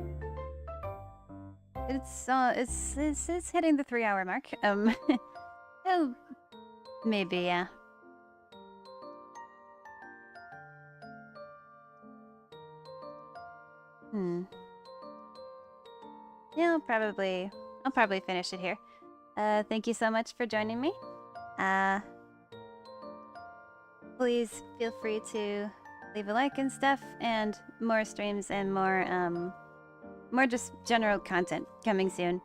It's hitting the 3-hour mark. Oh, maybe, yeah. Yeah, I'll probably finish it here. Thank you so much for joining me. Please feel free to leave a like and stuff, and more streams and more just general content coming soon.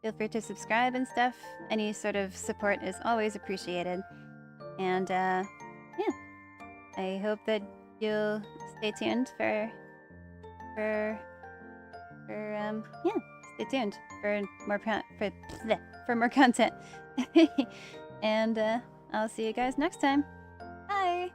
Feel free to subscribe and stuff. Any sort of support is always appreciated. And yeah, I hope that you'll stay tuned for yeah, stay tuned for more content. And I'll see you guys next time. Bye.